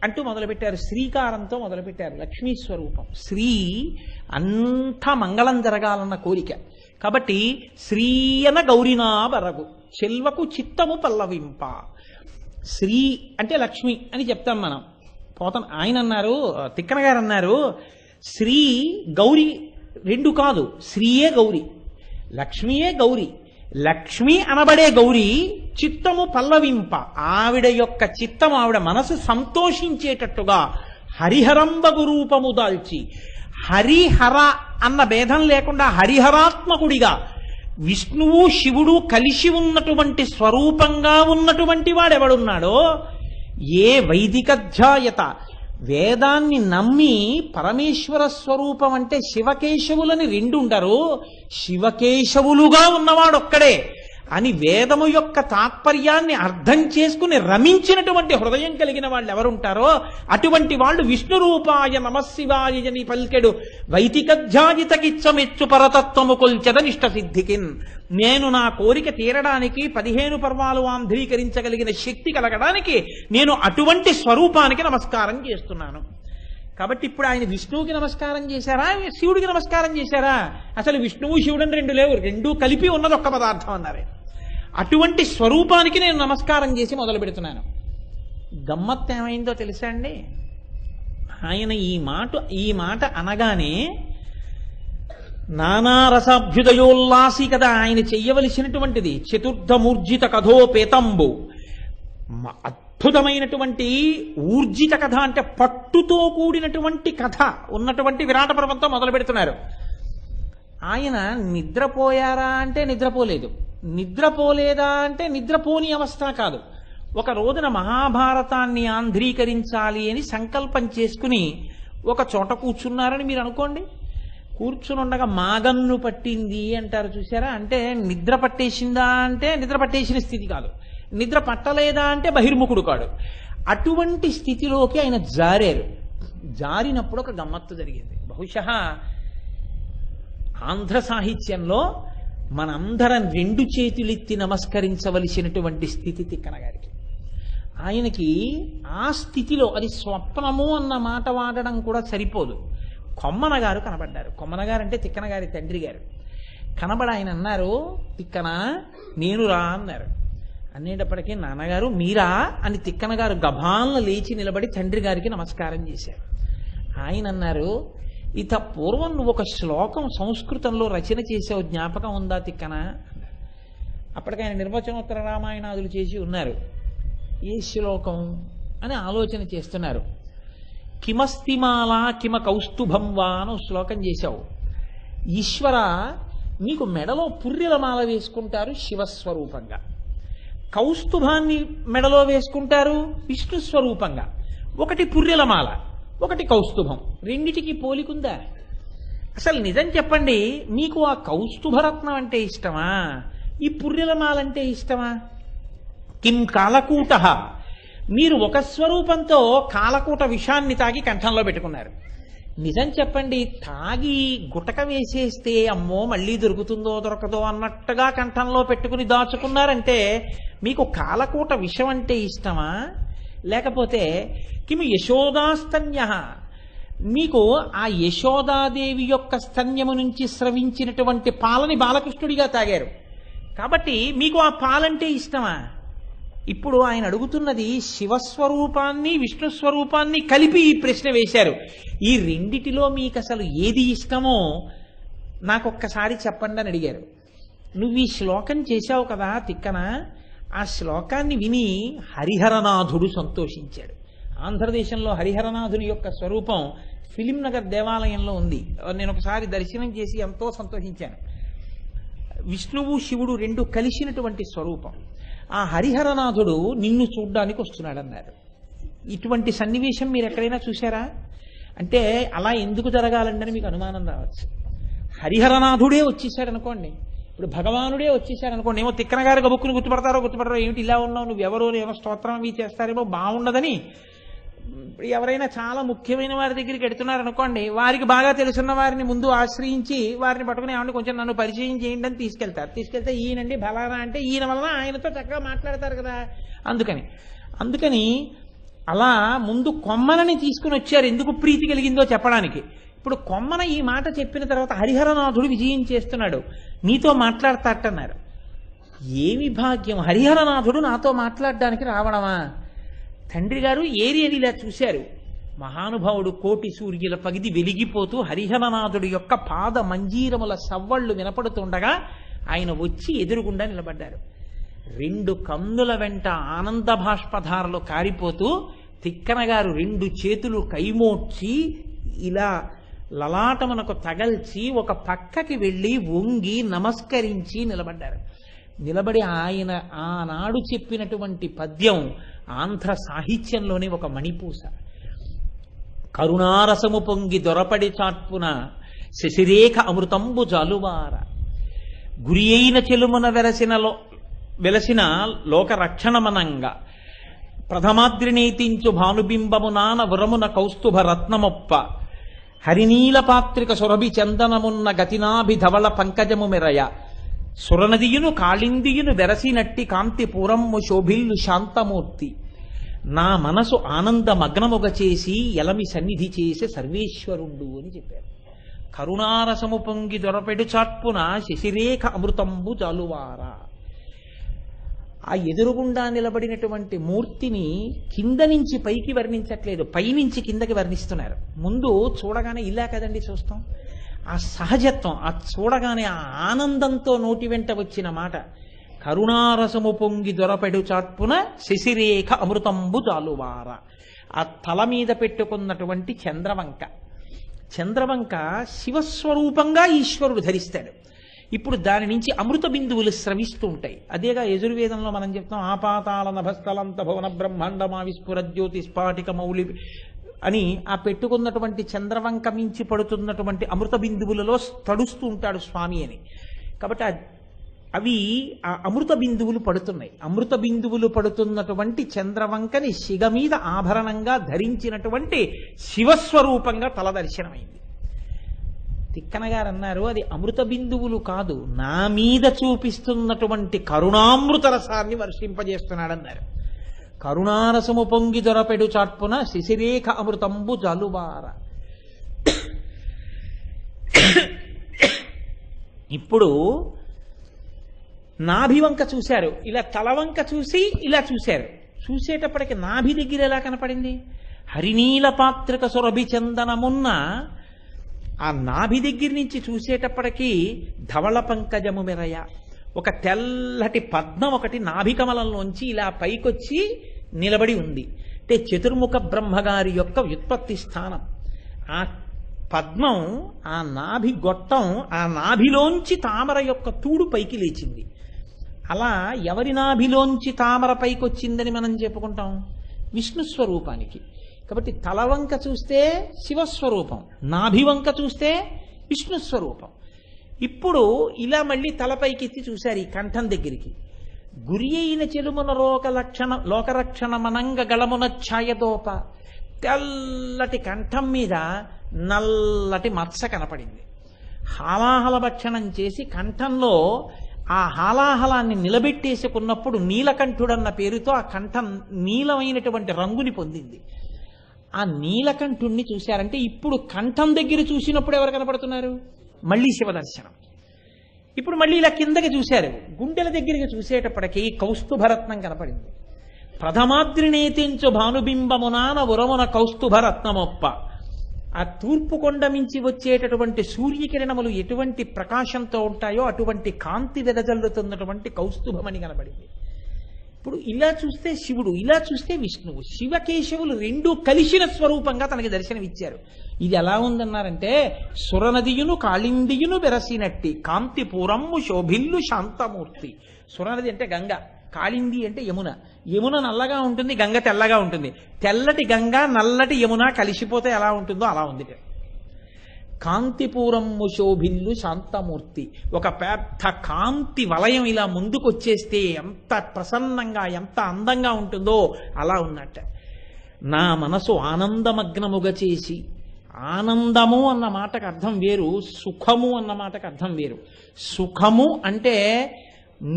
అంటూ మొదలుపెట్టారు, శ్రీకారంతో మొదలుపెట్టారు. లక్ష్మీ స్వరూపం శ్రీ, అంతా మంగళం జరగాలన్న కోరిక. కాబట్టి శ్రీయన గౌరినా బరగు చెల్వకు చిత్తము పల్లవింప. శ్రీ అంటే లక్ష్మి అని చెప్తాం మనం. ఆయన అన్నారు, తిక్కన గారు అన్నారు, శ్రీ గౌరీ రెండు కాదు, శ్రీయే గౌరీ, లక్ష్మియే గౌరీ. లక్ష్మి అనబడే గౌరీ చిత్తము పల్లవింప, ఆవిడ యొక్క చిత్తము, ఆవిడ మనసు సంతోషించేటట్టుగా హరిహరంబగు రూపము దాల్చి, హరిహర అన్న భేదం లేకుండా హరిహరాత్మకుడిగా విష్ణువు శివుడు కలిసి ఉన్నటువంటి స్వరూపంగా ఉన్నటువంటి వాడెవడున్నాడో, ఏ వైదికధ్యాయత వేదాన్ని నమ్మి పరమేశ్వర స్వరూపం అంటే శివకేశవులని 2 ఉండరు, శివకేశవులుగా ఉన్నవాడొక్కడే అని వేదము యొక్క తాత్పర్యాన్ని అర్థం చేసుకుని రమించినటువంటి హృదయం కలిగిన వాళ్ళు ఎవరుంటారో అటువంటి వాళ్ళు విష్ణు రూపాయ నమశివాయని పల్కెడు వైతికధ్యాయితకిచ్చమెచ్చు పరతత్వము కొల్చెద నిష్ట సిద్ధికిన్. నేను నా కోరిక తీరడానికి 15 పర్వాలు ఆంధ్రీకరించగలిగిన శక్తి కలగడానికి నేను అటువంటి స్వరూపానికి నమస్కారం చేస్తున్నాను. కాబట్టి ఇప్పుడు ఆయన విష్ణువుకి నమస్కారం చేశారా, శివుడికి నమస్కారం చేశారా? అసలు విష్ణువు శివుడని 2 లేవు, 2 కలిపి ఉన్నది ఒక్క పదార్థం అన్నారు. అటువంటి స్వరూపానికి నేను నమస్కారం చేసి మొదలు పెడుతున్నాను. గమ్మత్తు ఏమైందో తెలుసా అండి? ఆయన ఈ మాట అనగానే నానారసాభ్యుదయోల్లాసి కదా ఆయన చెయ్యవలసినటువంటిది. చతుర్థమూర్జిత కథోపేతంబు, అద్భుతమైనటువంటి ఊర్జిత కథ, అంటే పట్టుతో కూడినటువంటి కథ ఉన్నటువంటి విరాట పర్వంతో మొదలు పెడుతున్నారు. ఆయన నిద్రపోయారా అంటే నిద్రపోలేదు, నిద్రపోలేదా అంటే నిద్రపోని అవస్థ కాదు. ఒక రోజున మహాభారతాన్ని ఆంధ్రీకరించాలి అని సంకల్పం చేసుకుని ఒక చోట కూర్చున్నారని మీరు అనుకోండి. కూర్చునుండగా మాగన్ను పట్టింది అంటారు చూసారా, అంటే నిద్ర పట్టేసిందా అంటే నిద్ర పట్టేసిన స్థితి కాదు, నిద్ర పట్టలేదా అంటే బహిర్ముఖుడు కాడు. అటువంటి స్థితిలోకి ఆయన జారారు. జారినప్పుడు ఒక గమ్మత్తు జరిగింది. బహుశः ఆంధ్ర సాహిత్యంలో మనందరం రెండు చేతులెత్తి నమస్కరించవలసినటువంటి స్థితి తిక్కన గారికి. ఆయనకి ఆ స్థితిలో, అది స్వప్నము అన్న మాట వాడడం కూడా సరిపోదు, కొమ్మన గారు కనబడ్డారు. కొమ్మన గారు అంటే తిక్కన గారి తండ్రి గారు. కనబడి ఆయన అన్నారు, తిక్కన నేను రా అన్నారు. అనేటప్పటికీ నాన్నగారు మీరా అని తిక్కన గారు గభాలను లేచి నిలబడి తండ్రి గారికి నమస్కారం చేశారు. ఆయన అన్నారు, ఇత పూర్వం నువ్వు ఒక శ్లోకం సంస్కృతంలో రచన చేసావు, జ్ఞాపకం ఉందా తిక్కన? అప్పటికి ఆయన నిర్వచనోత్తర రామాయణాదులు చేసి ఉన్నారు. ఏ శ్లోకం అని ఆలోచన చేస్తున్నారు. కిమస్తిమాల కిమ కౌస్తుభం వా అని శ్లోకం చేశావు. ఈశ్వర, నీకు మెడలో పుర్రెల మాల వేసుకుంటారు శివస్వరూపంగా, కౌస్తుభాన్ని మెడలో వేసుకుంటారు విష్ణు స్వరూపంగా. ఒకటి పుర్రెల మాల, ఒకటి కౌస్తుభం, రెండిటికి పోలికుందా? అసలు నిజం చెప్పండి, మీకు ఆ కౌస్తుభరత్నం అంటే ఇష్టమా, ఈ పుర్రెల మాల అంటే ఇష్టమా? కిం కాలకూట, మీరు ఒక స్వరూపంతో కాలకూట విషాన్ని తాగి కంఠంలో పెట్టుకున్నారు. నిజం చెప్పండి, తాగి గుటక వేసేస్తే అమ్మో మళ్ళీ దొరుకుతుందో దొరకదో అన్నట్టుగా కంఠంలో పెట్టుకుని దాచుకున్నారంటే మీకు కాలకూట విషం అంటే ఇష్టమా? లేకపోతే కిము యశోదాస్తన్య, మీకు ఆ యశోదాదేవి యొక్క స్తన్యము నుంచి స్రవించినటువంటి పాలని బాలకృష్ణుడిగా తాగారు కాబట్టి మీకు ఆ పాలంటే ఇష్టమా? ఇప్పుడు ఆయన అడుగుతున్నది శివస్వరూపాన్ని విష్ణు స్వరూపాన్ని కలిపి ఈ ప్రశ్న వేశారు. ఈ రెండిటిలో మీకు అసలు ఏది ఇష్టమో నాకొక్కసారి చెప్పండి అని అడిగారు. నువ్వు ఈ శ్లోకం చేశావు కదా తిక్కన, ఆ శ్లోకాన్ని విని హరిహరనాథుడు సంతోషించాడు. ఆంధ్రదేశంలో హరిహరనాథుని యొక్క స్వరూపం ఫిలిం నగర్ దేవాలయంలో ఉంది. నేను ఒకసారి దర్శనం చేసి ఎంతో సంతోషించాను. విష్ణువు శివుడు రెండు కలిసినటువంటి స్వరూపం. ఆ హరిహరనాథుడు నిన్ను చూడ్డానికి వస్తున్నాడన్నారు. ఇటువంటి సన్నివేశం మీరు ఎక్కడైనా చూసారా? అంటే అలా ఎందుకు జరగాలండి అని మీకు అనుమానం రావచ్చు. హరిహరనాథుడే వచ్చేసాడు అనుకోండి, ఇప్పుడు భగవానుడే వచ్చేసాడు అనుకోండి, ఏమో తిక్కన గారు గబుక్కుని గుర్తుపడతారో ఏమిటి ఇలా ఉన్నావు నువ్వెవరో, ఏమో స్తోత్రం అవి చేస్తారేమో బాగుండదని. ఎవరైనా చాలా ముఖ్యమైన వారి దగ్గరికి ఎడుతున్నారనుకోండి, వారికి బాగా తెలుసున్న వారిని ముందు ఆశ్రయించి వారిని పట్టుకుని ఏమంటే కొంచెం నన్ను పరిచయం చేయండి అని తీసుకెళ్తారు. తీసుకెళ్తే ఈయనండి ఫలానా అంటే ఈయన వలన ఆయనతో చక్కగా మాట్లాడతారు కదా. అందుకని అలా ముందు కొమ్మనని తీసుకుని వచ్చారు, ఎందుకు ప్రీతి కలిగిందో చెప్పడానికి. ఇప్పుడు కొమ్మన ఈ మాట చెప్పిన తర్వాత హరిహరనాథుడు విజయం చేస్తున్నాడు, నీతో మాట్లాడతాటన్నారు. ఏమి భాగ్యం, హరిహరనాథుడు నాతో మాట్లాడడానికి రావడమా? తండ్రి గారు ఏరి అని ఇలా చూశారు. మహానుభావుడు కోటి సూర్యుల పగిది వెలిగిపోతూ హరిహరనాథుడి యొక్క పాద మంజీరముల సవ్వళ్ళు వినపడుతుండగా ఆయన వచ్చి ఎదురుగుండా నిలబడ్డారు. రెండు కన్నుల వెంట ఆనంద బాష్పధారలు కారిపోతూ తిక్కన గారు రెండు చేతులు కైమోడ్చి ఇలా లలాటమునకు తగల్చి ఒక పక్కకి వెళ్ళి వంగి నమస్కరించి నిలబడ్డారు. నిలబడి ఆయన ఆనాడు చెప్పినటువంటి పద్యం ఆంధ్ర సాహిత్యంలోనే ఒక మణిపూస. కరుణారసము పొంగి దొరపడి చాట్పున శశిరేఖ అమృతంబు జాలువార, గురి అయిన చెలుమున వెలసిన లోక రక్షణమనంగా, ప్రథమాద్రినేతించు భానుబింబము నాన వరమున కౌస్తుభ రత్నమొప్ప, హరినీల పాత్రిక సురభి చందనమున్న గతినాభి ధవళ పంకజము మెరయ, సురనదియును కాళిందియును వెరసినట్టి కాంతి పూరమ్ము శోభిల్లు శాంతమూర్తి, నా మనసు ఆనంద మగ్నముగ చేసి ఎలమి సన్నిధి చేసే సర్వేశ్వరుండు అని చెప్పారు. కరుణారసము పొంగి దొరపెడు చాట్పున శశిరేఖ అమృతంబు జాలువార. ఆ ఎదురుగుండా నిలబడినటువంటి మూర్తిని కింద నుంచి పైకి వర్ణించట్లేదు, పైనుంచి కిందకి వర్ణిస్తున్నారు. ముందు చూడగానే ఇలా కదండి చూస్తాం, ఆ సహజత్వం, ఆ చూడగానే ఆ ఆనందంతో నోటి వెంట వచ్చిన మాట. కరుణారసము పొంగి దొరపెడు చాట్పున శశిరేఖ అమృతంబు జాలువార. ఆ తల మీద పెట్టుకున్నటువంటి చంద్రవంక, చంద్రవంక శివస్వరూపంగా ఈశ్వరుడు ధరిస్తాడు. ఇప్పుడు దాని నుంచి అమృత బిందువులు స్రవిస్తూ ఉంటాయి. అదేగా యజుర్వేదంలో మనం చెప్తాం, ఆపాతాళ నభస్థలంత భువన బ్రహ్మాండమా విస్ఫుర జ్యోతి స్ఫాటిక మౌలి అని. ఆ పెట్టుకున్నటువంటి చంద్రవంక మించి పడుతున్నటువంటి అమృత బిందువులలో తడుస్తూ ఉంటాడు స్వామి అని. కాబట్టి అవి ఆ అమృత బిందువులు పడుతున్నాయి. అమృత బిందువులు పడుతున్నటువంటి చంద్రవంకని శిగ మీద ఆభరణంగా ధరించినటువంటి శివస్వరూపంగా తల దర్శనమైంది. తిక్కన గారు అన్నారు, అది అమృత బిందువులు కాదు, నా మీద చూపిస్తున్నటువంటి కరుణామృత రసాన్ని వర్షింపజేస్తున్నాడన్నారు. కరుణారసము పొంగి దొరపెడు చాట్పున శశిరేఖ అమృతంబు జాలువార. ఇప్పుడు నాభివంక చూశారు, ఇలా తలవంక చూసి ఇలా చూశారు. చూసేటప్పటికి నాభి దగ్గర ఎలా కనపడింది? హరినీల పాత్రిక సురభి చందనమున్న ఆ నాభి దగ్గర నుంచి చూసేటప్పటికీ ధవళ పంకజము మెరయ, ఒక తెల్లటి పద్మం ఒకటి నాభికమలంలోంచి ఇలా పైకొచ్చి నిలబడి ఉంది. అంటే చతుర్ముఖ బ్రహ్మగారి యొక్క వ్యుత్పత్తి స్థానం. ఆ పద్మం, ఆ నాభి గొట్టం, ఆ నాభిలోంచి తామర యొక్క తూడు పైకి లేచింది. అలా ఎవరి నాభిలోంచి తామర పైకి వచ్చిందని మనం చెప్పుకుంటాం? విష్ణు స్వరూపానికి. కాబట్టి తలవంక చూస్తే శివస్వరూపం, నాభివంక చూస్తే విష్ణు స్వరూపం. ఇప్పుడు ఇలా మళ్ళీ తలపైకెత్తి చూశారు ఈ కంఠం దగ్గరికి. గురి అయిన చెలుమున లోకరక్షణ మనంగ గళమున ఛాయదోప. తెల్లటి కంఠం మీద నల్లటి మత్స కనపడింది. హాలాహల భక్షణం చేసి కంఠంలో ఆ హాలాహలాన్ని నిలబెట్టేసుకున్నప్పుడు నీలకంఠుడన్న పేరుతో ఆ కంఠం నీలమైనటువంటి రంగుని పొందింది. ఆ నీలకంఠుణ్ణి చూశారంటే ఇప్పుడు కంఠం దగ్గర చూసినప్పుడు ఎవరు కనపడుతున్నారు? మళ్ళీ శివదర్శనం. ఇప్పుడు మళ్ళీ ఇలా కిందకి చూశారు, గుండెల దగ్గరికి చూసేటప్పటికీ కౌస్తుభరత్నం కనపడింది. ప్రథమాద్రినేతించు భానుబింబమునాన ఉరమున కౌస్తుభరత్నమొప్ప. ఆ తూర్పు కొండ మించి వచ్చేటటువంటి సూర్యకిరణములు ఎటువంటి ప్రకాశంతో ఉంటాయో అటువంటి కాంతి వెదజల్లుతున్నటువంటి కౌస్తుభమని కనబడింది. ఇప్పుడు ఇలా చూస్తే శివుడు, ఇలా చూస్తే విష్ణువు, శివకేశవులు రెండూ కలిసిన స్వరూపంగా తనకి దర్శనమిచ్చారు. ఇది ఎలా ఉందన్నారంటే, సురనదియును కాళిందియును బెరసినట్టి కాంతిపూరమ్ము శోభిల్లు శాంతమూర్తి. సురనది అంటే గంగ, కాళింది అంటే యమున. యమున నల్లగా ఉంటుంది, గంగ తెల్లగా ఉంటుంది. తెల్లటి గంగ నల్లటి యమున కలిసిపోతే ఎలా ఉంటుందో అలా ఉంది. కాంతిపూరమ్ము శోభిల్లు శాంతమూర్తి. ఒక పెద్ద కాంతి వలయం ఇలా ముందుకొచ్చేస్తే ఎంత ప్రసన్నంగా ఎంత అందంగా ఉంటుందో అలా ఉన్నట్ట. నా మనసు ఆనందమగ్నముగా చేసి, ఆనందము అన్న మాటకు అర్థం వేరు, సుఖము అన్న మాటకు అర్థం వేరు. సుఖము అంటే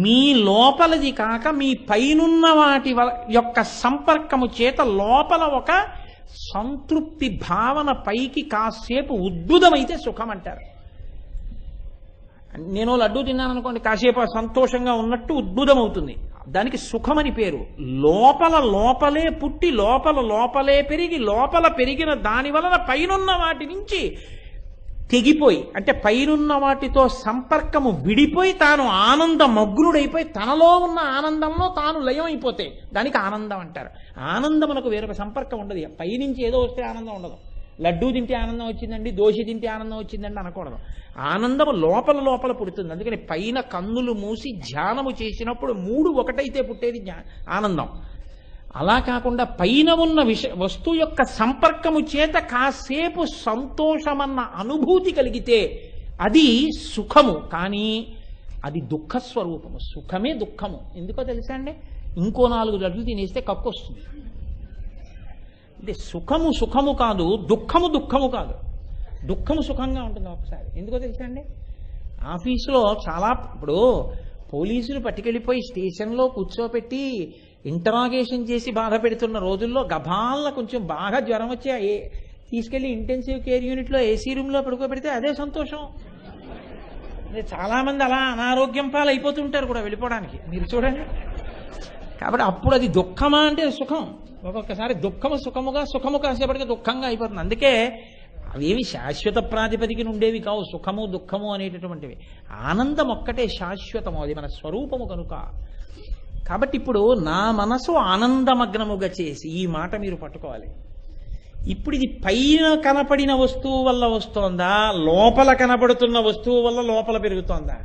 మీ లోపలది కాక మీ పైనున్న వాటి యొక్క సంపర్కము చేత లోపల ఒక సంతృప్తి భావన పైకి కాసేపు ఉద్భుతమైతే సుఖం అంటారు. నేను లడ్డూ తిన్నాను అనుకోండి, కాసేపు సంతోషంగా ఉన్నట్టు ఉద్భుతం అవుతుంది, దానికి సుఖమని పేరు. లోపలే పుట్టి లోపలే పెరిగి లోపల పెరిగిన దాని వలన పైనున్న వాటి నుంచి తెగిపోయి, అంటే పైనున్న వాటితో సంపర్కము విడిపోయి తాను ఆనంద మగ్నుడైపోయి తనలో ఉన్న ఆనందంలో తాను లయం అయిపోతే దానికి ఆనందం అంటారు. ఆనందమునకు వేరొక సంపర్కం ఉండదు. పైనుంచి ఏదో వస్తే ఆనందం ఉండదు. లడ్డూ తింటే ఆనందం వచ్చిందండి, దోశ తింటే ఆనందం వచ్చిందండి అనకూడదు. ఆనందము లోపల పుడుతుంది. అందుకని పైన కన్నులు మూసి ధ్యానము చేసినప్పుడు మూడు ఒకటైతే పుట్టేది ఆనందం. అలా కాకుండా పైన ఉన్న వస్తువు యొక్క సంపర్కము చేత కాసేపు సంతోషమన్న అనుభూతి కలిగితే అది సుఖము. కానీ అది దుఃఖస్వరూపము. సుఖమే దుఃఖము. ఎందుకో తెలుసా అండి? ఇంకో 4 లడ్లు తినేస్తే కక్కు వస్తుంది. అంటే సుఖము కాదు, దుఃఖము కాదు. దుఃఖము సుఖంగా ఉంటుంది ఒకసారి. ఎందుకో తెలుసా అండి? ఆఫీసులో చాలా, ఇప్పుడు పోలీసులు పట్టుకెళ్ళిపోయి స్టేషన్లో కూర్చోపెట్టి ఇంటరాగేషన్ చేసి బాధ పెడుతున్న రోజుల్లో గభాల కొంచెం బాగా జ్వరం వచ్చి తీసుకెళ్లి ఇంటెన్సివ్ కేర్ యూనిట్లో ఏసీ రూమ్లో పడుకోబెడితే అదే సంతోషం. చాలా మంది అలా అనారోగ్యం పాలు అయిపోతుంటారు కూడా వెళ్ళిపోవడానికి, మీరు చూడండి. కాబట్టి అప్పుడు అది దుఃఖమా అంటే సుఖం. ఒక్కొక్కసారి దుఃఖము సుఖము కాసేపటికి దుఃఖంగా అయిపోతుంది. అందుకే అవేమి శాశ్వత ప్రాతిపదికన ఉండేవి కావు, సుఖము దుఃఖము అనేటటువంటివి. ఆనందం ఒక్కటే శాశ్వతము, అది మన స్వరూపము కనుక. కాబట్టి ఇప్పుడు నా మనసు ఆనందమగ్నముగా చేసి, ఈ మాట మీరు పట్టుకోవాలి. ఇప్పుడు ఇది పైన కనపడిన వస్తువు వల్ల వస్తోందా, లోపల కనపడుతున్న వస్తువు వల్ల లోపల పెరుగుతోందా?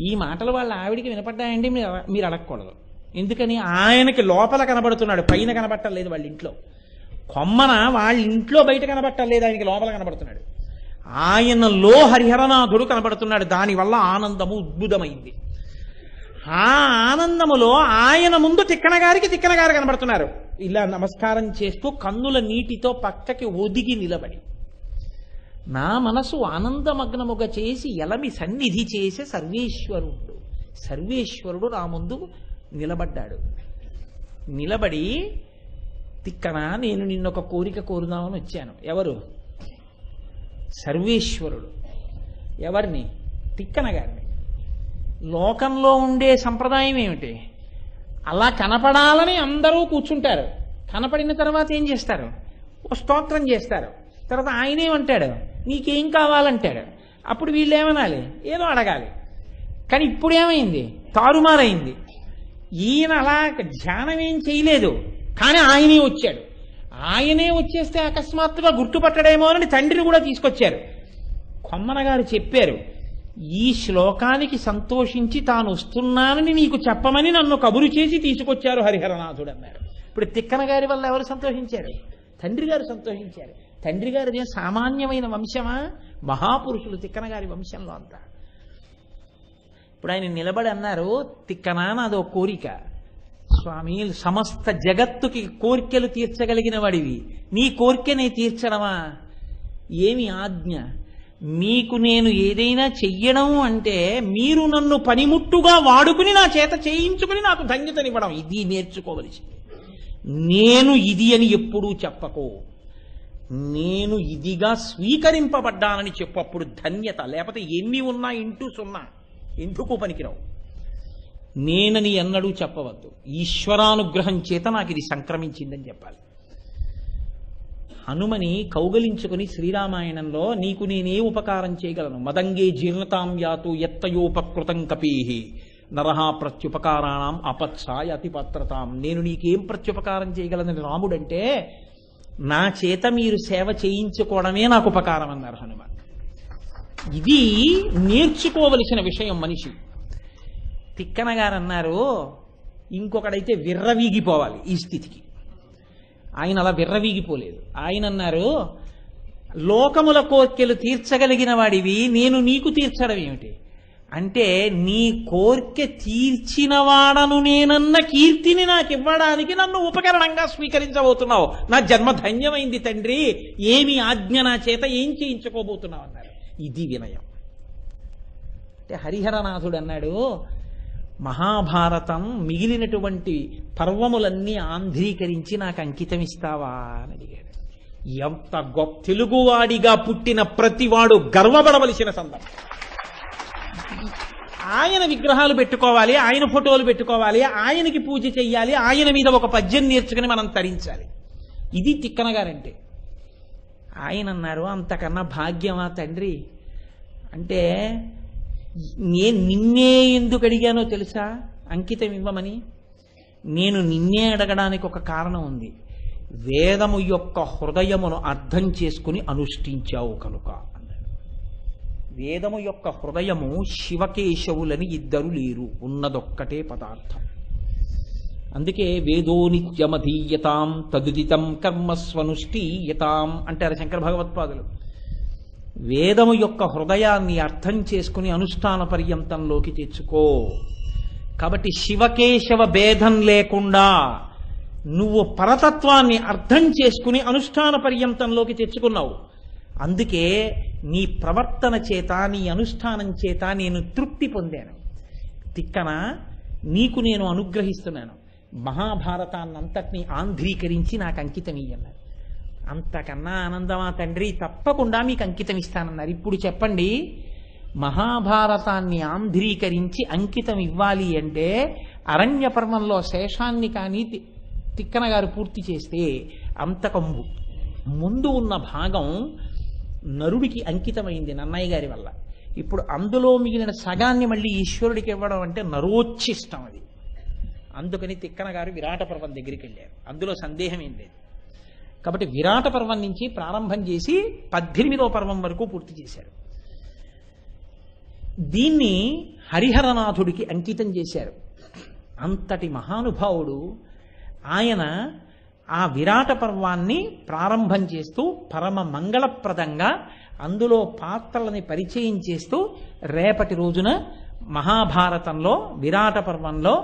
ఈ మాటలు వాళ్ళ ఆవిడికి వినపడ్డాయండి మీరు అడగకూడదు. ఎందుకని? ఆయనకి లోపల కనబడుతున్నాడు, పైన కనబట్టలేదు. వాళ్ళ ఇంట్లో కొమ్మన వాళ్ళ ఇంట్లో బయట కనబట్టలేదు, ఆయనకి లోపల కనబడుతున్నాడు. ఆయనలో హరిహరనాథుడు కనబడుతున్నాడు. దానివల్ల ఆనందము ఉద్భుతమైంది. ఆ ఆనందములో ఆయన ముందు తిక్కన గారు కనబడుతున్నారు. ఇలా నమస్కారం చేస్తూ కన్నుల నీటితో పక్కకి ఒదిగి నిలబడి, నా మనసు ఆనందమగ్నముగా చేసి ఎలమి సన్నిధి చేసే సర్వేశ్వరుడు నా ముందు నిలబడ్డాడు. నిలబడి, తిక్కన నేను నిన్నొక కోరిక కోరుదామని వచ్చాను. ఎవరు? సర్వేశ్వరుడు. ఎవరిని? తిక్కన గారిని. లోకంలో ఉండే సంప్రదాయం ఏమిటి? అలా కనపడాలని అందరూ కూర్చుంటారు. కనపడిన తర్వాత ఏం చేస్తారు? ఓ స్తోత్రం చేస్తారు. తర్వాత ఆయనేమంటాడు? నీకేం కావాలంటాడు. అప్పుడు వీళ్ళు ఏమనాలి? ఏదో అడగాలి. కానీ ఇప్పుడు ఏమైంది? తారుమారైంది. ఈయన అలా ధ్యానం ఏం చేయలేదు, కానీ ఆయనే వచ్చాడు. ఆయనే వచ్చేస్తే అకస్మాత్తుగా గుర్తుపట్టడేమో అని తండ్రిని కూడా తీసుకొచ్చారు. కొమ్మన గారు చెప్పారు, ఈ శ్లోకానికి సంతోషించి తాను వస్తున్నానని నీకు చెప్పమని నన్ను కబురు చేసి తీసుకొచ్చారు హరిహరనాథుడు అన్నారు. ఇప్పుడు తిక్కన గారి వల్ల ఎవరు సంతోషించారు? తండ్రి గారు సంతోషించారు. తండ్రి గారిది సామాన్యమైన వంశమా? మహాపురుషులు తిక్కన గారి వంశంలో అంతా. ఇప్పుడు ఆయన నిలబడి అన్నారు, తిక్కనా నాదో కోరిక. స్వామి, సమస్త జగత్తుకి కోరికలు తీర్చగలిగిన వాడివి, నీ కోరికనే తీర్చడమా? ఏమి ఆజ్ఞ? మీకు నేను ఏదైనా చెయ్యడం అంటే మీరు నన్ను పనిముట్టుగా వాడుకుని నా చేత చేయించుకుని నాకు ధన్యతనివ్వడం, ఇది నేర్చుకోవలసింది. నేను ఇది అని ఎప్పుడూ చెప్పకో, నేను ఇదిగా స్వీకరింపబడ్డానని చెప్పప్పుడు ధన్యత. లేకపోతే ఎన్ని ఉన్నా ఇంటూ సున్నా, ఎందుకు పనికిరావు. నేనని ఎన్నడూ చెప్పవద్దు. ఈశ్వరానుగ్రహం చేత నాకు ఇది సంక్రమించిందని చెప్పాలి. హనుమని కౌగలించుకుని శ్రీరామాయణంలో నీకు నేనే ఉపకారం చేయగలను, మదంగే జీర్ణతాం యాతు ఎత్తయోపకృతం కపీహి నరహా ప్రత్యుపకారాణం అపత్సాయ అతిపత్రతాం. నేను నీకేం ప్రత్యుపకారం చేయగలనని రాముడంటే, నా చేత మీరు సేవ చేయించుకోవడమే నాకు ఉపకారం అన్నారు హనుమ. ఇది నేర్చుకోవలసిన విషయం మనిషి. తిక్కన గారు అన్నారు, ఇంకొకడైతే విర్రవీగిపోవాలి ఈ స్థితికి. ఆయన అలా విర్రవీగిపోలేదు. ఆయన అన్నారు, లోకముల కోర్కెలు తీర్చగలిగిన వాడివి, నేను నీకు తీర్చడం ఏమిటి అంటే, నీ కోర్కె తీర్చిన వాడను నేనన్న కీర్తిని నాకు ఇవ్వడానికి నన్ను ఉపకరణంగా స్వీకరించబోతున్నావు. నా జన్మ ధన్యమైంది తండ్రి, ఏమి ఆజ్ఞ నా చేత ఏం చేయించుకోబోతున్నావు అన్నారు. ఇది వినయం అంటే. హరిహరనాథుడు అన్నాడు, మహాభారతం మిగిలినటువంటి పర్వములన్నీ ఆంధ్రీకరించి నాకు అంకితం ఇస్తావా అని అడిగాడు. ఎంత గొప్ప తెలుగువాడిగా పుట్టిన ప్రతివాడు గర్వపడవలసిన సందర్భం. ఆయన విగ్రహాలు పెట్టుకోవాలి, ఆయన ఫోటోలు పెట్టుకోవాలి, ఆయనకి పూజ చెయ్యాలి, ఆయన మీద ఒక పద్యం నేర్చుకుని మనం తరించాలి. ఇది తిక్కన గారంటే. ఆయన అన్నారు, అంతకన్నా భాగ్యమా తండ్రి అంటే, నేను నిన్నే ఎందుకు అడిగానో తెలుసా అంకితం ఇవ్వమని? నేను నిన్నే అడగడానికి ఒక కారణం ఉంది. వేదము యొక్క హృదయమును అర్థం చేసుకుని అనుష్ఠించావు కనుక అన్నాడు. వేదము యొక్క హృదయము శివకేశవులని ఇద్దరు లేరు, ఉన్నదొక్కటే పదార్థం. అందుకే వేదో నిత్యమధీయతాం తదుదితం కర్మస్వనుష్ఠీయతాం అంటారు శంకర భగవత్పాదులు. వేదము యొక్క హృదయాన్ని అర్థం చేసుకుని అనుష్ఠాన పర్యంతంలోకి తెచ్చుకో. కాబట్టి శివకేశవ భేదం లేకుండా నువ్వు పరతత్వాన్ని అర్థం చేసుకుని అనుష్ఠాన పర్యంతంలోకి తెచ్చుకున్నావు. అందుకే నీ ప్రవర్తన చేత, నీ అనుష్ఠానం చేత నేను తృప్తి పొందాను. తిక్కన, నీకు నేను అనుగ్రహిస్తున్నాను, మహాభారతాన్నంతటినీ ఆంధ్రీకరించి నాకు అంకితం ఇయ్యన్నారు. అంతకన్నా ఆనందమా తండ్రి? తప్పకుండా మీకు అంకితం ఇస్తానన్నారు. ఇప్పుడు చెప్పండి, మహాభారతాన్ని ఆంధ్రీకరించి అంకితం ఇవ్వాలి అంటే అరణ్య పర్వంలో శేషాన్ని కానీ తిక్కన గారు పూర్తి చేస్తే అంతకు ముందు ఉన్న భాగం నరుడికి అంకితమైంది నన్నయ్య గారి వల్ల. ఇప్పుడు అందులో మిగిలిన సగాన్ని మళ్ళీ ఈశ్వరుడికి ఇవ్వడం అంటే నరోచ్చిష్టం అది. అందుకని తిక్కన గారు విరాట పర్వం దగ్గరికి వెళ్ళారు. అందులో సందేహం ఏం లేదు. కాబట్టి విరాట పర్వం నుంచి ప్రారంభం చేసి 18వ పర్వం వరకు పూర్తి చేశారు. దీన్ని హరిహరనాథుడికి అంకితం చేశారు. అంతటి మహానుభావుడు ఆయన ఆ విరాట పర్వాన్ని ప్రారంభం చేస్తూ పరమ మంగళప్రదంగా అందులో పాత్రలని పరిచయం చేస్తూ రేపటి రోజున మహాభారతంలో విరాట పర్వంలో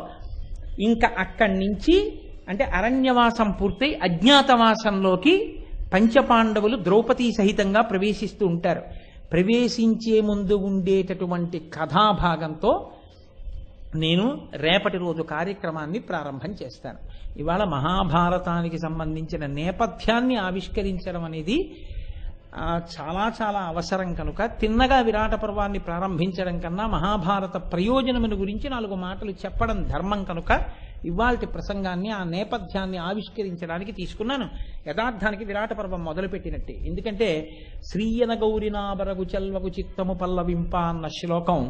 ఇంకా అక్కడి నుంచి అంటే అరణ్యవాసం పూర్తయి అజ్ఞాతవాసంలోకి పంచపాండవులు ద్రౌపదీ సహితంగా ప్రవేశిస్తూ ఉంటారు. ప్రవేశించే ముందు ఉండేటటువంటి కథాభాగంతో నేను రేపటి రోజు కార్యక్రమాన్ని ప్రారంభం చేస్తాను. ఇవాళ మహాభారతానికి సంబంధించిన నేపథ్యాన్ని ఆవిష్కరించడం అనేది చాలా చాలా అవసరం కనుక తిన్నగా విరాట పర్వాన్ని ప్రారంభించడం కన్నా మహాభారత ప్రయోజనమును గురించి 4 మాటలు చెప్పడం ధర్మం కనుక ఇవాల్టి ప్రసంగాన్ని ఆ నేపథ్యాన్ని ఆవిష్కరించడానికి తీసుకున్నాను. యథార్థానికి విరాట పర్వం మొదలుపెట్టినట్టే. ఎందుకంటే శ్రీయన గౌరినాబరగు చెల్వకు చిత్తము పల్లవింప అన్న శ్లోకం,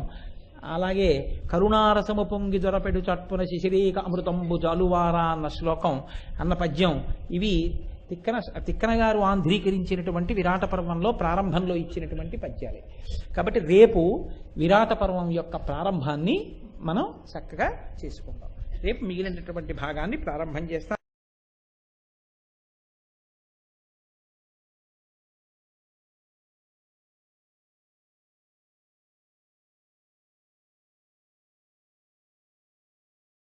అలాగే కరుణారసము పొంగి దొరపెడు చట్పున శిశిరేక అమృతంబు జాలువారా అన్న శ్లోకం అన్న పద్యం, ఇవి తిక్కన గారు ఆంధ్రీకరించినటువంటి విరాట పర్వంలో ప్రారంభంలో ఇచ్చినటువంటి పద్యాలే. కాబట్టి రేపు విరాట పర్వం యొక్క ప్రారంభాన్ని మనం చక్కగా చేసుకుందాం. రేపు మిగిలినటువంటి భాగాన్ని ప్రారంభం చేస్తాం.